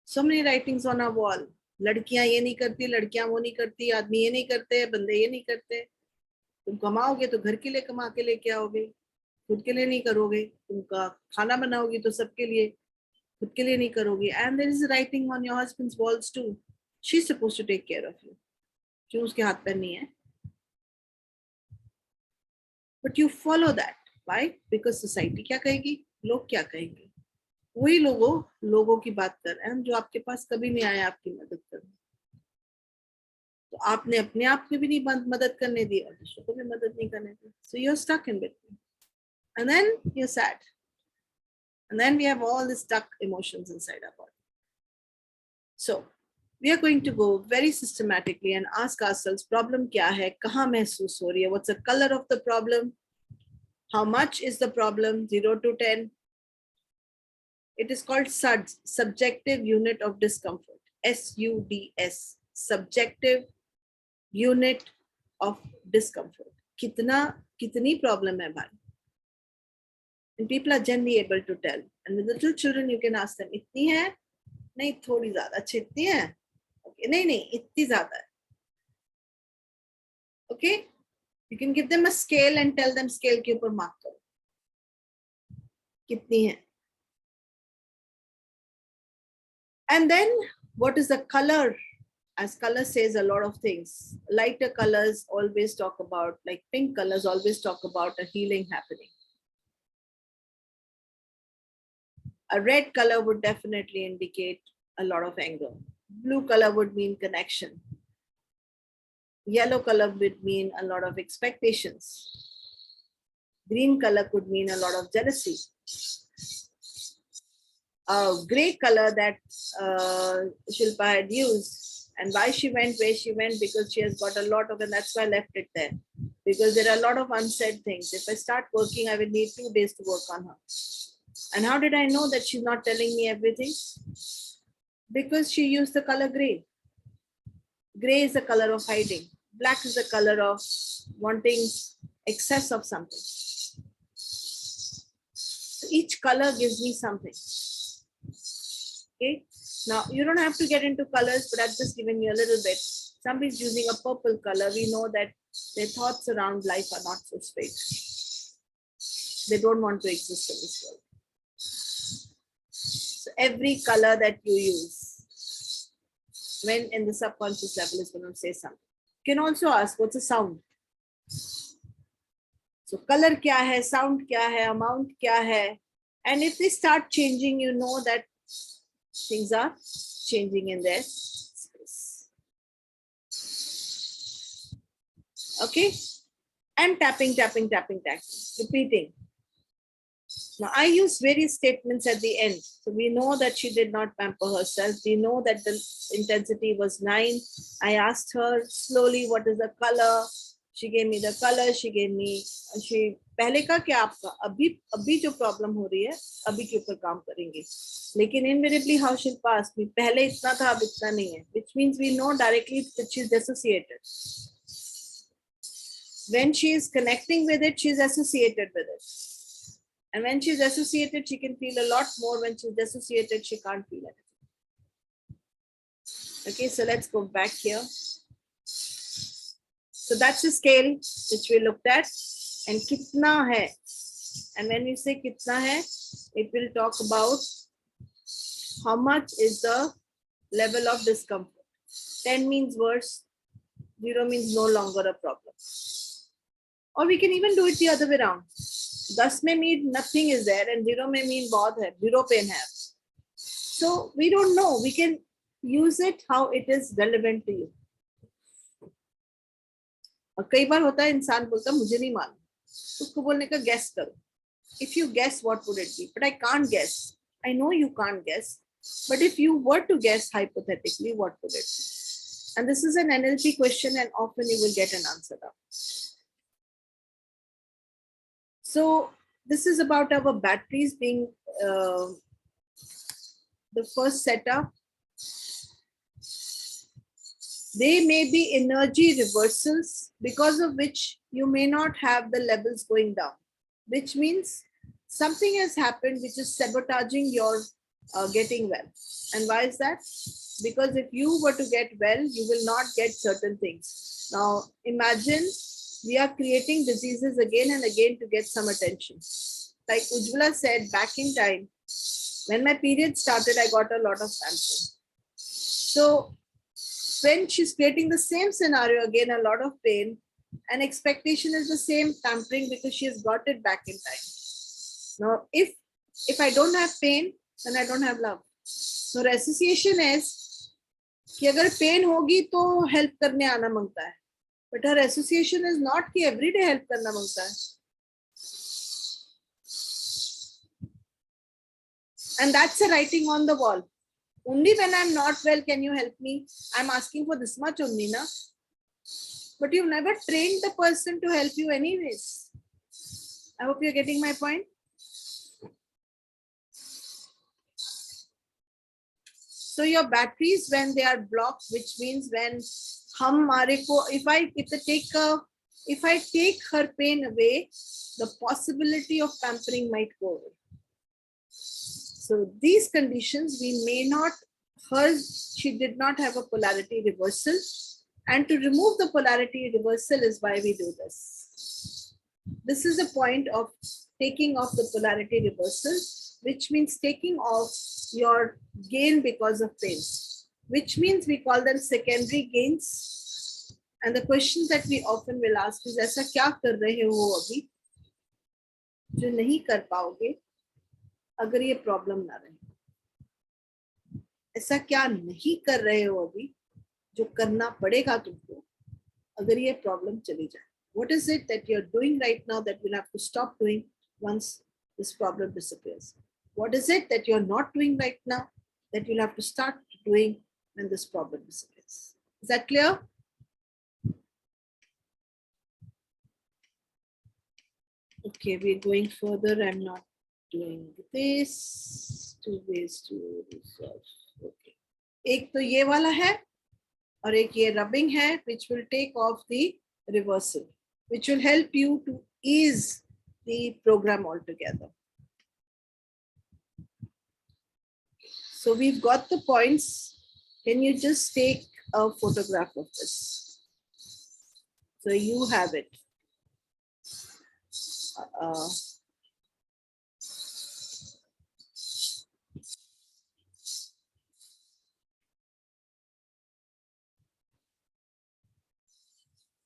So many writings on our wall. लड़कियां ये नहीं करती, लड़कियां वो नहीं करती, आदमी ये नहीं करते, बंदे ये नहीं करते. तुम कमाओगे तो घर के लिए कमा के लेके आओगे, खुद के लिए नहीं करोगे. तुमका खाना बनाओगी तो सबके लिए, खुद के लिए नहीं करोगे. And there is a writing on your husband's walls too. She's supposed to take care of you. क्यों उसके हाथ पैर नहीं है? But you follow that. Why? Because society क्या कहेगी, लोग क्या कहेंगे. वही लोगों की बात कर रहे हैं जो आपके पास कभी नहीं आए आपकी मदद करने. तो आपने अपने आप में भी नहीं मदद करने दी और दूसरों को भी मदद नहीं करने दी. So you're stuck in between. And then you're sad. And then we have all these stuck emotions inside our body. So we are going to go very systematically and ask ourselves, problem क्या है, कहाँ महसूस हो रही है, what's the color of the problem, how much is the problem, 0 to 10. It is called SUDS, subjective unit of discomfort, SUDS, subjective unit of discomfort. कितनी problem है भाई. And people are generally able to tell. And with little children, you can ask them, इतनी है? नहीं, थोड़ी ज़्यादा. अच्छी इतनी है? Okay. नहीं, इतनी ज़्यादा है. Okay, you can give them a scale and tell them scale के ऊपर mark करो कितनी है. And then what is the color? As color says a lot of things. Lighter colors always talk about, like pink colors always talk about a healing happening. A red color would definitely indicate a lot of anger. Blue color would mean connection. Yellow color would mean a lot of expectations. Green color could mean a lot of jealousy. Gray color that Shilpa had used, and why she went where she went, because she has got a lot of, and that's why I left it there, because there are a lot of unsaid things. If I start working, I will need 2 days to work on her. And how did I know that she's not telling me everything? Because she used the color gray. Gray is the color of hiding. Black is the color of wanting excess of something. So each color gives me something. Okay. Now you don't have to get into colors, but I've just given you a little bit. Somebody's using a purple color. We know that their thoughts around life are not so straight. They don't want to exist in this world. So every color that you use, when in the subconscious level, is going to say something. You can also ask, what's a sound? So color kya hai, sound kya hai, amount kya hai? And if they start changing, you know that things are changing in their space. Okay? And tapping, tapping, tapping, tapping, repeating. Now, I use various statements at the end. So we know that she did not pamper herself. We know that the intensity was 9. I asked her slowly, what is the color? She gave me the color. She gave me, पहले का क्या आपका? अभी जो problem हो रही है, अभी के ऊपर काम करेंगे. लेकिन invariably how she'll pass me, पहले इतना था, अब इतना नहीं है. Which means we know directly that she's dissociated. When she is connecting with it, she's associated with it. And when she's associated, she can feel a lot more. When she's dissociated, she can't feel it. Okay, so let's go back here. So that's the scale which we looked at. And kitna hai. And when we say kitna hai, it will talk about how much is the level of discomfort. 10 means worse. 0 means no longer a problem. Or we can even do it the other way around. 10 may mean nothing is there, and 0 may mean bahut hai, 0 pain hai. So we don't know. We can use it how it is relevant to you. और कई बार होता है इंसान बोलता मुझे नहीं मालूम, उसको बोलने का guess करो. If you guess, what would it be? But I can't guess. I know you can't guess. But if you were to guess hypothetically, what would it be? And this is an NLP question, and often you will get an answer now. So this is about our batteries being the first setup. They may be energy reversals, because of which you may not have the levels going down, which means something has happened which is sabotaging your getting well. And why is that? Because if you were to get well, you will not get certain things. Now imagine we are creating diseases again and again to get some attention. Like Ujjwala said, back in time, when my period started, I got a lot of pampering. So when she's creating the same scenario again, a lot of pain, and expectation is the same pampering because she has got it back in time. Now, if I don't have pain, then I don't have love. So association is कि अगर pain होगी तो help करने आना मांगता है. But her association is not कि everyday help करना मांगता है. And that's a writing on the wall. Only when I'm not well, can you help me? I'm asking for this much only, na? But you've never trained the person to help you anyways. I hope you're getting my point. So your batteries, when they are blocked, which means when if I take her pain away, the possibility of pampering might go away. So these conditions, we may not, she did not have a polarity reversal, And to remove the polarity reversal is why we do this. This is the point of taking off the polarity reversal, which means taking off your gain because of pain, which means we call them secondary gains. And the questions that we often will ask is, ऐसा क्या कर रहे हो अभी जो नहीं कर पाओगे अगर ये प्रॉब्लम ना रहे? ऐसा क्या नहीं कर रहे हो अभी जो करना पड़ेगा तुमको अगर ये प्रॉब्लम चली जाए? What is it that you're doing right now that you'll have to stop doing once this problem disappears? What is it that you're not doing right now that you'll have to start doing when this problem disappears? Is that clear? Okay, we're going further. I'm not doing this. 2 ways to resolve. Okay. एक तो ये वाला है और एक ये rubbing है, which will take off the reversal, which will help you to ease the program altogether. So we've got the points. Can you just take a photograph of this? So you have it.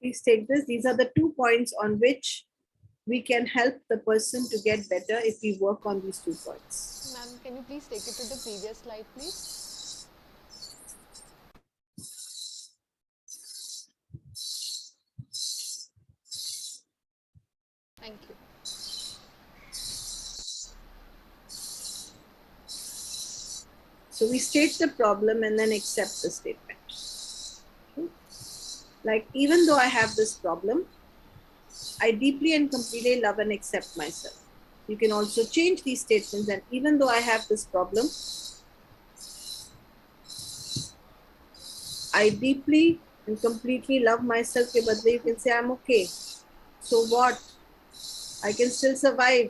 Please take this. These are the 2 points on which we can help the person to get better if we work on these 2 points. Ma'am, can you please take it to the previous slide, please? Thank you. So we state the problem and then accept the statement. Like, even though I have this problem, I deeply and completely love and accept myself. You can also change these statements, and even though I have this problem, I deeply and completely love myself. Ke badle you can say, I'm okay. So what? I can still survive.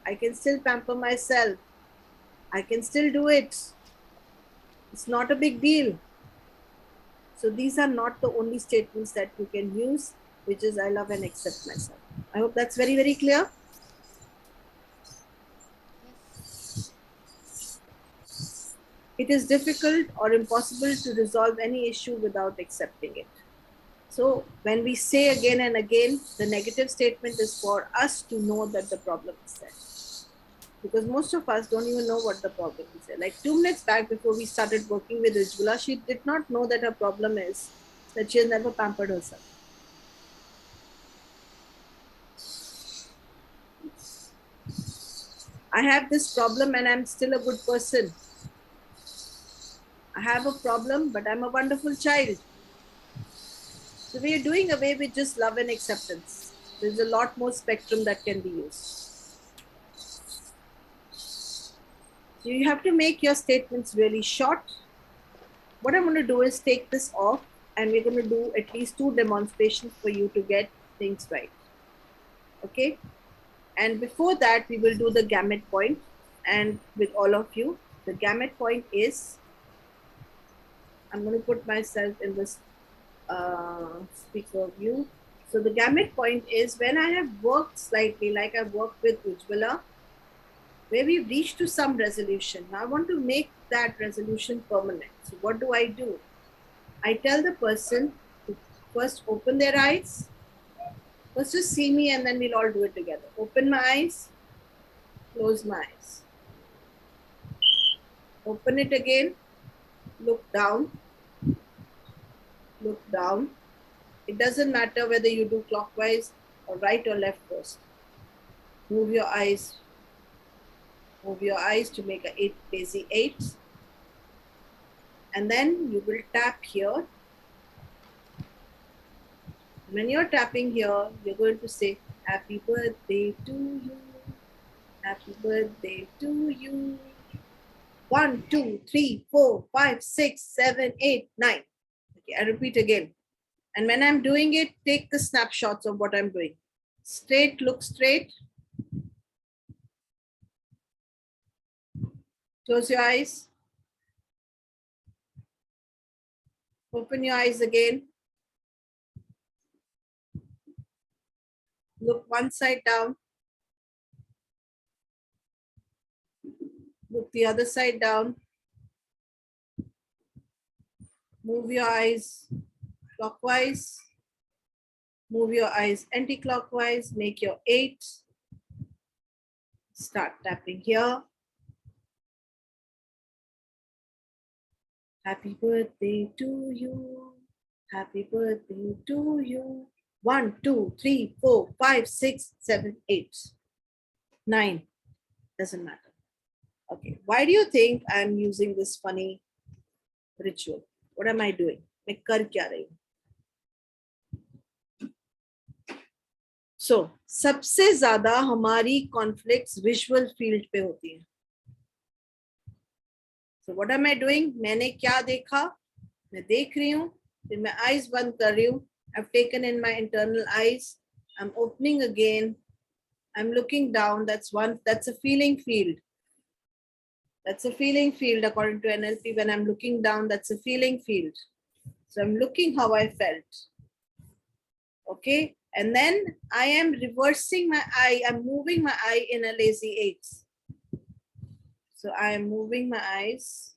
I can still pamper myself. I can still do it. It's not a big deal. So these are not the only statements that you can use, which is I love and accept myself. I hope that's very, very clear. It is difficult or impossible to resolve any issue without accepting it. So when we say again and again, the negative statement is for us to know that the problem is there. Because most of us don't even know what the problem is there. Like 2 minutes back, before we started working with Ujjwala, she did not know that her problem is that she has never pampered herself. I have this problem and I'm still a good person. I have a problem, but I'm a wonderful child. So we are doing away with just love and acceptance. There's a lot more spectrum that can be used. So you have to make your statements really short. What I'm going to do is take this off, and we're going to do at least 2 demonstrations for you to get things right. Okay? And before that, we will do the gamut point. And with all of you, the gamut point is, I'm going to put myself in this speaker view. So the gamut point is when I have worked slightly, like I've worked with Ujjwala, where we've reached to some resolution. Now I want to make that resolution permanent. So what do? I tell the person to first open their eyes. First just see me and then we'll all do it together. Open my eyes, close my eyes. Open it again, look down, look down. It doesn't matter whether you do clockwise or right or left first. Move your eyes to make a 8 daisy 8. And then you will tap here. When you're tapping here, you're going to say, happy birthday to you. Happy birthday to you. 1, 2, 3, 4, 5, 6, 7, 8, 9. Okay, I repeat again. And when I'm doing it, take the snapshots of what I'm doing. Straight, look straight. Close your eyes. Open your eyes again. Look one side down. Look the other side down. Move your eyes clockwise. Move your eyes anti-clockwise. Make your 8. Start tapping here. Happy birthday to you. Happy birthday to you. 1, 2, 3, 4, 5, 6, 7, 8, 9. Doesn't matter. Okay. Why do you think I'm using this funny ritual? What am I doing? मैं कर क्या रही हूँ? So, सबसे ज्यादा हमारी conflicts visual field पे होती है. So what am I doing? मैंने क्या देखा? मैं देख रही हूँ. फिर मैं eyes बंद कर रही हूँ. I've taken in my internal eyes. I'm opening again. I'm looking down. That's a feeling field. That's a feeling field according to NLP. When I'm looking down, that's a feeling field. So I'm looking how I felt. Okay. And then I am reversing my eye. I'm moving my eye in a lazy 8. So I am moving my eyes,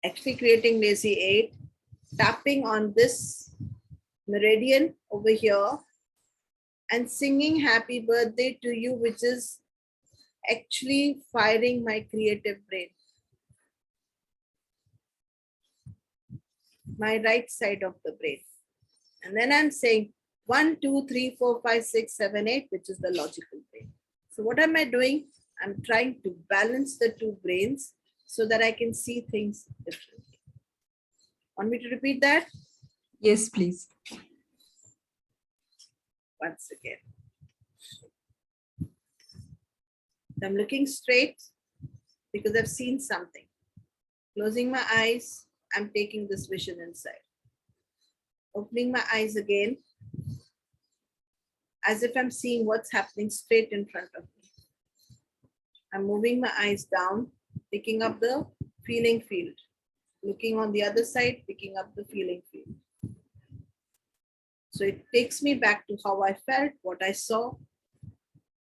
actually creating lazy 8, tapping on this meridian over here and singing happy birthday to you, which is actually firing my creative brain. My right side of the brain. And then I'm saying 1, 2, 3, 4, 5, 6, 7, 8, which is the logical brain. So what am I doing? I'm trying to balance the two brains so that I can see things differently. Want me to repeat that? Yes, please. Once again. I'm looking straight because I've seen something. Closing my eyes, I'm taking this vision inside. Opening my eyes again, as if I'm seeing what's happening straight in front of me. I'm moving my eyes down, picking up the feeling field. Looking on the other side, picking up the feeling field. So it takes me back to how I felt, what I saw.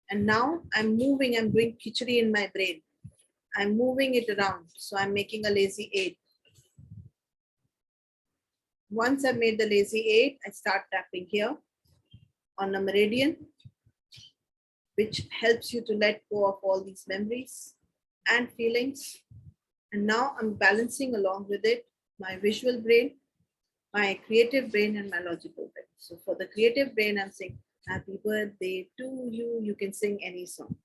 And now I'm moving, I'm doing khichdi in my brain. I'm moving it around. So I'm making a lazy 8. Once I've made the lazy 8, I start tapping here on a meridian, which helps you to let go of all these memories and feelings. And now I'm balancing along with it my visual brain, my creative brain, and my logical brain. So for the creative brain, I'm saying, happy birthday to you. You can sing any song.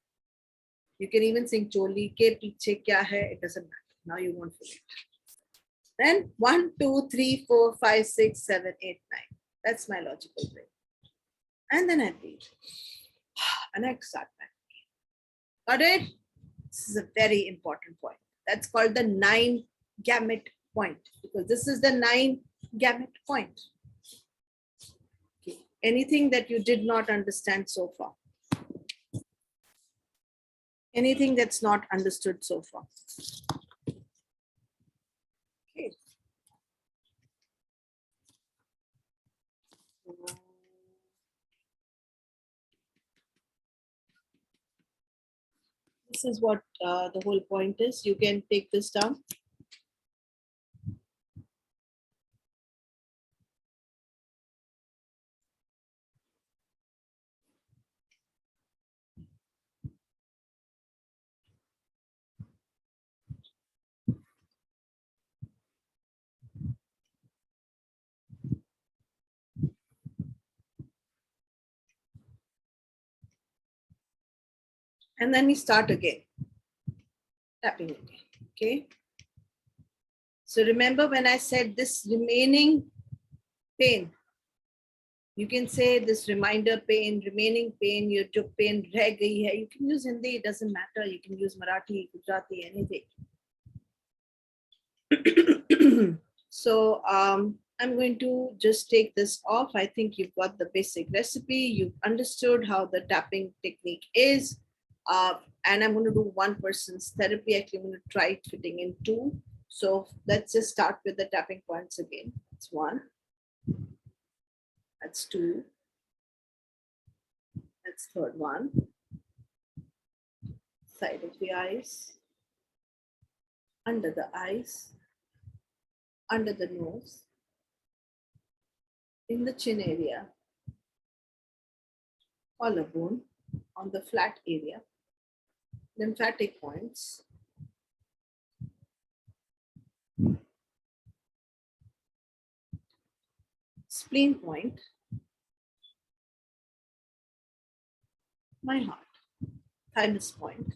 You can even sing Choli ke piche kya hai. It doesn't matter. Now you won't forget. Then 1, 2, 3, 4, 5, 6, 7, 8, 9. That's my logical brain. And then I breathe. And I start back. Got it? This is a very important point. That's called the 9 gamut point, because this is the 9 gamut point. Okay. Anything that you did not understand so far? Anything that's not understood so far? Okay. This is what the whole point is. You can take this down. And then we start again, tapping again, okay? So remember when I said this remaining pain, you can say this reminder pain, remaining pain, your jo pain reh gayi hai. You can use Hindi, it doesn't matter. You can use Marathi, Gujarati, anything. So I'm going to just take this off. I think you've got the basic recipe. You've understood how the tapping technique is. And I'm going to do one person's therapy. Actually, I'm going to try it fitting in 2. So let's just start with the tapping points again. That's 1. That's 2. That's third one. Side of the eyes, under the eyes, under the nose, in the chin area, collarbone, on the flat area, lymphatic points, spleen point, my heart, thymus point,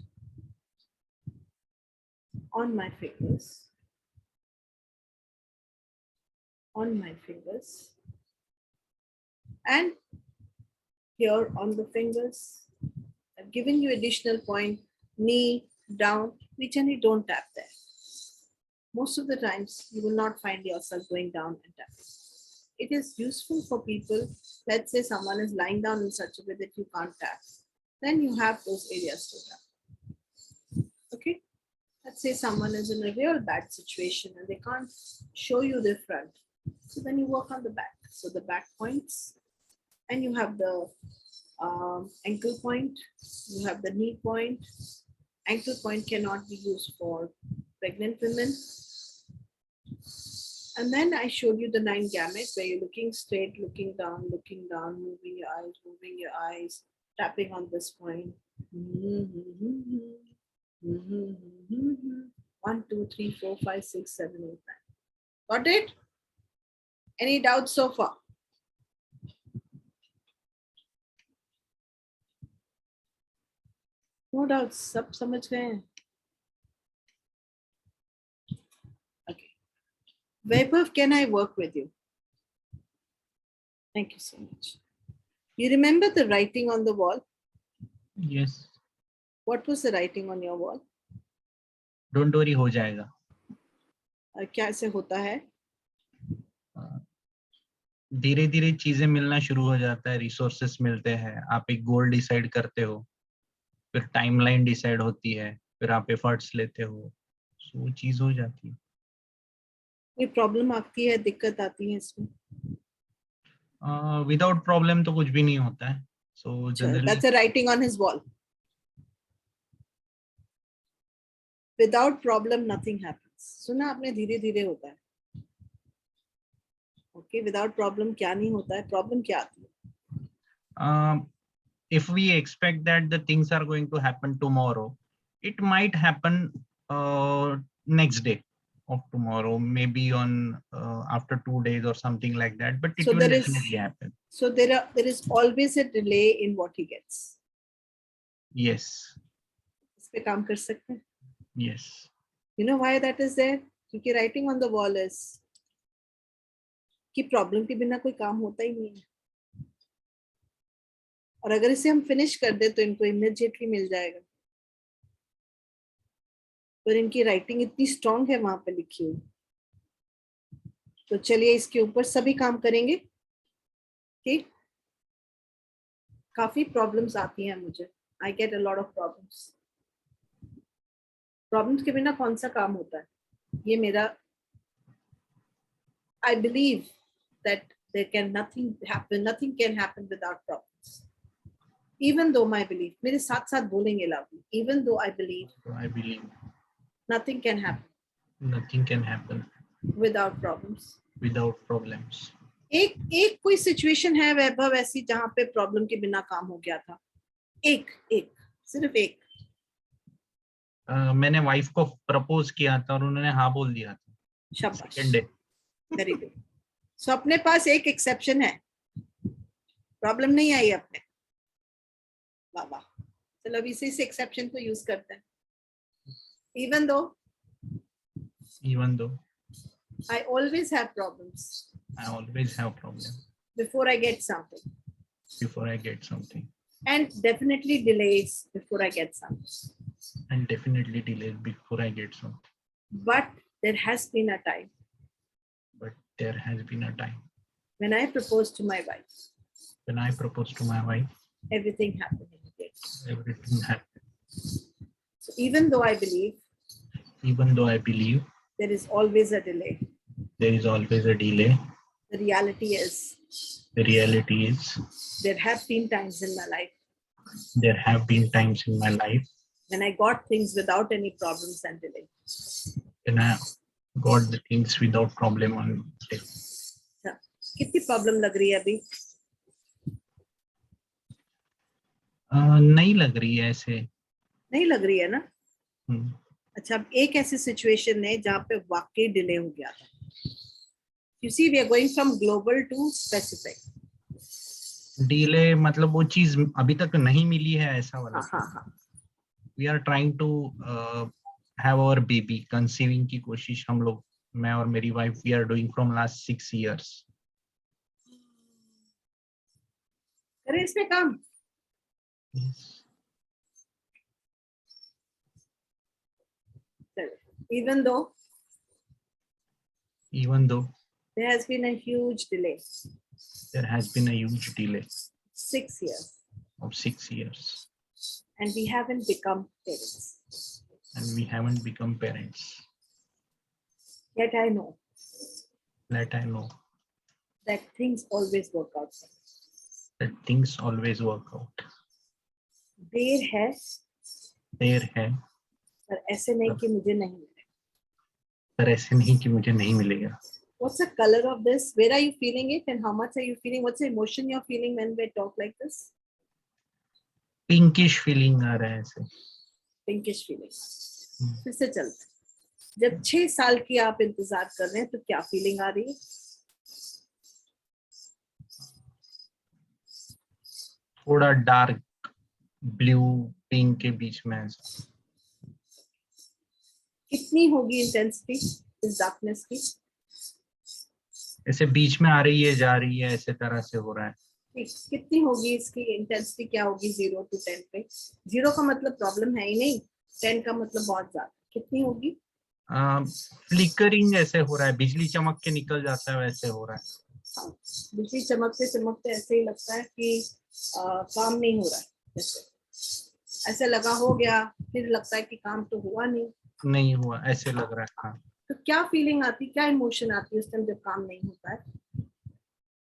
on my fingers, and here on the fingers. I've given you additional point, knee, down, which and you don't tap there. Most of the times you will not find yourself going down and tapping. It is useful for people. Let's say someone is lying down in such a way that you can't tap. Then you have those areas to tap. Okay. Let's say someone is in a real bad situation and they can't show you their front. So then you work on the back. So the back points, and you have the ankle point, you have the knee point. Ankle point cannot be used for pregnant women. And then I showed you the 9 gamut where you're looking straight, looking down, moving your eyes, tapping on this point. 1, 2, 3, 4, 5, 6, 7, 8, 9. Got it? Any doubts so far? No doubts. सब समझ गए हैं? Okay. Vaibhav, can I work with you? Thank you so much. You remember the writing on the wall? Yes. What was the writing on your wall? Don't worry, हो जाएगा. कैसे होता है? धीरे धीरे चीजें मिलना शुरू हो जाता है, रिसोर्सेस मिलते हैं, आप एक गोल डिसाइड करते हो, फिर टाइमलाइन डिसाइड होती है, फिर आप एफर्ट्स लेते हो, सो वो चीज हो जाती है. कोई प्रॉब्लम आती है, दिक्कत आती है इसमें? विदाउट प्रॉब्लम तो कुछ भी नहीं होता है. So generally that's a writing on his wall. Without problem nothing happens. सुना आपने, धीरे धीरे होता है. Okay, without problem क्या नहीं होता है? Problem क्या आती है? If we expect that the things are going to happen tomorrow, it might happen next day of tomorrow, maybe on after 2 days or something like that, but it will definitely happen. So there is always a delay in what he gets. Yes. इस पे काम कर सकते हैं? Yes. You know why that is there? क्योंकि writing on the wall is कि problem के बिना कोई काम होता ही नहीं है. और अगर इसे हम फिनिश कर दे तो इनको इमीडिएटली मिल जाएगा. पर इनकी राइटिंग इतनी स्ट्रांग है वहां पे लिखी हुई. तो चलिए इसके ऊपर सभी काम करेंगे. ठीक. काफी प्रॉब्लम्स आती हैं मुझे. I get a lot of problems. Problems के बिना कौन सा काम होता है? ये मेरा I believe that there can nothing can happen without problems. Even though my belief, मेरे साथ साथ बोलेंगे lovely. Even though I believe nothing can happen. Nothing can happen without problems. Without problems. एक कोई सिचुएशन है वैभव ऐसी जहां पे प्रॉब्लम के बिना काम हो गया था? एक सिर्फ एक. मैंने वाइफ को प्रपोज किया था और उन्होंने हाँ बोल दिया था. शाबाश. Very good. सो अपने पास एक एक्सेप्शन है. प्रॉब्लम नहीं आई अपने. वाह वाह. चलो अभी इस एक्सेप्शन को यूज करते हैं. Even though I always have problems. I always have problems. Before I get something. And definitely delays before I get something. But there has been a time. When I proposed to my wife. Everything happened immediately. So even though I believe. There is always a delay. The reality is. There have been times in my life. There have been times in my life when I got things without any problems and delay. when I got the things without problem on it. कितनी problem लग रही है अभी? नहीं लग रही है ऐसे. नहीं लग रही है ना? अच्छा, अब एक ऐसी सिचुएशन है जहाँ पे वाकई डिले हो गया था. You see, we are going from global to specific. Delay मतलब वो चीज अभी तक नहीं मिली है ऐसा वाला. हाँ. We are trying to have our baby. Conceiving की कोशिश हम लोग, मैं और मेरी wife, we are doing from last 6 years. करें इसमें काम. Yes. Even though there has been a huge delay. There has been a huge delay. 6 years. Of 6 years. And we haven't become parents. Yet I know. That things always work out. देर है. पर ऐसे नहीं कि मुझे नहीं मिलेगा. What's the color of this? Where are you feeling it and how much are you feeling? What's the emotion you're feeling when we talk like this? Pinkish feeling आ रहा है ऐसे. Pinkish feeling. फिर से चलते. जब 6 साल की आप इंतजार कर रहे हैं तो क्या फीलिंग आ रही है? थोड़ा डार्क ब्लू पिंक के बीच में ऐसा. कितनी होगी इंटेंसिटी इस डार्कनेस की? ऐसे बीच में आ रही है, जा रही है, ऐसे तरह से हो रहा है. कितनी होगी इसकी इंटेंसिटी? क्या होगी 0 to 10 पे? 0 का मतलब प्रॉब्लम है ही नहीं, 10 का मतलब बहुत ज्यादा. कितनी होगी? फ्लिकरिंग ऐसे हो रहा है, बिजली चमक के निकल जाता है वैसे हो रहा है. बिजली चमकते ऐसे ही लगता है कि काम नहीं हो रहा है. जैसे ऐसे लगा हो गया, फिर लगता है कि काम तो हुआ नहीं हुआ, ऐसे लग रहा है. हाँ. तो क्या फीलिंग आती, क्या इमोशन आती है उस टाइम जब काम नहीं होता है?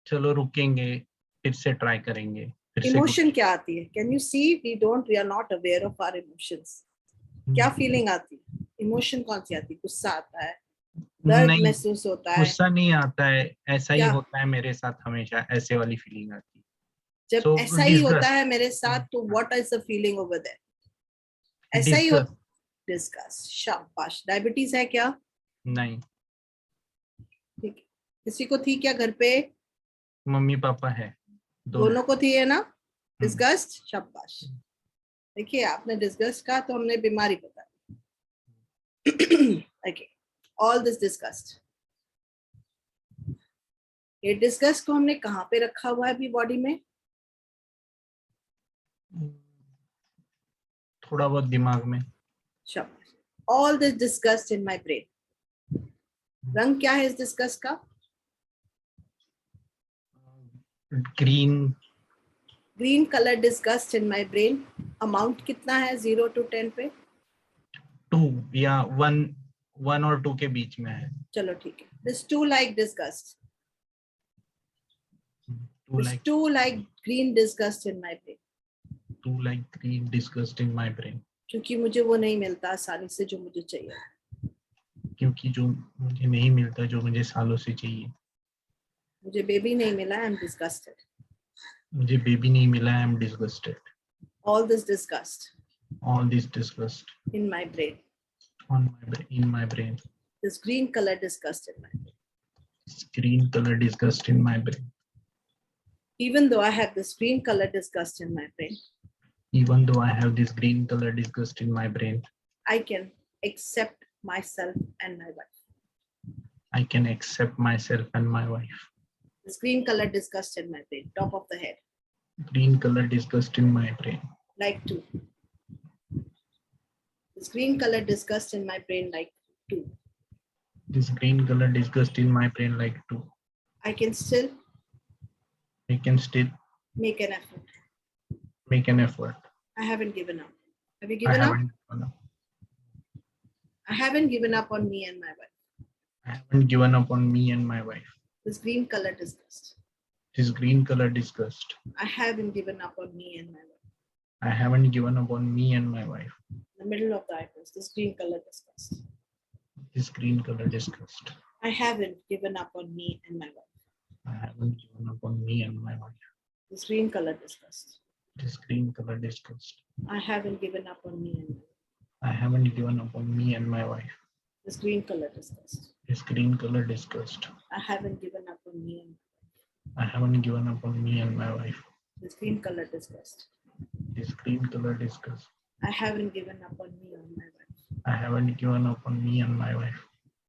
चलो रुकेंगे, फिर से ट्राई करेंगे. इमोशन क्या आती है? Can you see we are not aware of our emotions. क्या फीलिंग आती है? इमोशन कौन सी आती है? गुस्सा आता है, दर्द महसूस होता है? गुस्सा नहीं आता है, ऐसा ही होता है मेरे साथ हमेशा, ऐसे वाली फीलिंग आती है. जब ऐसा ही होता है मेरे साथ तो what is the feeling over there? ऐसा ही होता. डिस्कस. शाबाश. डायबिटीज है क्या? नहीं. ठीक है. किसी को थी क्या घर पे? मम्मी पापा है, दोनों को थी है ना? डिस्गस्ट. शाबाश. देखिए आपने डिस्गस्ट कहा तो हमने बीमारी बता दी. ओके. All this disgust. ये डिस्गस्ट को हमने कहाँ पे रखा हुआ है अभी बॉडी में? थोड़ा बहुत दिमाग में. शाबाश. All this disgust in my brain. रंग क्या है इस डिस्गस्ट का? Green colour disgust in my brain. Amount कितना है 0 to 10 पे? 2 या 1 और 2 के बीच में है. चलो ठीक है. This 2 like disgust. 2 like green disgust in my brain. 2 like green disgust in my brain. क्योंकि मुझे वो नहीं मिलता आसानी से जो मुझे चाहिए. क्योंकि जो मुझे नहीं मिलता जो मुझे सालों से चाहिए. मुझे बेबी नहीं मिला, I am disgusted. मुझे बेबी नहीं मिला, I am disgusted. All this disgust. In my brain. This green color disgust in my brain. Even though I have this green color disgust in my brain, I can accept myself and my wife. This green color disgust in my brain, top of the head. Like 2. This green color disgust in my brain like 2. I can still make an effort. I haven't given up. Have you given up? I haven't given up on me and my wife. This green color disgust. I haven't given up on me and my wife. I haven't given up on me and my wife. The middle of the eyebrows, this green color disgust. This green color disgust. I haven't given up on me and my wife. I haven't given up on me and my wife. This green color disgust. This green color disgust. I haven't given up on me and my wife. I haven't given up on me and my wife. This green color disgust. This green color disgust. I haven't given up on me and I haven't given up on me and my wife. this green color disgust. This green color disgust. I haven't given up on me and my wife. I haven't given up on me and my wife.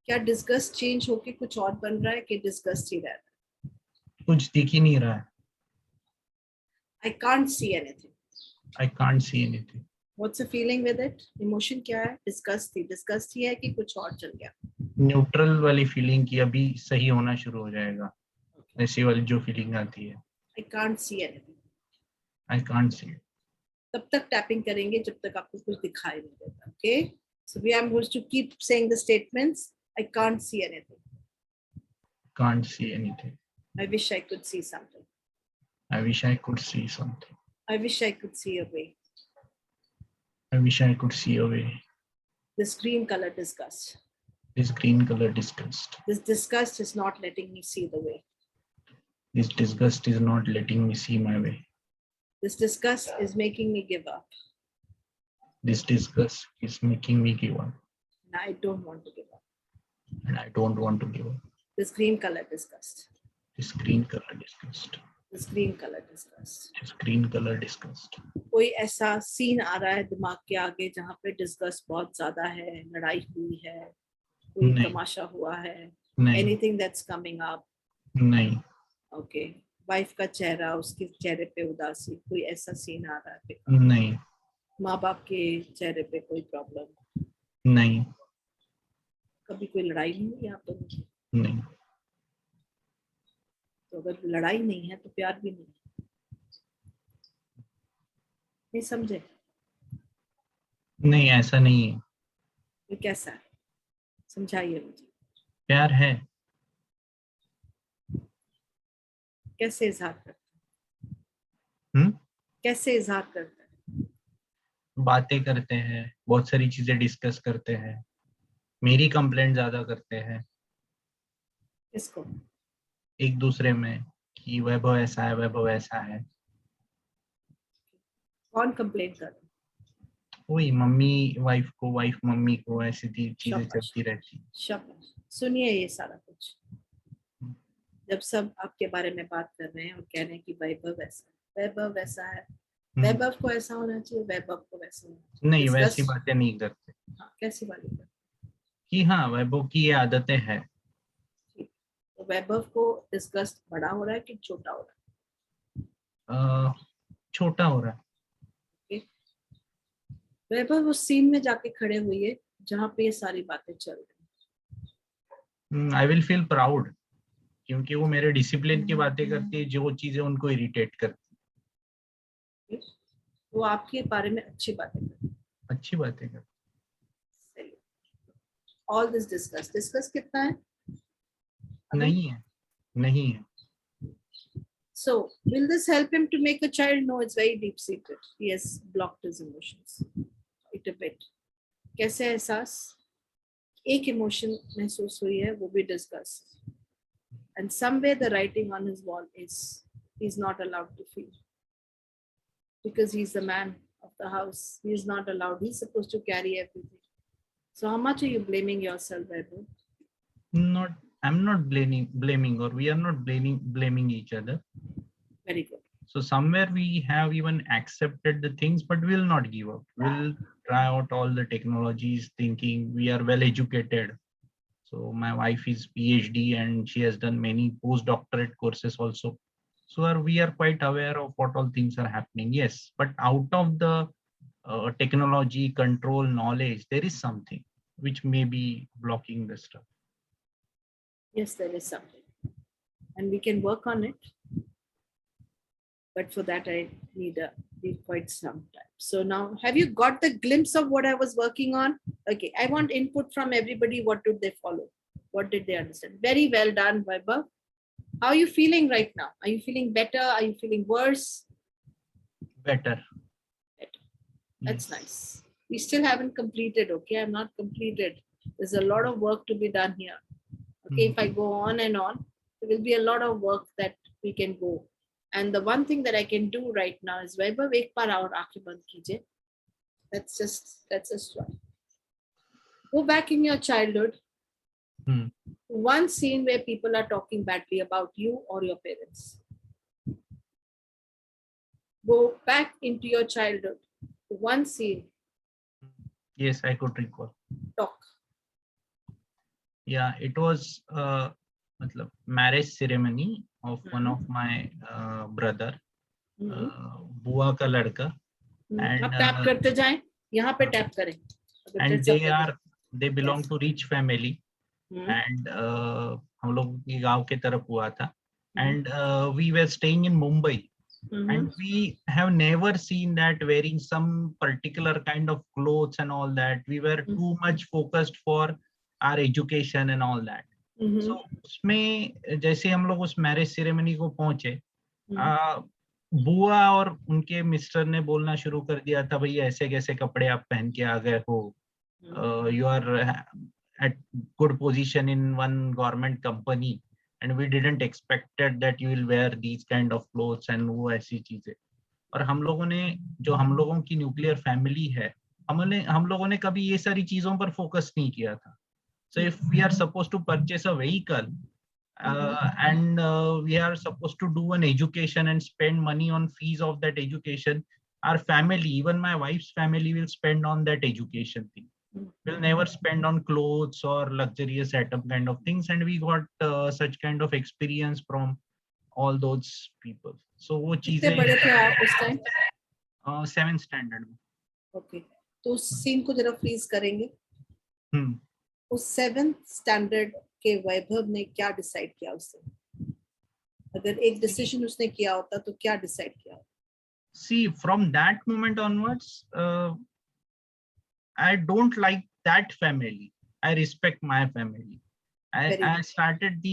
क्या disgust change होके कुछ और बन रहा है कि disgust ही रह रहा है? कुछ दिख ही नहीं रहा है. I can't see anything. I can't see anything. What's the feeling with it? Emotion क्या है? डिस्गस्ट ही है कि कुछ और चल गया? न्यूट्रल वाली फीलिंग की अभी सही होना शुरू हो जाएगा. ऐसी वाली जो फीलिंग आती है. I can't see anything. I can't see. तब तक टैपिंग करेंगे जब तक आपको कुछ दिखाई नहीं देता. Okay? So we are going to keep saying the statements. I can't see anything. Can't see anything. I wish I could see something. I wish I could see something. I wish I could see a way. I wish I could see a way. This green color disgust. This green color disgust. This disgust is not letting me see the way. This disgust is not letting me see my way. This disgust is making me give up. This disgust is making me give up. And I don't want to give up. And I don't want to give up. This green color disgust. This green color disgust. This green color disgust. This green color disgust. कोई ऐसा scene आ रहा है दिमाग के आगे जहाँ पे disgust बहुत ज्यादा है, लड़ाई हुई है, कोई तमाशा हुआ है? नहीं. Anything that's coming up? नहीं. Okay. वाइफ का चेहरा, उसके चेहरे पे उदासी, कोई ऐसा सीन आ रहा है? नहीं. माँ बाप के चेहरे पे कोई प्रॉब्लम? नहीं. कभी कोई लड़ाई नहीं हुई आप दोनों की? नहीं. तो अगर लड़ाई नहीं है तो प्यार भी नहीं है. नहीं समझे? नहीं, ऐसा नहीं है. ये कैसा है? समझाइए मुझे. प्यार है. कैसे इजहार करते हैं? कैसे इजहार करते हैं? बातें करते हैं, बहुत सारी चीजें डिस्कस करते हैं, मेरी कंप्लेंट ज्यादा करते हैं. किसको? एक दूसरे में कि वैभव ऐसा है, वैभव ऐसा है. कौन कंप्लेन कर रहा है? वही मम्मी वाइफ को, वाइफ मम्मी को, ऐसी चीजें चलती रहती. शाबाश. सुनिए ये सारा कुछ. जब सब आपके बारे में बात कर रहे हैं और कह रहे हैं कि वैभव ऐसा है, वैभव वैसा है, वैभव को ऐसा होना चाहिए, वैभव को वैसा होना चाहिए. नहीं, वैसी बातें नहीं करते. हाँ, कैसी बातें करते? कि हाँ, वैभव की ये आदतें हैं. तो वैभव को डिस्गस्ट बड़ा हो रहा है कि छोटा हो रहा है? छोटा हो रहा है. वैभव उस सीन में जाके खड़े हुए जहाँ पे ये सारी बातें चल रही. आई विल फील प्राउड, क्योंकि वो मेरे डिसिप्लिन की बातें करती है, जो चीजें उनको इरिटेट करती है. वो आपके बारे में अच्छी बातें करती है. अच्छी बातें करती है. ऑल दिस डिस्कस कितना है? नहीं है. नहीं है. So will this help him to make a child? No, it's very deep seated. He has blocked his emotions quite a bit. कैसे एहसास? एक इमोशन महसूस हुई है, वो भी discuss. And somewhere the writing on his wall is he's not allowed to feel, because he's the man of the house. He is not allowed. He's supposed to carry everything. So how much are you blaming yourself, Vaibhav? Not. I'm not blaming, or we are not blaming each other. Very good. So somewhere we have even accepted the things, but we'll not give up. We'll try out all the technologies, thinking we are well educated. So my wife is PhD and she has done many postdoctorate courses also. So we are quite aware of what all things are happening. Yes, but out of the technology, control, knowledge, there is something which may be blocking the stuff. Yes, there is something, and we can work on it. But for that, I need quite some time. So now, have you got the glimpse of what I was working on? Okay, I want input from everybody. What did they follow? What did they understand? Very well done, Vaibhav. How are you feeling right now? Are you feeling better? Are you feeling worse? Better. Better. That's nice. We still haven't completed, okay? I'm not completed. There's a lot of work to be done here. Okay, if I go on and on, there will be a lot of work that we can go. And the one thing that I can do right now is Vaibhav, ek baar aur aankhein band kijiye. Let's just try. Go back in your childhood. One scene where people are talking badly about you or your parents. Go back into your childhood. One scene. Yes, I could recall. Talk. Yeah, it was marriage ceremony of one of my brother, बुआ का लड़का. And अब tap करते जाएं. यहाँ पे tap करें. And they belong to rich family. And हम लोग के गांव के तरफ हुआ था. And we were staying in Mumbai. And we have never seen that wearing some particular kind of clothes and all that. We were too much focused for our education and all that. So उसमें जैसे हम लोग उस marriage ceremony को पहुंचे, बुआ और उनके मिस्टर ने बोलना शुरू कर दिया था, भाई ऐसे कैसे कपड़े आप पहन के आ गए हो, you are at good position in one government company and we didn't expected that you will wear these kind of clothes and वो ऐसी चीजें. और हम लोगों ने, जो हम लोगों की न्यूक्लियर फैमिली है, हम लोगों ने कभी ये सारी चीजों पर फोकस नहीं किया था. So if we are supposed to purchase a vehicle and we are supposed to do an education and spend money on fees of that education, our family, even my wife's family, will spend on that education thing. We'll never spend on clothes or luxurious setup kind of things, and we got such kind of experience from all those people. So वो चीजें. कितने बड़े थे आप उस time? 7th standard में. Okay, तो उस सीन को जरा फ्रीज करेंगे. उस 7th स्टैंडर्ड के वैभव ने क्या डिसाइड किया उससे? अगर एक डिसीजन उसने किया होता तो क्या डिसाइड किया? See, from that moment onwards, I don't like that family. I respect my family. I started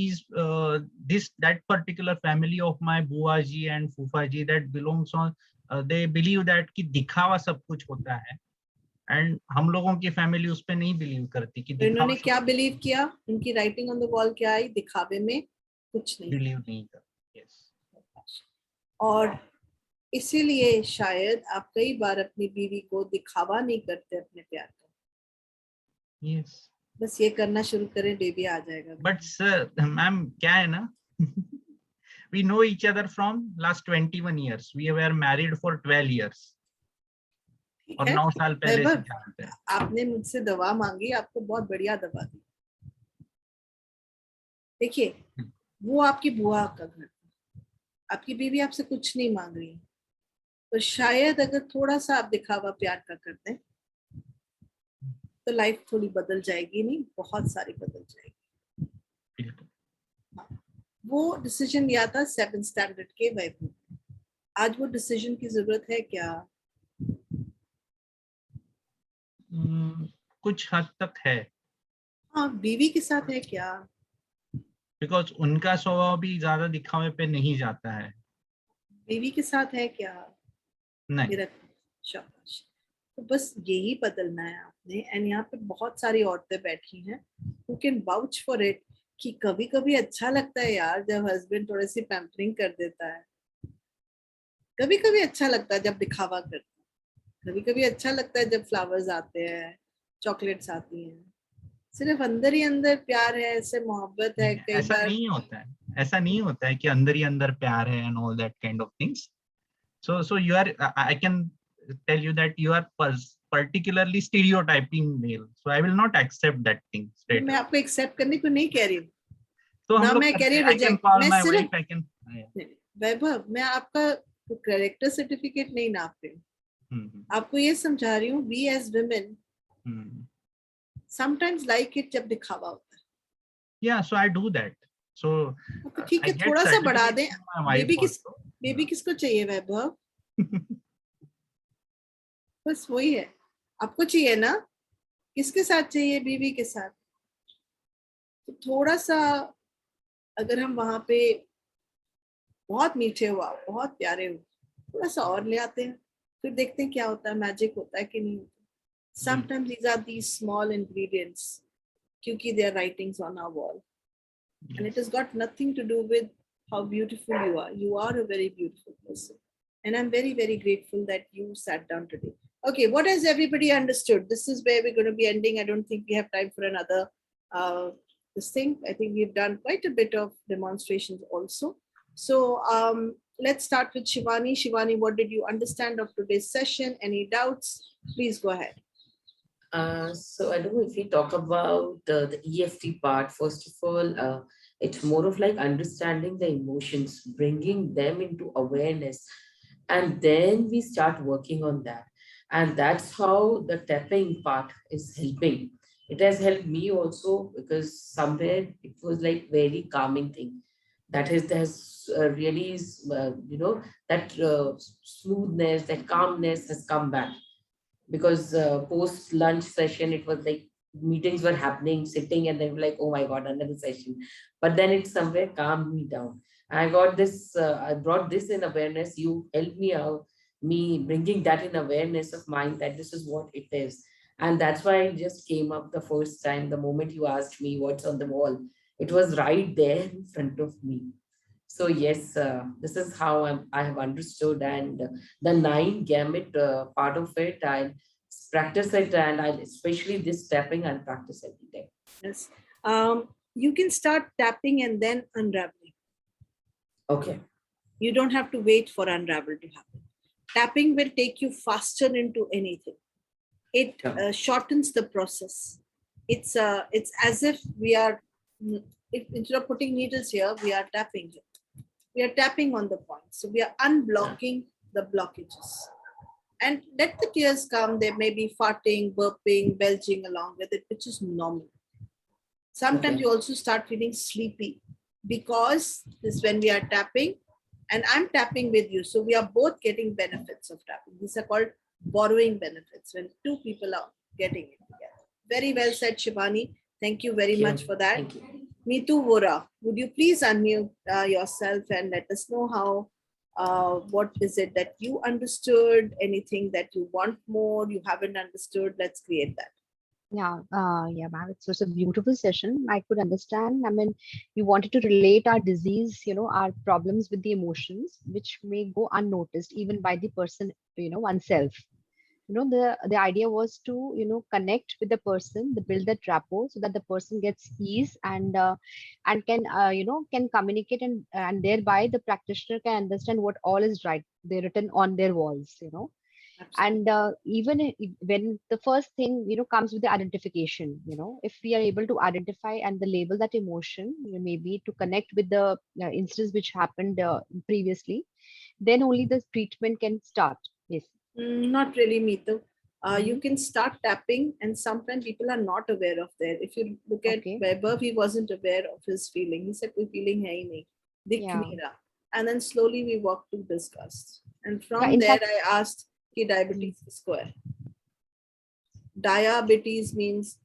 that particular family of my buaji and fufaji that belongs on. They believe that कि दिखावा सब कुछ होता है. And हम लोगों की family उस पे नहीं बिलीव करती कि इन्होंने क्या बिलीव किया? उनकी राइटिंग ऑन द वॉल क्या आई? दिखावे में कुछ नहीं. बिलीव नहीं करती. Yes. और इसीलिए शायद आप कई बार अपनी बीवी को दिखावा नहीं करते अपने प्यार का. Yes. बस ये करना शुरू करें, बेबी आ जाएगा. But sir, मैम क्या है ना, we know each other from last 21 years. We were married for 12 years. और 9 साल पहले से जानते हैं. आपने मुझसे दवा मांगी, आपको बहुत बढ़िया दवा दी. देखिए, वो आपकी बुआ का घर, आपकी बीवी आपसे कुछ नहीं मांग रही, तो शायद अगर थोड़ा सा आप दिखावा प्यार का करते हैं तो लाइफ थोड़ी बदल जाएगी. नहीं, बहुत सारी बदल जाएगी. वो डिसीजन लिया था 7th स्टैंडर्ड के वैभव. आज वो डिसीजन की जरूरत है क्या? कुछ हद तक है. हाँ, बीवी के साथ है क्या? बिकॉज उनका स्वभाव भी ज्यादा दिखावे पे नहीं जाता है. बीवी के साथ है क्या? नहीं. शाबाश. तो बस यही बदलना है आपने. एंड यहाँ पे बहुत सारी औरतें बैठी हैं who can vouch for it कि कभी कभी अच्छा लगता है यार जब हस्बैंड थोड़ी सी पैम्परिंग कर देता है. कभी कभी अच्छा लगता है जब दिखावा करता है. कभी कभी अच्छा लगता है जब फ्लावर्स आते हैं, चॉकलेट्स आती हैं. सिर्फ अंदर ही अंदर प्यार है, ऐसे मोहब्बत है. कई ऐसा बार नहीं होता है. ऐसा नहीं होता है कि अंदर ही अंदर प्यार है and all that kind of things. So you are, I can tell you that you are particularly stereotyping male. So I will not accept that thing straight. मैं आपको एक्सेप्ट करने को नहीं कह रही हूँ. तो ना हम मैं कह रही हूँ रिजेक्ट. मैं सिर्फ वैभव, मैं आपका कैरेक्टर सर्टिफिकेट नहीं नाप रही हूँ. आपको ये समझा रही हूँ, we as women sometimes like it जब दिखावा होता है. Yeah, so I do that. So ठीक है, थोड़ा सा बढ़ा दें. बेबी किसको चाहिए वैभव? बस वही है. आपको चाहिए ना? किसके साथ चाहिए? बीवी के साथ. तो थोड़ा सा अगर हम वहां पे बहुत मीठे हुआ, बहुत प्यारे हो, थोड़ा सा और ले आते हैं. फिर देखते हैं क्या होता है, मैजिक होता है कि नहीं होता. Sometimes these are these small ingredients, क्योंकि they are writings on our wall. And it has got nothing to do with how beautiful you are. You are a very beautiful person. And I'm very, very grateful that you sat down today. Okay, what has everybody understood? This is where we're going to be ending. I don't think we have time for another this thing. I think we've done quite a bit of demonstrations also. So let's start with Shivani. Shivani, what did you understand of today's session? Any doubts? Please go ahead. So I don't know if we talk about the EFT part. First of all, it's more of like understanding the emotions, bringing them into awareness, and then we start working on that. And that's how the tapping part is helping. It has helped me also because somewhere it was like very calming thing. That is, there's really, that smoothness, that calmness has come back because post lunch session it was like meetings were happening sitting and then like, oh my god, another session, but then it somewhere calmed me down. I got this I brought this in awareness. You helped me out, me bringing that in awareness of mind that this is what it is. And that's why I just came up the first time. The moment you asked me what's on the wall, it was right there in front of me. So yes, this is how I have understood, and the 9 gamut part of it, I practice it, and I especially this tapping, I'll practice every day. Yes, you can start tapping and then unraveling. Okay. You don't have to wait for unravel to happen. Tapping will take you faster into anything. It shortens the process. It's as if we are, instead of putting needles here, we are tapping here. We are tapping on the point. So we are unblocking the blockages. And let the tears come. There may be farting, burping, belching along with it, which is normal. Sometimes you also start feeling sleepy because this when we are tapping and I'm tapping with you. So we are both getting benefits of tapping. These are called borrowing benefits when two people are getting it together. Very well said, Shivani. Thank you very much for that. Thank you. Meetu Vora, would you please unmute yourself and let us know how, what is it that you understood, anything that you want more, you haven't understood, let's create that. Yeah, ma'am, it was a beautiful session. I could understand. I mean, you wanted to relate our disease, our problems with the emotions, which may go unnoticed even by the person, oneself. The idea was to connect with the person, build that rapport so that the person gets ease and can communicate and thereby the practitioner can understand what all is right they written on their walls. And even when the first thing comes with the identification, if we are able to identify and the label that emotion, maybe to connect with the instance which happened previously, then only the treatment can start. Yes. Not really, Meetu. You can start tapping, and sometimes people are not aware of that. If you look at Weber, he wasn't aware of his feeling. He said, "Koi feeling hai hi nahi, dikh nahi raha." And then slowly we walked to discuss. And from there, I asked, "Ki diabetes kisko hai?" Diabetes means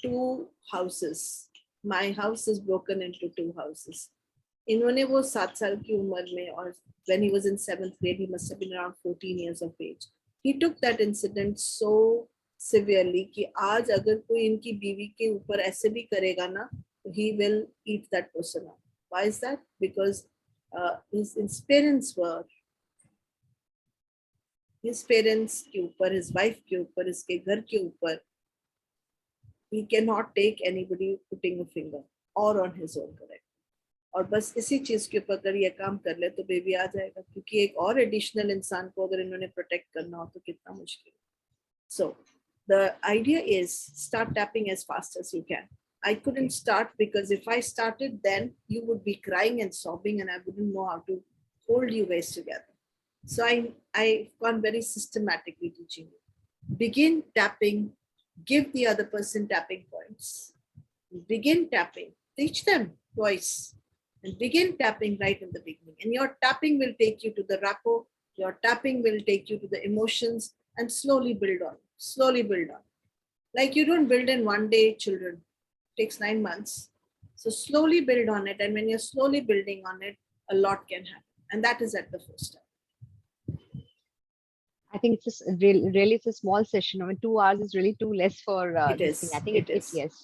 2 houses. My house is broken into 2 houses. इन्होंने वो 7 साल की उम्र में और when he was in 7th grade, he must have been around 14 years of age. He took that incident so severely कि आज अगर कोई इनकी बीवी के ऊपर ऐसे भी करेगा ना, he will eat that person up. Why is that? Because his parents were, his parents के ऊपर, his wife के ऊपर, इसके घर के ऊपर, he cannot take anybody putting a finger or on his own, correct? और बस इसी चीज के ऊपर अगर ये काम कर ले तो बेबी आ जाएगा, क्योंकि एक और एडिशनल इंसान को अगर इन्होंने प्रोटेक्ट करना हो तो कितना मुश्किल. So the idea is start tapping as fast as you can. I couldn't start because if I started then you would be crying and sobbing and I wouldn't know how to hold you guys together. So I've gone very systematically teaching you. Begin tapping, give the other person tapping points. Begin tapping, teach them twice. And begin tapping right in the beginning. And your tapping will take you to the rapport. Your tapping will take you to the emotions and slowly build on. Slowly build on. Like you don't build in one day, children. It takes 9 months. So slowly build on it. And when you're slowly building on it, a lot can happen. And that is at the first step. I think it's just really it's a small session. I mean, 2 hours is really too less for It this thing. I is. think It it's is. yes.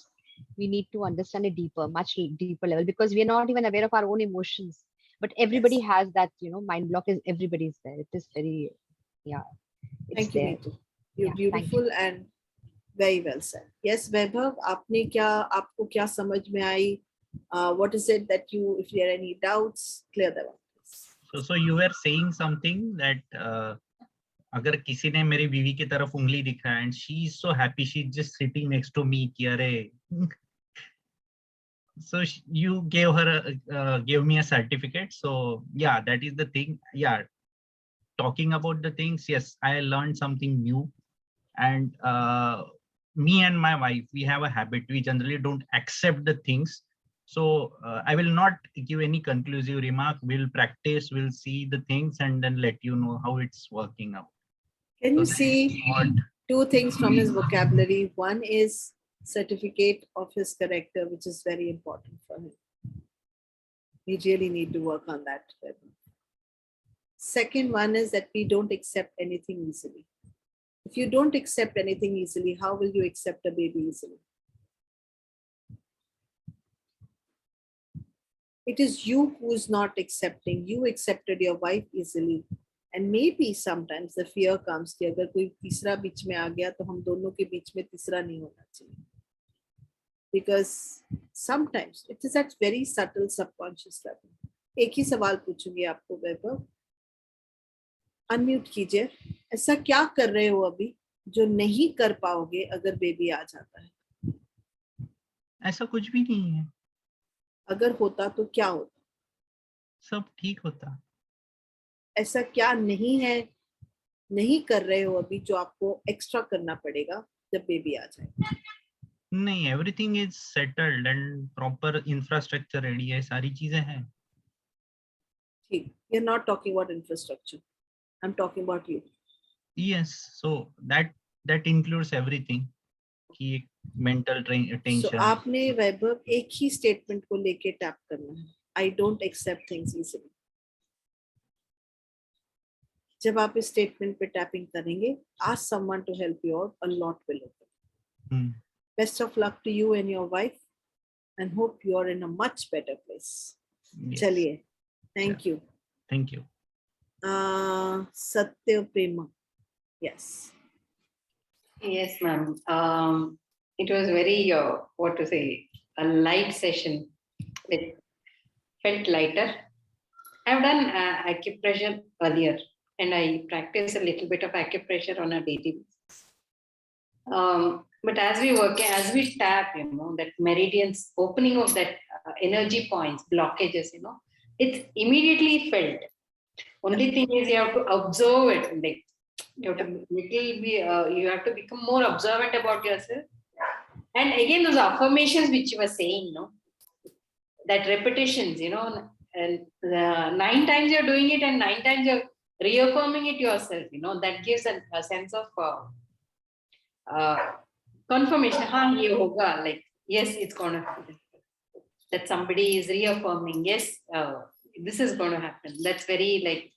We need to understand it deeper, much deeper level, because we are not even aware of our own emotions. But everybody Yes. has that, mind block is everybody's there. It is very, yeah, it's Thank you, there. Neetu. You're Yeah, thank you. beautiful and very well said. Yes, Vaibhav, आपको क्या समझ में आई? What is it that you, if there are any doubts, clear them up. So you were saying something that अगर किसी ने मेरी बीवी की तरफ उंगली दिखाया and she is so happy, she's just sitting next to me कि अरे so you gave her gave me a certificate. So yeah, that is the thing. Yeah, talking about the things, yes, I learned something new. And me and my wife, we have a habit, we generally don't accept the things. So I will not give any conclusive remark. We'll practice, we'll see the things and then let you know how it's working out. Can you So see two things from his vocabulary? One is certificate of his character, which is very important for him. We really need to work on that. Second one is that we don't accept anything easily. If you don't accept anything easily, how will you accept a baby easily? It is you who is not accepting. You accepted your wife easily. And maybe sometimes the fear comes कि अगर कोई तीसरा बीच में आ गया तो हम दोनों के बीच में तीसरा नहीं होना चाहिए. Because sometimes it is at very subtle subconscious level. एक ही सवाल पूछूंगी आपको वैभव. अनम्यूट कीजिए. ऐसा क्या कर रहे हो अभी जो नहीं कर पाओगे अगर बेबी आ जाता है? ऐसा कुछ भी नहीं है. अगर होता तो क्या होता? सब ठीक होता. ऐसा क्या नहीं है, नहीं कर रहे हो अभी जो आपको एक्स्ट्रा करना पड़ेगा जब बेबी आ जाए? नहीं, everything is settled and proper infrastructure ready है, सारी चीजें हैं. ठीक. We are not talking about infrastructure. I am talking about you. Yes, so that includes everything कि मेंटल टेंशन. सो आपने वैभव एक ही स्टेटमेंट को लेके टैप करना है. I don't accept things easily. जब आप इस स्टेटमेंट पे टैपिंग करेंगे, ask someone to help you out, a lot will open. Best of luck to you and your wife and hope you are in a much better place. Yes. चलिए, thank you. Thank you. Satya Prema. Yes. Yes, ma'am. It was very, what to say, a light session. It felt lighter. I've done acupressure earlier. And I practice a little bit of acupressure on a daily basis. But as we work, as we tap, that meridians, opening of that energy points, blockages, it's immediately felt. Only thing is you have to observe it. Like you have to you have to become more observant about yourself. And again, those affirmations which you were saying, that repetitions, and 9 times you're doing it and 9 times you're reaffirming it yourself, that gives a sense of confirmation. Ye hoga, like, yes, it's going to happen. That somebody is reaffirming, yes, this is going to happen. That's very, like,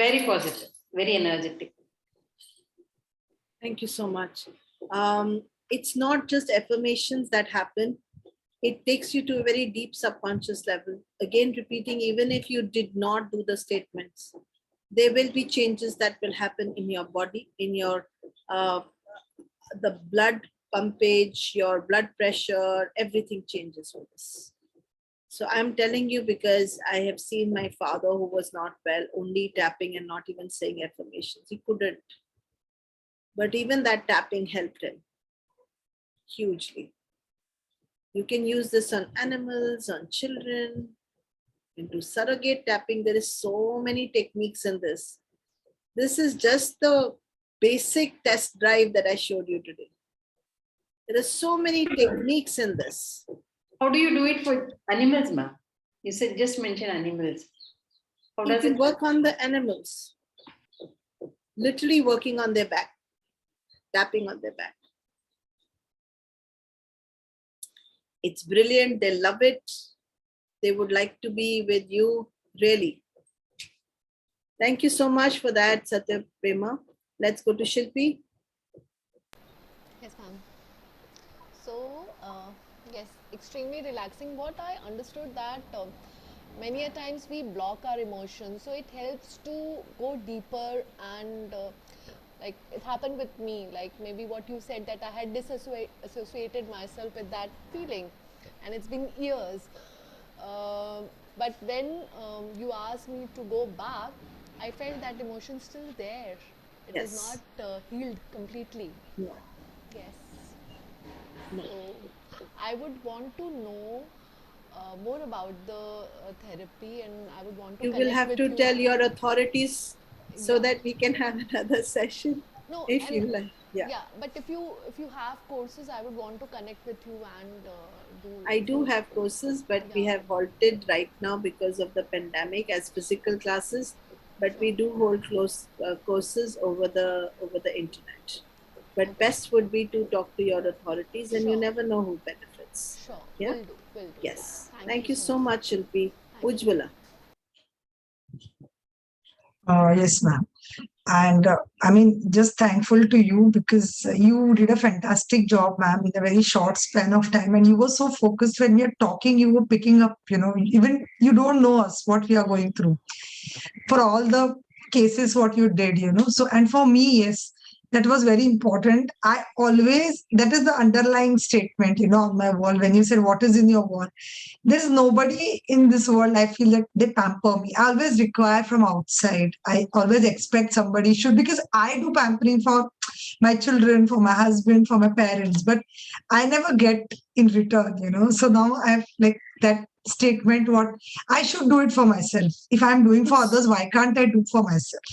very positive, very energetic. Thank you so much. It's not just affirmations that happen. It takes you to a very deep subconscious level. Again, repeating, even if you did not do the statements, there will be changes that will happen in your body, in your the blood pumpage, your blood pressure, everything changes with this. So I'm telling you because I have seen my father who was not well, only tapping and not even saying affirmations. He couldn't. But even that tapping helped him hugely. You can use this on animals, on children. Into surrogate tapping, there is so many techniques in this. This is just the basic test drive that I showed you today. There are so many techniques in this. How do you do it for animals, ma'am? You said just mention animals. How You does can it work on the animals. Literally working on their back, tapping on their back. It's brilliant. They love it. They would like to be with you, really. Thank you so much for that, Satya Prema. Let's go to Shilpi. Yes, ma'am. So, yes, extremely relaxing. What I understood that many a times we block our emotions, so it helps to go deeper and like it happened with me. Like maybe what you said that I had associated myself with that feeling, and it's been years. But when you asked me to go back, I felt that emotion still there. It is Yes. not healed completely. No. Yes. No. So I would want to know more about the therapy, and I would want to You will connect have with to you. tell your authorities so Yeah. that we can have another session. No, If and you like. Yeah. yeah, but if you have courses, I would want to connect with you and do I do those have courses. courses, but we Yeah. have halted right now because of the pandemic as physical classes. But we Sure. do hold close courses over the internet. But Okay. best would be to talk to your authorities, and you Sure. never know who benefits. Sure. Yeah. Will do. Will do. Yes. Thank Thank you you so so much. much, Shilpi. Thank you. Ujjwala. Yes, ma'am. And I mean, just thankful to you because you did a fantastic job, ma'am, in a very short span of time. And you were so focused when we are talking, you were picking up, even you don't know us, what we are going through. For all the cases, what you did. So, and for me, yes, that was very important. That is the underlying statement, on my wall when you said, what is in your wall? There's nobody in this world, I feel that they pamper me. I always require from outside. I always expect somebody should, because I do pampering for my children, for my husband, for my parents, but I never get in return. So now I have like that statement, what I should do it for myself. If I'm doing for others, why can't I do for myself?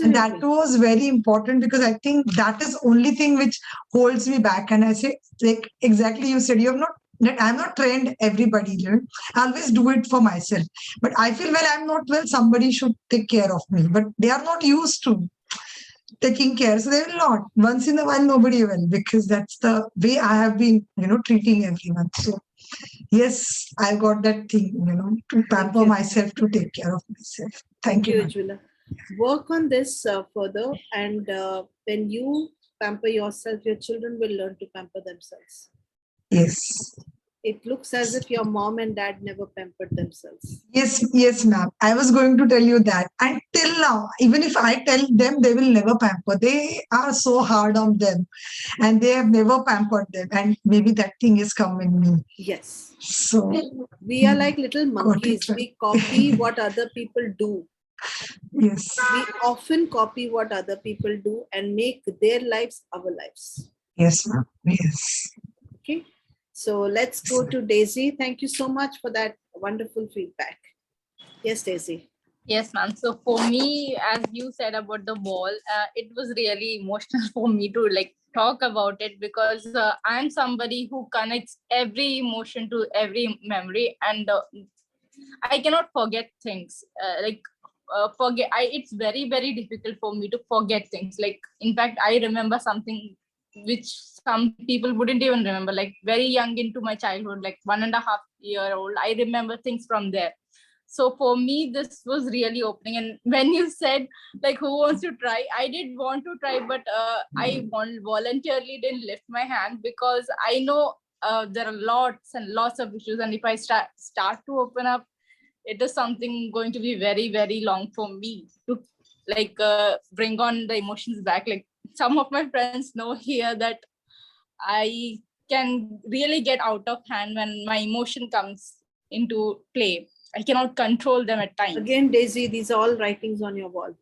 And that Absolutely. was very important because I think that is only thing which holds me back. And I say, like exactly you said, you have not that I'm not trained everybody. I always do it for myself. But I feel when I'm not well, somebody should take care of me. But they are not used to taking care. So they will not. Once in a while, nobody will, because that's the way I have been, treating everyone. So yes, I got that thing, to pamper you. myself, to take care of myself. Thank you, ma'am. Ujjwala. Work on this further, and when you pamper yourself, your children will learn to pamper themselves. Yes. It looks as if your mom and dad never pampered themselves. Yes, ma'am. I was going to tell you that. And till now, even if I tell them, they will never pamper. They are so hard on them and they have never pampered them. And maybe that thing is come in me. Yes. So we are like little monkeys. right. We copy what other people do. Yes. We often copy what other people do and make their lives our lives. Yes, ma'am. Yes. Okay. So let's go to Daisy. Thank you so much for that wonderful feedback. Yes, Daisy. Yes, ma'am. So for me, as you said about the wall, it was really emotional for me to like talk about it, because I'm somebody who connects every emotion to every memory, and I cannot forget things. It's very, very difficult for me to forget things. Like, in fact, I remember something which some people wouldn't even remember, like very young into my childhood, like 1.5 year old. I remember things from there. So for me, this was really opening. And when you said like, who wants to try, I did want to try, but I voluntarily didn't lift my hand, because I know there are lots and lots of issues. And if I start to open up, it is something going to be very, very long for me to like bring on the emotions back. Like, some of my friends know here that I can really get out of hand when my emotion comes into play. I cannot control them at times. Again, Daisy, these are all writings on your wall.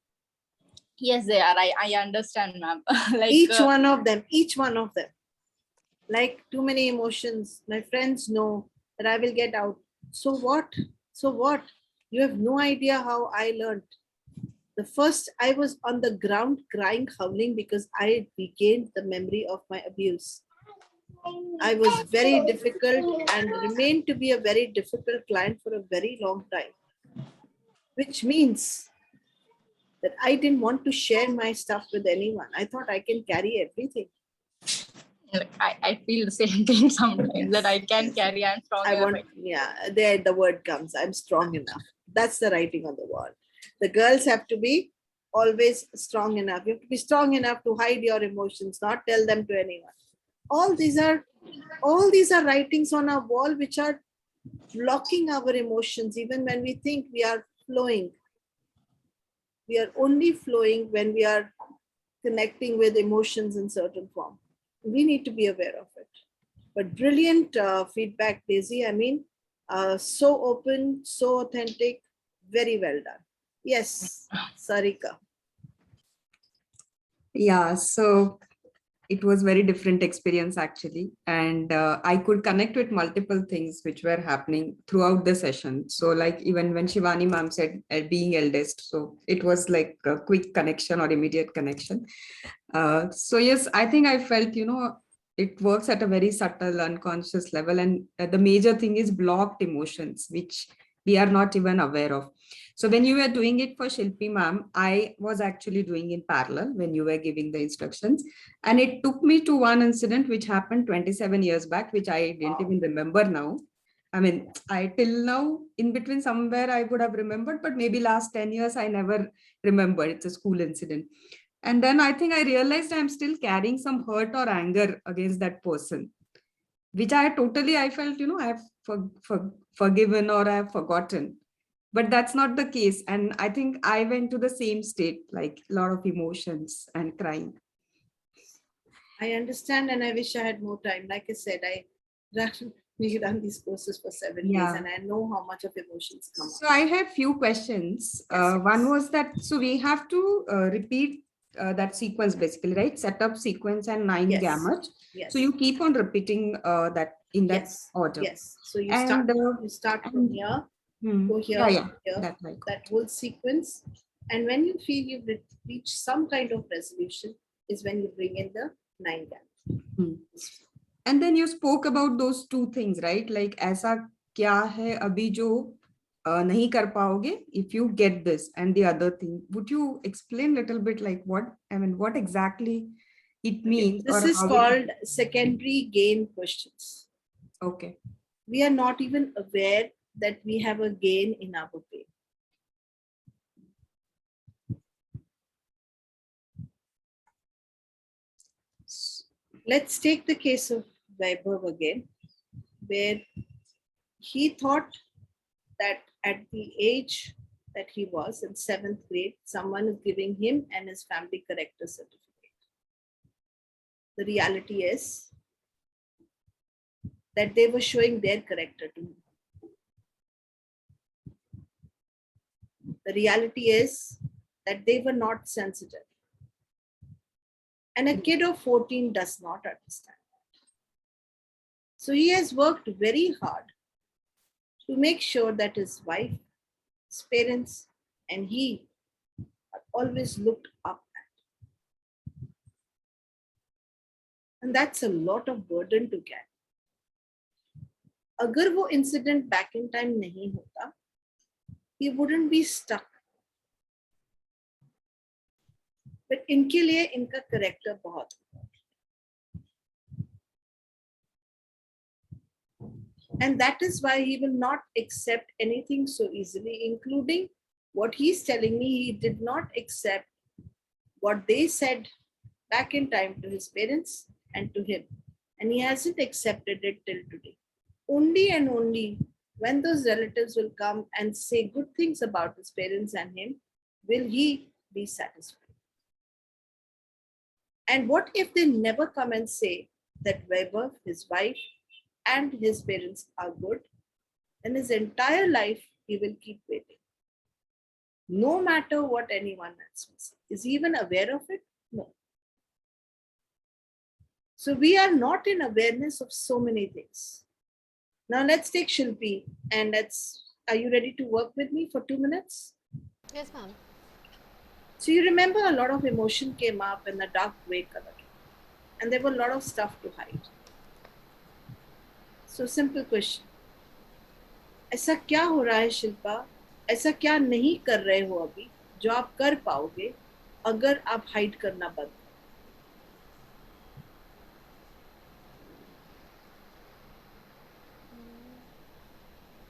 Yes, they are. I understand, ma'am. Like each one of them. Like, too many emotions. My friends know that I will get out. So what? You have no idea how I learned. The first, I was on the ground crying, howling, because I regained the memory of my abuse. I was very difficult and remained to be a very difficult client for a very long time, which means that I didn't want to share my stuff with anyone. I thought I can carry everything. I feel the same thing sometimes, that I can carry. I'm strong enough. There the word comes. I'm strong enough. That's the writing on the wall. The girls have to be always strong enough. You have to be strong enough to hide your emotions, not tell them to anyone. All these are writings on our wall which are blocking our emotions. Even when we think we are flowing, we are only flowing when we are connecting with emotions in certain form. We need to be aware of it. But brilliant feedback, Daisy. I mean, so open, so authentic, very well done. Yes, Sarika. Yeah, so it was very different experience actually, and I could connect with multiple things which were happening throughout the session. So like even when Shivani ma'am said being eldest, so it was like a quick connection or immediate connection. So yes, I think I felt, it works at a very subtle unconscious level, and the major thing is blocked emotions which we are not even aware of. So when you were doing it for Shilpi ma'am, I was actually doing in parallel when you were giving the instructions. And it took me to one incident which happened 27 years back, which I didn't even remember now. I mean, I till now, in between somewhere I would have remembered, but maybe last 10 years I never remembered. It's a school incident. And then I think I realized I'm still carrying some hurt or anger against that person, which I felt, I have forgiven or I have forgotten. But that's not the case. And I think I went to the same state, like a lot of emotions and crying. I understand, and I wish I had more time. Like I said, we run these courses for 7 days, and I know how much of emotions come So I have few questions. One was that, so we have to repeat that sequence basically, right? Setup, sequence, and 9 gamut. Yes. So you keep on repeating that in that order. Yes. So you start from here, go here, here, that whole sequence. And when you feel you've reached some kind of resolution is when you bring in the 9 gamut. And then you spoke about those two things, right? Like ऐसा क्या है अभी जो नहीं कर पाओगे if you get this, and the other thing. Would you explain a little bit like what exactly it means? This is called secondary gain questions. Okay. We are not even aware that we have a gain in our brain. Let's take the case of Vaibhav again, where he thought that at the age that he was in 7th grade, someone is giving him and his family character certificate. The reality is that they were showing their character to him. The reality is that they were not sensitive. And a kid of 14 does not understand. So he has worked very hard to make sure that his wife, his parents, and he are always looked up at. And that's a lot of burden to carry. अगर वो incident back in time नहीं होता, he wouldn't be stuck. But इनके लिए इनका character बहुत. And that is why he will not accept anything so easily, including what he's telling me. He did not accept what they said back in time to his parents and to him. And he hasn't accepted it till today. Only and only when those relatives will come and say good things about his parents and him, will he be satisfied. And what if they never come and say that Weber, his wife, and his parents are good? Then his entire life he will keep waiting. No matter what anyone else will say. Is he even aware of it? No. So we are not in awareness of so many things. Now let's take Shilpi and are you ready to work with me for 2 minutes? Yes, ma'am. So you remember a lot of emotion came up in the dark gray color. And there were a lot of stuff to hide. So simple question. ऐसा क्या हो रहा है शिल्पा? ऐसा क्या नहीं कर रहे हो अभी जो आप कर पाओगे अगर आप हाइड करना बंद करो?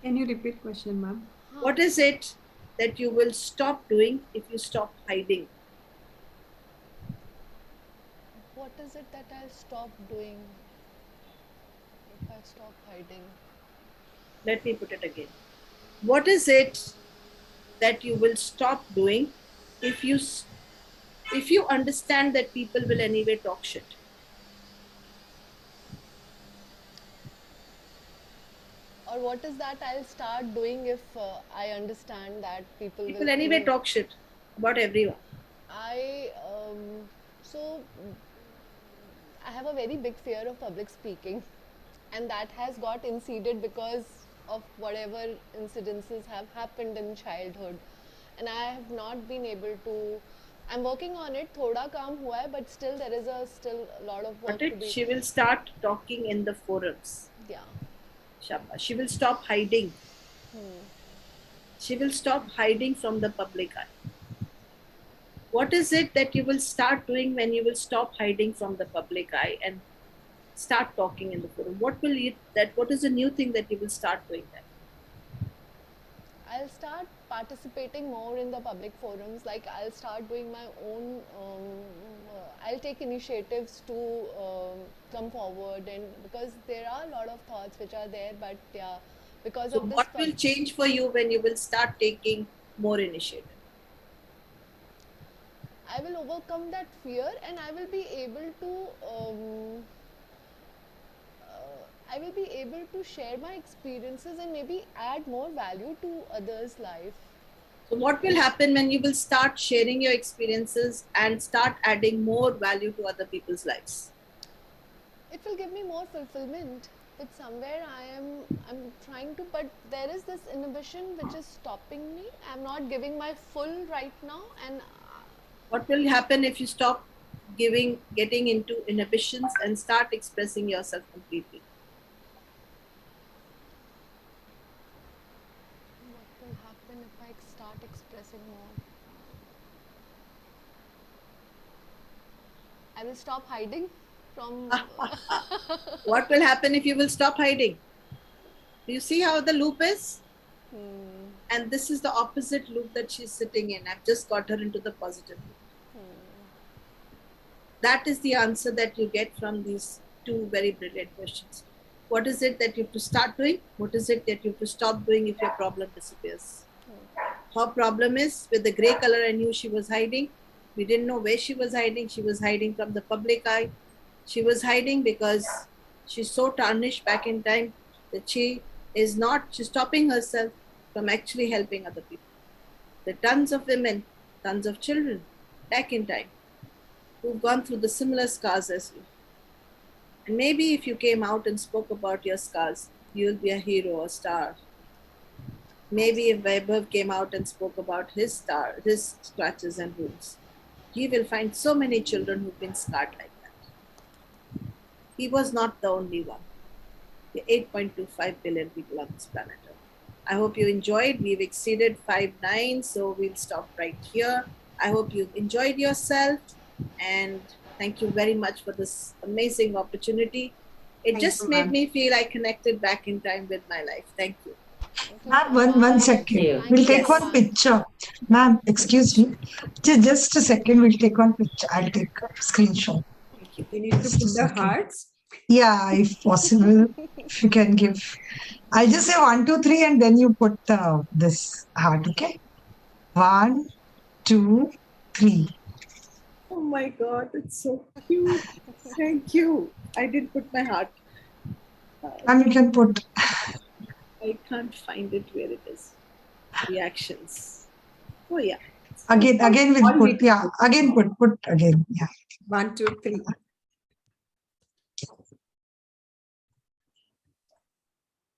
Can you repeat question, ma'am? What is it that you will stop doing if you stop hiding? What is it that I'll stop doing if I stop hiding? Let me put it again. What is it that you will stop doing if you understand that people will anyway talk shit? Or what is that I'll start doing if I understand that people will Anyway talk shit about everyone? So I have a very big fear of public speaking, and that has got incided because of whatever incidences have happened in childhood, and I have not been able to. I'm working on it. Thoda काम हुआ है, but still there is still a lot of work to be. She will start talking in the forums. Yeah. Shabba. She will stop hiding. She will stop hiding from the public eye. What is it that you will start doing when you will stop hiding from the public eye and start talking in the forum? What is the new thing that you will start doing then? I'll start participating more in the public forums. Like I'll start doing my own. I'll take initiatives to come forward, and because there are a lot of thoughts which are there, but yeah, because of this. What will change for you when you will start taking more initiative? I will overcome that fear, and I will be able to. I will be able to share my experiences and maybe add more value to others' life. So what will happen when you will start sharing your experiences and start adding more value to other people's lives? It will give me more fulfillment. It's somewhere I'm trying to, but there is this inhibition which is stopping me. I'm not giving my full right now. And what will happen if you stop getting into inhibitions and start expressing yourself completely? What will happen if I start expressing more? I will stop hiding from. What will happen if you will stop hiding? Do you see how the loop is? And this is the opposite loop that she's sitting in. I've just got her into the positive loop. That is the answer that you get from these two very brilliant questions. What is it that you have to start doing? What is it that you have to stop doing if your problem disappears? Her problem is with the gray color. I knew she was hiding. We didn't know where she was hiding. She was hiding from the public eye. She was hiding because she's so tarnished back in time that she's stopping herself from actually helping other people. There are tons of women, tons of children back in time who've gone through the similar scars as you. And maybe if you came out and spoke about your scars, you'll be a hero or star. Maybe if Vaibhav came out and spoke about his scratches and wounds, he will find so many children who've been scarred like that. He was not the only one. There are 8.25 billion people on this planet. I hope you enjoyed. We've exceeded 5/9, so we'll stop right here. I hope you enjoyed yourself, and thank you very much for this amazing opportunity. It just made me feel I connected back in time with my life. Thank you. Ma'am, one second. We'll take one picture. Ma'am, excuse me. Just a second. We'll take one picture. I'll take a screenshot. Thank you. You need to put the hearts. Yeah, if possible, if you can give. I'll just say 1, 2, 3, and then you put this heart, okay? 1, 2, 3. Oh my God, it's so cute. Thank you. I did put my heart. And you can put. I can't find it where it is. Reactions. Oh yeah. Again we'll put. Yeah, again put again. Yeah. 1, 2, 3.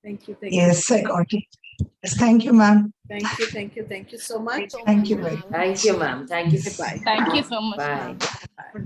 Thank you. Yes, I got it. Yes, thank you, ma'am. Thank you so much. Thank you very much. Thank you, ma'am. Thank you. Bye. Thank you so much. Bye. Bye.